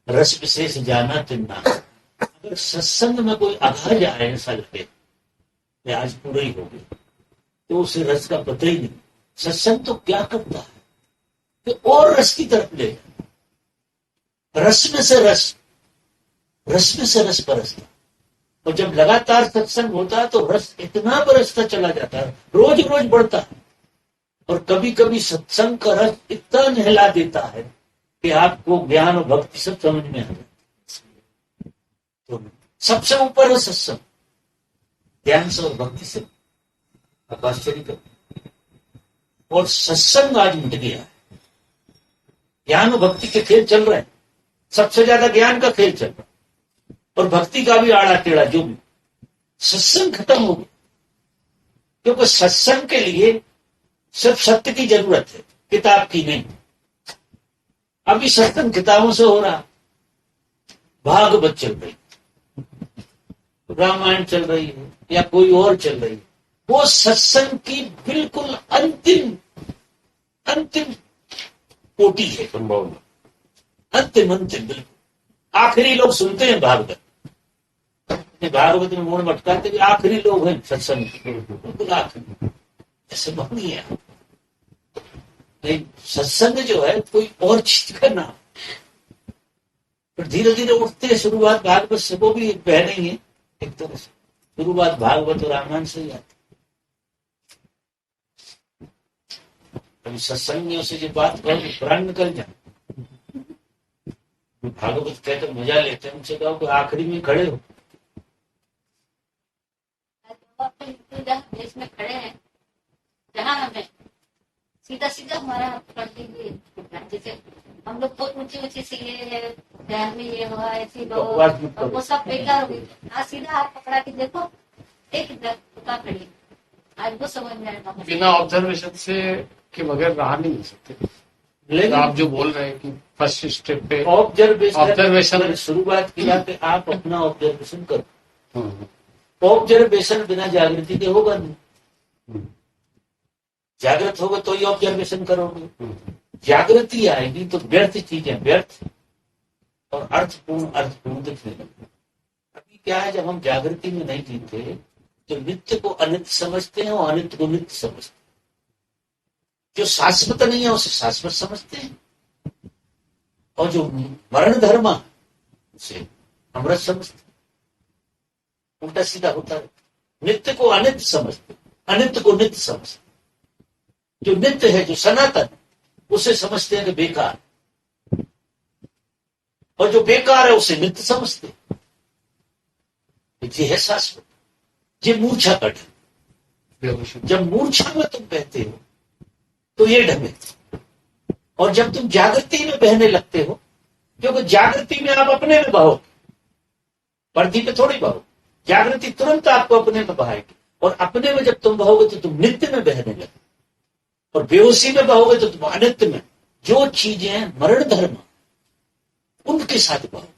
रस विशेष जाना तिन्ना। अगर सत्संग में कोई आघा जाए ऐसा लगे कि आज पूरा ही हो गया, तो उसे रस का पता ही नहीं। सत्संग तो क्या करता है कि और रस की तरफ ले, रस में से रस, रस में से रस बरसता। और जब लगातार सत्संग होता है तो रस इतना बरसता चला जाता है, रोज रोज बढ़ता है। और कभी कभी सत्संग का रस इतना नहला देता है कि आपको ज्ञान और भक्ति सब समझ में आ जाता है। तो सबसे ऊपर है सत्संग, ज्ञान से और भक्ति से। आप आश्चर्य करो, और सत्संग आज मिट गया है। ज्ञान और भक्ति के खेल चल रहे हैं, सबसे ज्यादा ज्ञान का खेल चल रहा है, और भक्ति का भी आड़ा टेढ़ा जो भी। सत्संग खत्म हो गया, क्योंकि सत्संग के लिए सिर्फ सत्य की जरूरत है, किताब की नहीं। अभी सत्संग किताबों से हो रहा, भागवत चल रही, रामायण चल रही है, या कोई और चल रही है। वो सत्संग की बिल्कुल अंतिम अंतिम कोटि है, अंतिम अंतिम बिल्कुल आखिरी लोग सुनते हैं भागवत। भागवत में मोड़ मटकाते आखिरी लोग हैं सत्संग, बिल्कुल आखिरी। ऐसे नहीं है। नहीं, सत्संग जो है कोई और चीज का नाम, पर धीरे धीरे उठते हैं। शुरुआत भागवत से, वो भी एक बहन ही है एक तरह से, शुरुआत भागवत और रामायण से ही आती। कभी सत्संगियों से जो बात करो तो प्राण निकल जाए। भागवत कहकर मजा लेते हैं, उनसे कहो कि आखिरी में खड़े हो। देश में खड़े हैं जहाँ हमें सीधा सीधा हमारा पकड़ लीजिए, जैसे हम लोग बहुत ऊंची ऊंची सी ये ध्यान में ये हुआ ऐसी वो सब बेकार हो गई। आज सीधा हाथ पकड़ा के देखो, एक दुकान खड़ी, आज वो समझ में आएगा। बिना ऑब्जर्वेशन से के बगैर रहा नहीं हो सकते। लेकिन आप जो बोल रहे हैं कि फर्स्ट स्टेप पे ऑब्जर्वेशन शुरुआत किया कि आप अपना ऑब्जर्वेशन करो। ऑब्जर्वेशन बिना जागृति के होगा नहीं। जागृत होगा तो ही ऑब्जर्वेशन करोगे। जागृति आएगी तो व्यर्थ चीजें व्यर्थ और अर्थपूर्ण दिखने लगेगी। अभी क्या है, जब हम जागृति में नहीं जीते तो नित्य को अनित्य समझते हैं और अनित्य को नित्य समझते हैं। जो शाश्वत नहीं है उसे शाश्वत समझते हैं, और जो मरण धर्म उसे अमृत समझते हैं। उल्टा सीधा होता है। नित्य को अनित्य समझते, अनित्य को नित्य समझते। जो नित्य है, जो सनातन, उसे समझते हैं कि बेकार, और जो बेकार है उसे नित्य समझते। ये है शाश्वत। ये मूर्छा का ढंग। जब मूर्छा में तुम बहते हो तो ये ढंग, और जब तुम जागृति में बहने लगते हो, क्योंकि जागृति में आप अपने में बहो, पर्दी पे थोड़ी बहो। जागृति तुरंत आपको अपने में बहाएगी, और अपने में जब तुम बहोगे तो तुम नित्य में बहने लगे, और बेहोशी में बहोगे तो तुम अनित्य में। जो चीजें मरण धर्म, उनके साथ बहो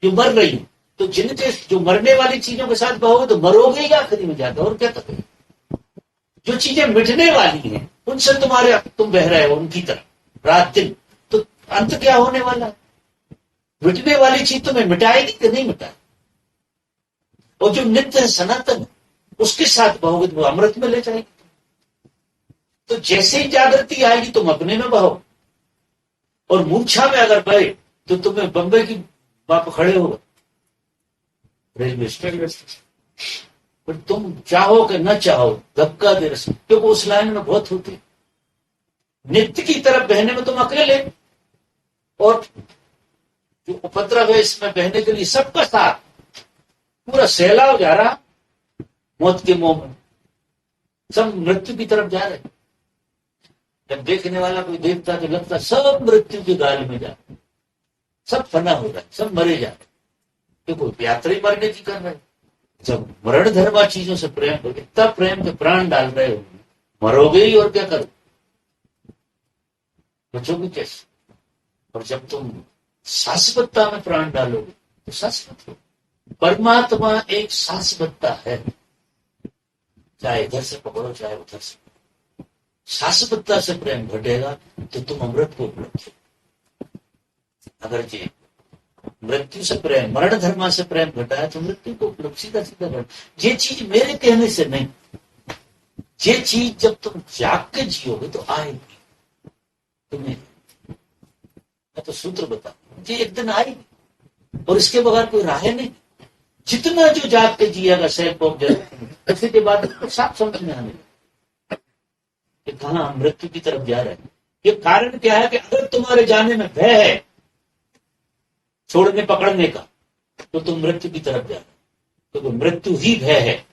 जो मर रही हो। तो जिनके जो मरने वाली चीजों के साथ बहोगे तो मरोगे ही आखिरी में जाकर, और क्या करोगे। जो चीजें मिटने वाली हैं उनसे तुम बह रहे हो, उनकी तरफ रात दिन, तो अंत क्या होने वाला है। मिटने वाली चीज तुम्हें मिटाएगी कि नहीं मिटाएगी। और जो नित्य है, सनातन है, उसके साथ बहोगे तो वो अमृत में ले जाएगी। तो जैसे ही जागृति आएगी तुम अपने में बहो, और मूर्छा में अगर बहे तो तुम्हें बंबई की बाप खड़े हो रेलवे स्टेशन, पर तुम चाहो कि न चाहो धक्का दे रहे, क्योंकि उस लाइन में बहुत होती। नित्य की तरफ बहने में तुम अकेले, और जो उपद्रव है इसमें बहने के लिए सबका साथ, पूरा सैलाब जा रहा मौत के मुंह में, सब मृत्यु की तरफ जा रहे। जब देखने वाला कोई देखता तो लगता सब मृत्यु की गाली में जा, सब फना हो रहा है, सब मरे जा रहे, कोई यात्री मरने की कर रहे। जब मरण धर्मा चीजों से प्रेम हो, इतना प्रेम के प्राण डाल रहे हो, मरोगे ही, और क्या करो, बचोगे कैसे। और जब तुम शाश्वतता में प्राण डालोगे तो शाश्वत हो। परमात्मा एक शाश्वतता है, चाहे इधर से पकड़ो चाहे उधर से। शाश्वतता से प्रेम घटेगा तो तुम अमृत को उपलब्ध हो। अगर जी मृत्यु से प्रेम, मरण धर्मा से प्रेम घटा है तो मृत्यु को उपलब्ध सीधा सीधा घट। ये चीज मेरे कहने से नहीं, ये चीज जब तुम जाग के जियोगे तो आएगी तुम्हें। मैं तो सूत्र बता, ये एक दिन आएगी, और इसके बगैर कोई राह नहीं। जितना जो जाग के जिएगा सेल्फ ऑब्जर्व, ऐसे के बाद साफ समझ में आने कि कहां मृत्यु की तरफ जा रहे हैं। ये कारण क्या है कि अगर तुम्हारे जाने में भय है छोड़ने पकड़ने का, तो तुम मृत्यु की तरफ जा रहे हो, तो मृत्यु ही भय है,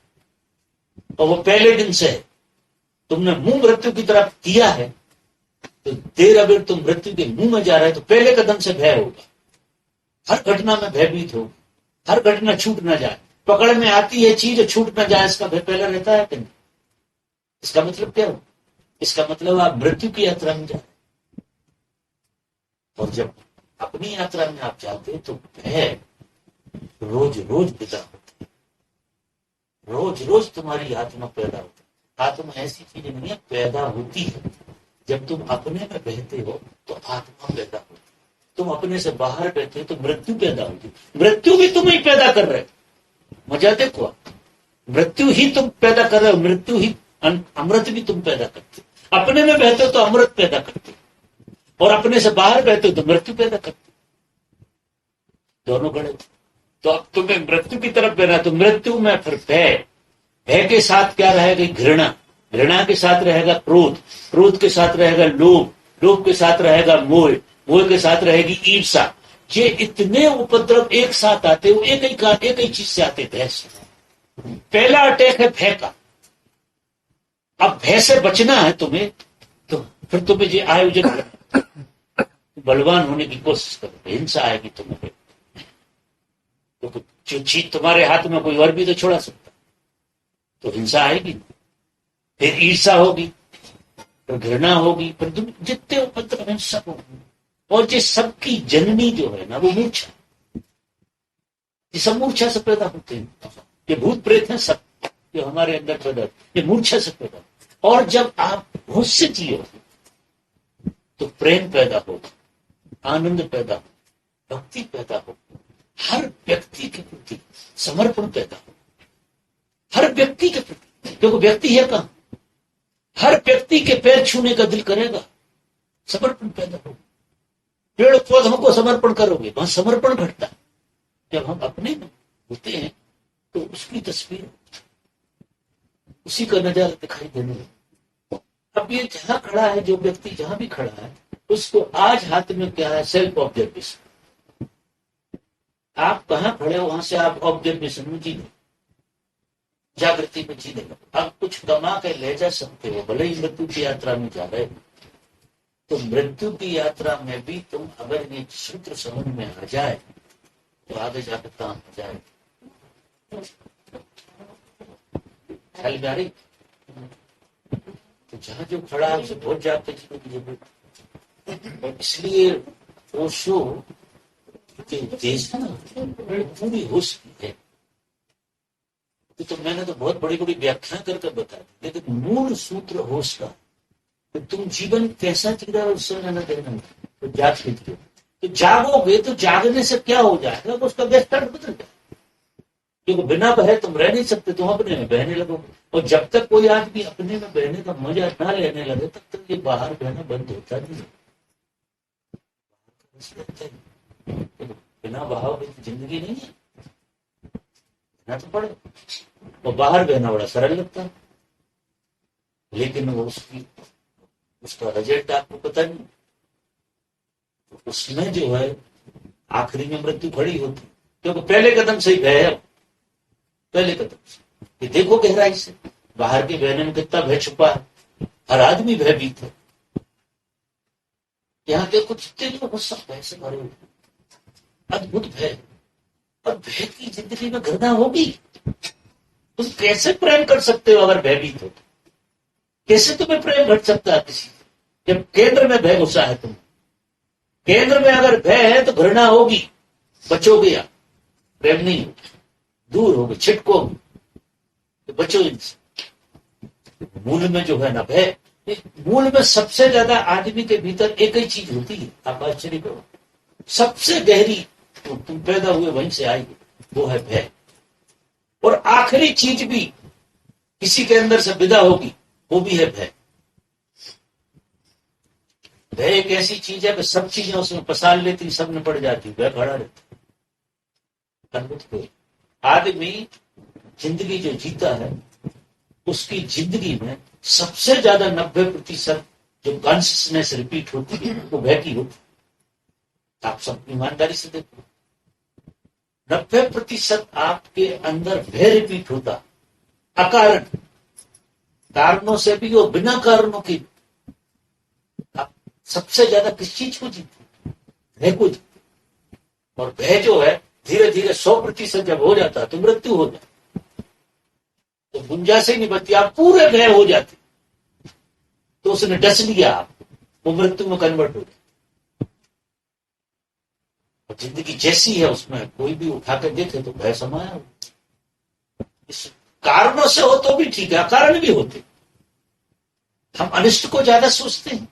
और वो पहले दिन से है। तुमने मुंह मृत्यु की तरफ किया है तो देर अबेर तुम मृत्यु के मुंह में जा रहे हो, तो पहले कदम से भय होगा। हर घटना में भयभीत होगा, हर घटना छूट ना जाए। पकड़ में आती है चीज, छूट ना जाए, इसका भय पहले रहता है कि नहीं। इसका मतलब क्या हो, इसका मतलब आप मृत्यु की यात्रा में जा रहे, और जब अपनी यात्रा में आप जाते तो भय रोज रोज पैदा होता है, रोज रोज तुम्हारी आत्मा पैदा होती है। आत्मा ऐसी चीज नहीं है, पैदा होती है। जब तुम अपने में बहते हो तो आत्मा पैदा होती है, तुम अपने से बाहर बहते हो तो मृत्यु पैदा होती है। मृत्यु भी तुम ही पैदा कर रहे हो। मजा देखो, मृत्यु ही तुम पैदा कर रहे हो, मृत्यु ही, अमृत भी तुम पैदा करते हो। अपने में बहते हो तो अमृत पैदा करते हो, और अपने से बाहर बहते हो तो मृत्यु पैदा करते हो। दोनों गलत। तो अब तुम्हें मृत्यु की तरफ बहना, तो मृत्यु में फिर भय, भय के साथ क्या रहेगा? घृणा, घृणा के साथ रहेगा क्रोध, क्रोध के साथ रहेगा लोभ, लोभ के साथ रहेगा मोह, मोह के साथ रहेगी ईर्षा। ये इतने उपद्रव एक साथ आते हो, एक ही चीज से आते, भय से। पहला अटैक है भय का। अब भय से बचना है तुम्हें, तो फिर तुम्हें ये आयोजन बलवान होने की कोशिश करो, हिंसा आएगी तुम्हें। तो जो चीज तुम्हारे हाथ में कोई और भी तो छोड़ा सकता, तो हिंसा आएगी, फिर ईर्षा होगी, फिर घृणा होगी, फिर तुम जितने उपद्रव हैं सब होगी। और ये सबकी जननी जो है ना, वो मूर्छा, ये सब मूर्छा से पैदा होते हैं। ये भूत प्रेत हैं सब जो हमारे अंदर पैदा, ये मूर्छा से पैदा। और जब आप होश से जियो तो प्रेम पैदा हो, आनंद पैदा हो, भक्ति पैदा हो, हर व्यक्ति के प्रति समर्पण पैदा हो, हर व्यक्ति के प्रति। क्योंकि व्यक्ति है कहां? हर व्यक्ति के पैर छूने का दिल करेगा, समर्पण पैदा हो। पेड़ पौधों को समर्पण करोगे, वहां समर्पण घटता है। जब हम अपने में होते हैं तो उसकी तस्वीर, उसी का नजारा दिखाई देने लगे। अब ये जहां खड़ा है, जो व्यक्ति जहां भी खड़ा है, उसको आज हाथ में क्या है? Self observation. आप कहां खड़े हो, वहां से आप ऑब्जर्वेशन में जी लो, जागृति में जी लो। अब कुछ कमा के ले जा सकते हो, भले ही मृत्यु की यात्रा में जा रहे हो, तो मृत्यु की यात्रा में भी तुम अगर ये सूत्र समझ में आ जाए तो आगे जाकर काम हो जाए। ख्याल में आ रही? तो जहां जो खड़ा है उसे बहुत जागते जीने की जरूरत। और इसलिए ओशो के देश ना पूरी होश की है। तो मैंने तो बहुत बड़ी बड़ी व्याख्या करके बता दी, लेकिन मूल सूत्र होश का, तो तुम जीवन कैसा जी रहा है उससे लेना देना। तो जाग लीजिए, तो जागोगे तो जागने से क्या हो जाएगा? उसका वेस्टर्न बदल जाएगा। क्योंकि बिना बहे तुम रह नहीं सकते, तुम अपने में बहने लगोगे। और जब तक कोई आदमी अपने में बहने का मजा ना लेने लगे, तब तक ये बाहर बहना बंद होता नहीं। बिना बहाव की जिंदगी नहीं है, बहना तो पड़े। और बाहर बहना बड़ा सरल लगता है, लेकिन वो उसका रिजल्ट आपको पता नहीं। तो उसमें जो है आखिरी में मृत्यु खड़ी होती, क्योंकि पहले कदम से ही भय है। पहले कदम से ये देखो गहराई से, बाहर के बहने में कितना भय छुपा है। हर आदमी भयभीत है। यहाँ देखो जितने लोग सब भय से भरे हुए, अद्भुत भय। और भय की जिंदगी में घृणा होगी। तुम कैसे प्रेम कर सकते हो अगर भयभीत हो? कैसे तुम्हें प्रेम घट सकता है किसी? जब केंद्र में भय घुसा है, तुम केंद्र में अगर भय है तो घृणा होगी, बचोगे आप, प्रेम नहीं होगा, दूर होगे, छिटकोगे, तो बचो इनसे। मूल में जो है ना भय, मूल में सबसे ज्यादा आदमी के भीतर एक ही चीज होती है, आप आश्चर्य करो, सबसे गहरी, तो तुम पैदा हुए वहीं से आएगी, वो है भय। और आखिरी चीज भी किसी के अंदर से विदा होगी, वो भी है भय। भय एक ऐसी चीज है कि सब चीजें उसमें पसार लेती, सब में पड़ जाती, भय खड़ा रहता। अद्भुत कोई आदमी जिंदगी जो जीता है, उसकी जिंदगी में सबसे ज्यादा 90% जो कॉन्शियसनेस रिपीट होती है वो भय की होती है। आप सब ईमानदारी से देखो, 90% आपके अंदर भय रिपीट होता, अकारण, कारणों से भी और बिना कारणों की। आप सबसे ज्यादा किस चीज को जीते? भय को जीते। और भय जो है धीरे धीरे 100% जब हो जाता है तो मृत्यु हो जाती, तो गुंजाइश ही नहीं बचती, आप पूरे भय हो जाते, तो उसने डस लिया, आप वो मृत्यु में कन्वर्ट हो गया। और जिंदगी जैसी है उसमें कोई भी उठा के देखे तो भय समाया हो। इस कारणों से हो तो भी ठीक है, अकारण भी होते। हम अनिष्ट को ज्यादा सोचते हैं,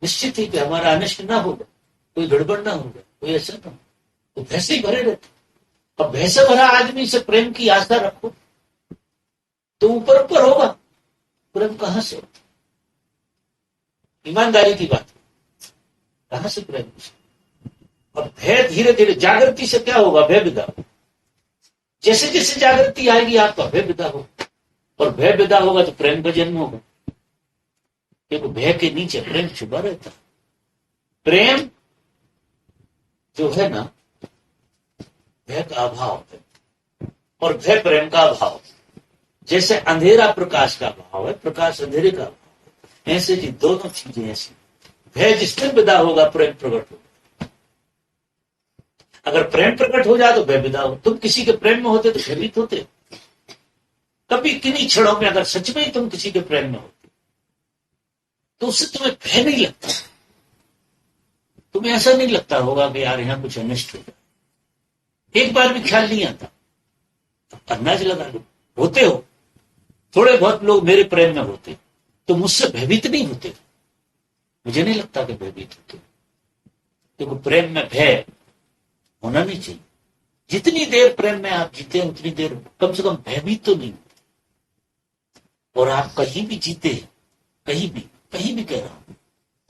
निश्चित ही कि हमारा अनिष्ट ना होगा, कोई गड़बड़ ना होगा, कोई ऐसा ना हो, तो भैसे ही भरे रहते। अब भैसे भरा आदमी से प्रेम की आशा रखो तो ऊपर ऊपर होगा, प्रेम कहां से होता? ईमानदारी की बात कहां से प्रेम? और भय धीरे धीरे, जागृति से क्या होगा? भय विदा। जैसे जैसे जागृति आएगी आपका भय विदा होगा, और भय विदा होगा तो प्रेम का जन्म होगा, क्योंकि भय के नीचे प्रेम छुपा रहता है। प्रेम जो है ना, भय का अभाव है, और भय प्रेम का अभाव। जैसे अंधेरा प्रकाश का अभाव है, प्रकाश अंधेरे का अभाव है, ऐसे जी दोनों चीजें ऐसी। भय जिसमें विदा होगा प्रेम प्रकट होगा। अगर प्रेम प्रकट हो जाए तो भय विदा हो। तुम किसी के प्रेम में होते तो भयभीत होते? कभी किन्हीं क्षणों में अगर सच में ही तुम किसी के प्रेम में होते तो उससे तुम्हें भय नहीं लगता। तुम्हें ऐसा नहीं लगता होगा कि यार यहां कुछ अनिष्ट हो जाए। एक बार भी ख्याल नहीं आता, अंदाज लगा लो। होते हो, थोड़े बहुत लोग मेरे प्रेम में होते तो मुझसे भयभीत नहीं होते। मुझे नहीं लगता कि भयभीत होते, क्योंकि प्रेम में भय होना नहीं चाहिए। जितनी देर प्रेम में आप जीते हैं उतनी देर कम से कम भयभीत तो नहीं होते। और आप कहीं भी जीते, कहीं भी कह रहा हूं,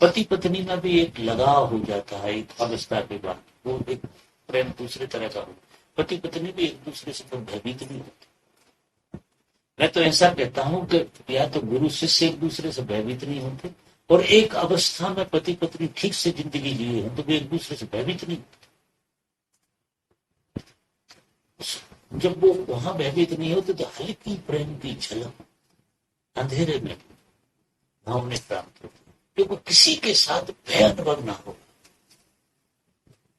पति पत्नी में भी एक लगाव हो जाता है एक अवस्था के बाद, वो एक प्रेम दूसरे तरह का हो। पति पत्नी भी एक दूसरे से भयभीत नहीं होते। मैं तो ऐसा कहता हूं कि या तो गुरु शिष्य एक दूसरे से भयभीत नहीं होते, और एक अवस्था में पति पत्नी ठीक से जिंदगी जिए हैं तो भी एक दूसरे से भयभीत नहीं होते। जब वो वहां भयभीत नहीं होते तो हल्की प्रेम की झलक अंधेरे में भावने प्राप्त होती। क्योंकि किसी के साथ भय अनुभव ना हो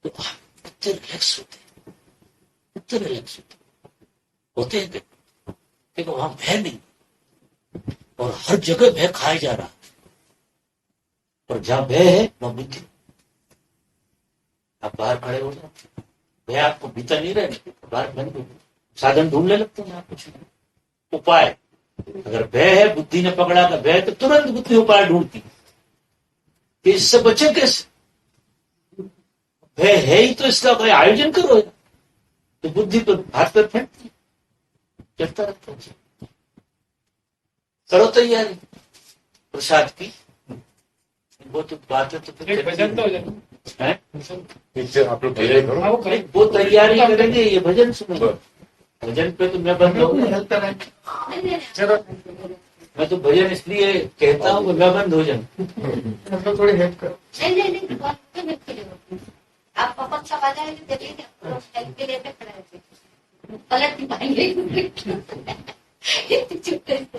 तो आप कितने रिलैक्स होते होते हैं देखो, वहां भय नहीं, और हर जगह भय खाया जा रहा है। और जहां भय है वहां बुद्धि। आप बाहर खड़े हो जाते, भय आपको भीतर नहीं रहने, बाहर बंद साधन ढूंढने लगते हैं आप। कुछ उपाय, अगर भय है, बुद्धि ने पकड़ा का भय, तो तुरंत बुद्धि उपाय ढूंढती कि इससे बचे कैसे। भय है ही तो इसका कोई आयोजन करो, तो बुद्धि पर हाथ पर फेंकती, चलता रहता है। करो तैयारी प्रसाद की। वो तो बात है, तो फिर भजन तो हो जाए है, आप लोग तैयारी करो। वो तैयारी करेंगे, ये भजन सुनेंगे। भजन पे तो मैं बंद हो गया। चलो मैं तो भजन इसलिए कहता हूँ कि मैं बंद हो जाऊं। हम लोग थोड़ी हेल्प करो। नहीं, बहुत हेल्प के लिए होती है। आप बहुत सब आ जाएंगे, देखिए हेल्प के लिए खड़े रहते, पलट नहीं पाएंगे। चुप करके